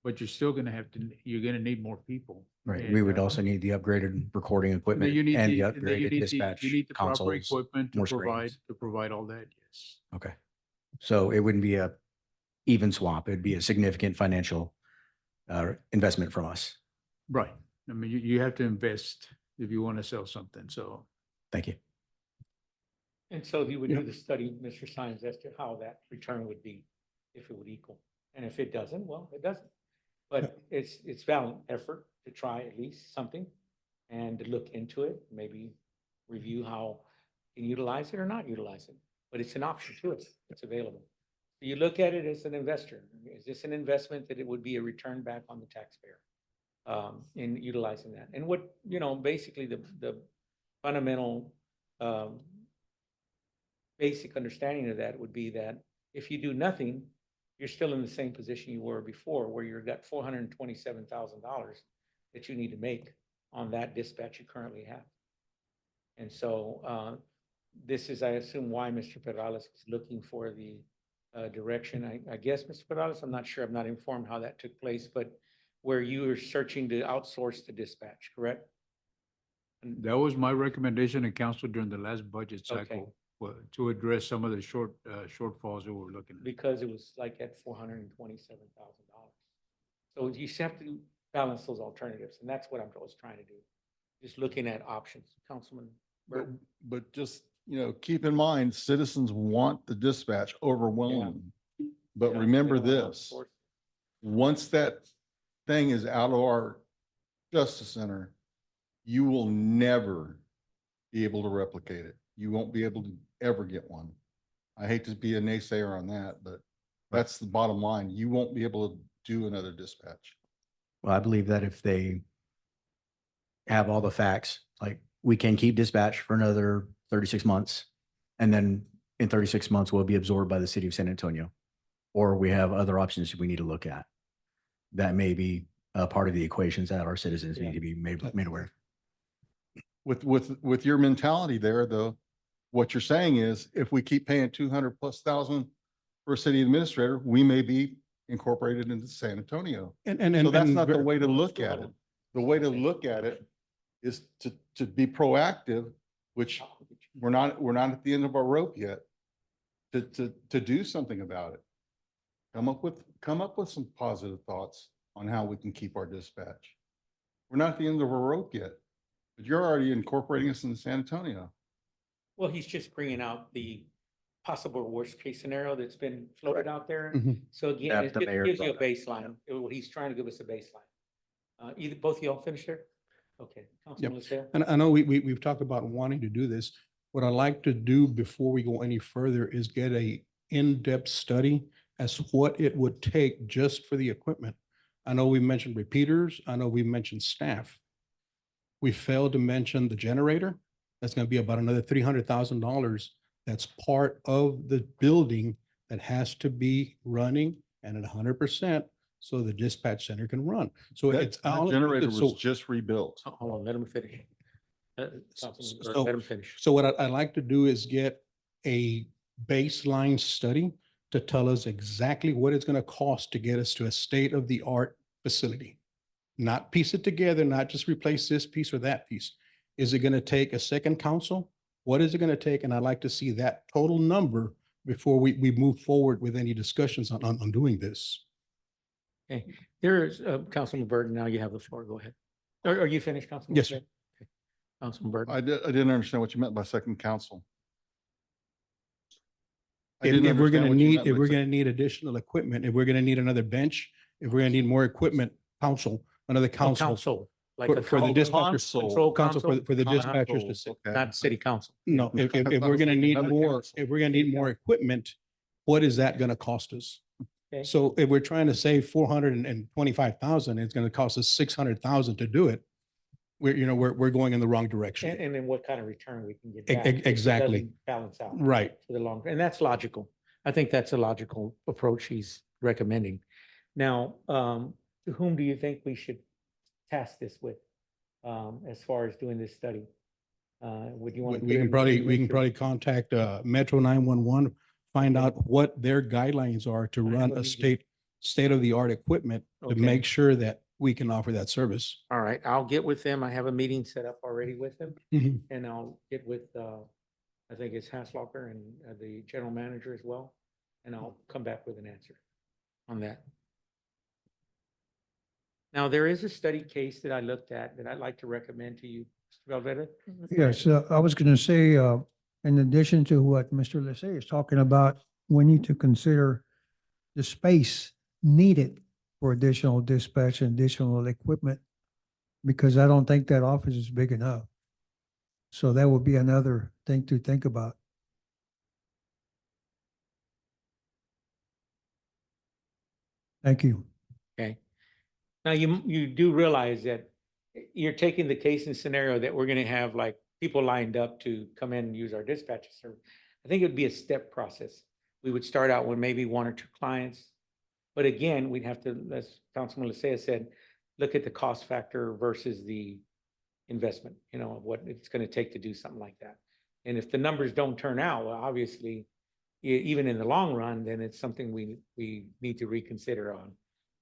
but you're going to need more people. Right. And, We would also need the upgraded recording equipment you need and the and then you upgraded need dispatch you need the proper consoles. equipment to more provide, screens. all that, yes. Okay. So it wouldn't be a even swap. It'd be a significant financial investment from us. Right. I mean, you have to invest if you want to sell something, so. Thank you. And so you would do the study, Mr. Science, as to how that return would be, if it would equal. And if it doesn't, well, it doesn't. But it's valiant effort to try at least something and to look into it, maybe review how you can utilize it or not utilize it. But it's an option to us. It's available. You look at it as an investor. Is this an investment that it would be a return back on the taxpayer in utilizing that? And what, basically the fundamental basic understanding of that would be that if you do nothing, you're still in the same position you were before, where you've got $427,000 that you need to make on that dispatch you currently have. And so this is, I assume, why Mr. Perales was looking for the direction. I guess, Mr. Perales, I'm not sure, I'm not informed how that took place, but where you were searching to outsource the dispatch, correct? That was my recommendation to council during the last budget Okay. cycle, to address some of the shortfalls that we're looking at. Because it was like at $427,000. So you have to balance those alternatives, and that's what I was trying to do. Just looking at options. Councilman But, Burton? but just, keep in mind, citizens want the dispatch overwhelmingly. But Yeah, remember they don't wanna this, outsource. once that thing is out of our justice center, you will never be able to replicate it. You won't be able to ever get one. I hate to be a naysayer on that, but that's the bottom line. You won't be able to do another dispatch. Well, I believe that if they have all the facts, like we can keep dispatch for another 36 months. And then in 36 months, we'll be absorbed by the city of San Antonio. Or we have other options we need to look at. That may be a part of the equations that our citizens need to be made aware. With your mentality there, though, what you're saying is if we keep paying 200,000+ for a city administrator, we may be incorporated into San Antonio. And So that's and not the ver- way to look at it. The way to look at it is to be proactive, which we're not at the end of our rope yet, to do something about it. Come up with some positive thoughts on how we can keep our dispatch. We're not at the end of our rope yet, but you're already incorporating us into San Antonio. Well, he's just bringing out the possible worst case scenario that's been floated out there. Mhm. So again, That it the just mayor gives you a brought up. baseline. He's trying to give us a baseline. Either, both of y'all finished there? Okay, Councilman Lucero? And I know we've talked about wanting to do this. What I'd like to do before we go any further is get a in-depth study as to what it would take just for the equipment. I know we mentioned repeaters. I know we mentioned staff. We failed to mention the generator. That's going to be about another $300,000. That's part of the building that has to be running and at 100% so the dispatch center can run. So it's. That generator was so- just rebuilt. Hold on, let him finish. Councilman Burton, So- let him finish. So what I'd like to do is get a baseline study to tell us exactly what it's going to cost to get us to a state-of-the-art facility. Not piece it together, not just replace this piece or that piece. Is it going to take a second council? What is it going to take? And I'd like to see that total number before we move forward with any discussions on doing this. Okay, there is, Councilman Burton, now you have the floor. Go ahead. Are you finished, Councilman? Yes, sir. Okay. Councilman Burton? I didn't understand what you meant by second council. I If didn't we're understand going to what you need, meant if by we're second- going to need additional equipment, if we're going to need another bench, if we're going to need more equipment, another Oh, council. Council, like For- a for the council- dispatchers. Control Council for the council, dispatchers to Console, sit. okay. not city council. No, if I we're was gonna thinking need another more, council. if we're gonna need more equipment, what is that gonna cost us? Okay. So if we're trying to save 425,000, it's gonna cost us 600,000 to do it. We're going in the wrong direction. And then what kind of return we can get E- back. e- if it exactly. doesn't Balance out. Right. For the long, and that's logical. I think that's a logical approach he's recommending. Now, to whom do you think we should task this with, as far as doing this study? Would you want to? We can probably contact Metro 911, find out what their guidelines are to I have run a a meeting. state-of-the-art equipment to Okay. make sure that we can offer that service. All right, I'll get with them. I have a meeting set up already with them, Mhm. and I'll get with, I think it's Haslocker and the general manager as well. And I'll come back with an answer on that. Now, there is a study case that I looked at that I'd like to recommend to you, Mr. Valverde. Yes, I was going to say, in addition to what Mr. Lissay is talking about, we need to consider the space needed for additional dispatch and additional equipment, because I don't think that office is big enough. So that would be another thing to think about. Thank you. Okay. Now, you do realize that you're taking the case and scenario that we're gonna have like people lined up to come in and use our dispatch service. I think it would be a step process. We would start out with maybe 1 or 2 clients. But again, we'd have to, as Councilman Lysia said, look at the cost factor versus the investment, of what it's going to take to do something like that. And if the numbers don't turn out, well, obviously, even in the long run, then it's something we need to reconsider on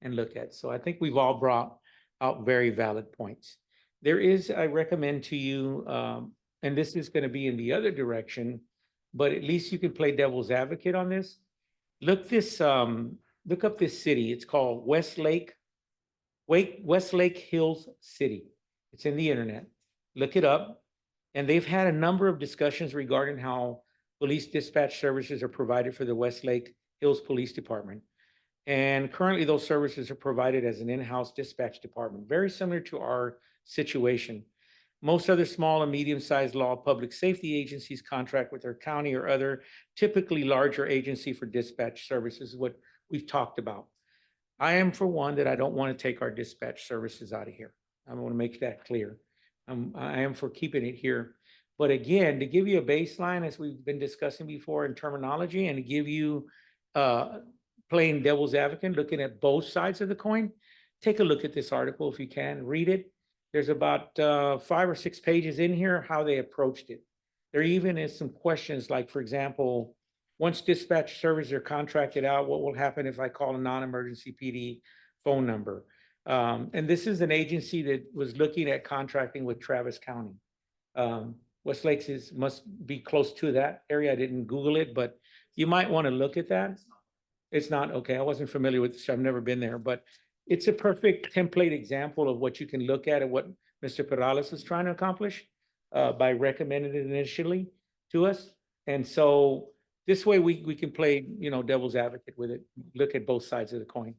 and look at. So I think we've all brought out very valid points. There is, I recommend to you, and this is going to be in the other direction, but at least you can play devil's advocate on this. Look up this city. It's called Westlake Hills City. It's in the internet. Look it up. And they've had a number of discussions regarding how police dispatch services are provided for the Westlake Hills Police Department. And currently those services are provided as an in-house dispatch department, very similar to our situation. Most other small and medium-sized law public safety agencies contract with their county or other typically larger agency for dispatch services, what we've talked about. I am for one that I don't want to take our dispatch services out of here. I want to make that clear. I am for keeping it here. But again, to give you a baseline, as we've been discussing before in terminology, and to give you playing devil's advocate, looking at both sides of the coin, take a look at this article if you can, read it. There's about 5 or 6 pages in here, how they approached it. There even is some questions like, for example, once dispatch services are contracted out, what will happen if I call a non-emergency PD phone number? And this is an agency that was looking at contracting with Travis County. Westlake must be close to that area. I didn't Google it, but you might want to look at that. It's not, okay, I wasn't familiar with this, I've never been there, but it's a perfect template example of what you can look at and what Mr. Perales was trying to accomplish by recommending it initially to us. And so this way we can play, devil's advocate with it, look at both sides of the coin.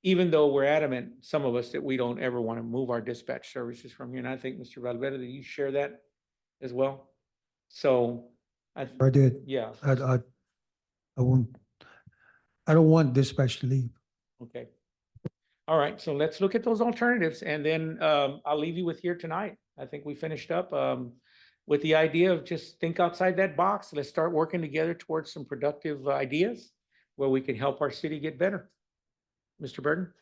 Even though we're adamant, some of us, that we don't ever want to move our dispatch services from here. And I think, Mr. Valverde, that you share that as well. So I did. Yeah. I won't, I don't want dispatch to leave. Okay. All right. So let's look at those alternatives, and then I'll leave you with here tonight. I think we finished up with the idea of just think outside that box. Let's start working together towards some productive ideas where we can help our city get better. Mr. Burton?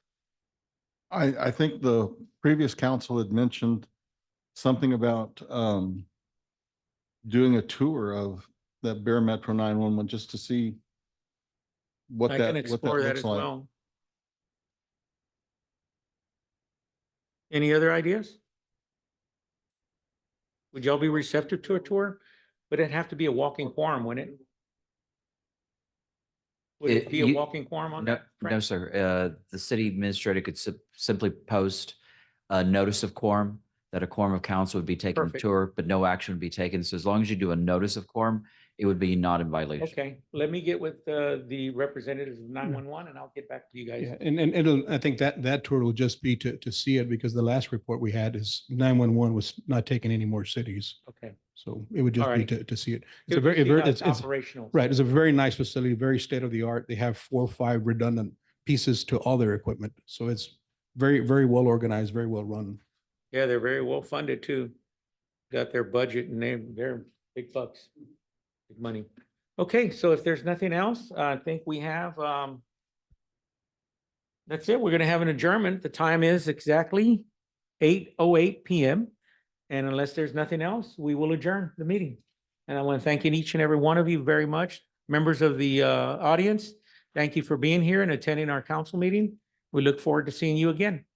I think the previous council had mentioned something about doing a tour of that Bear Metro 911 just to see what I that, can what that explore that looks as like. well. Any other ideas? Would y'all be receptive to a tour? But it'd have to be a walking quorum, wouldn't it? Would it be a walking quorum on No, that? no, Frank? sir. The city administrator could simply post a notice of quorum that a quorum of council would be taking a Perfect. tour, but no action would be taken. So as long as you do a notice of quorum, it would be not in violation. Okay, let me get with the representatives of 911 and I'll get back to you guys. Yeah, and it'll, I think that tour will just be to see it, because the last report we had is 911 was not taking any more cities. Okay. So it would just be Alright. to see it. It's Good a to very, see how it's operational. right. It's a very nice facility, very state of the art. They have 4 or 5 redundant pieces to all their equipment. So it's very, very well organized, very well run. Yeah, they're very well funded too. Got their budget and they're big bucks, big money. Okay, so if there's nothing else, I think we have, that's it. We're gonna have an adjournment. The time is exactly 8:08 PM. And unless there's nothing else, we will adjourn the meeting. And I want to thank each and every one of you very much. Members of the audience, thank you for being here and attending our council meeting. We look forward to seeing you again.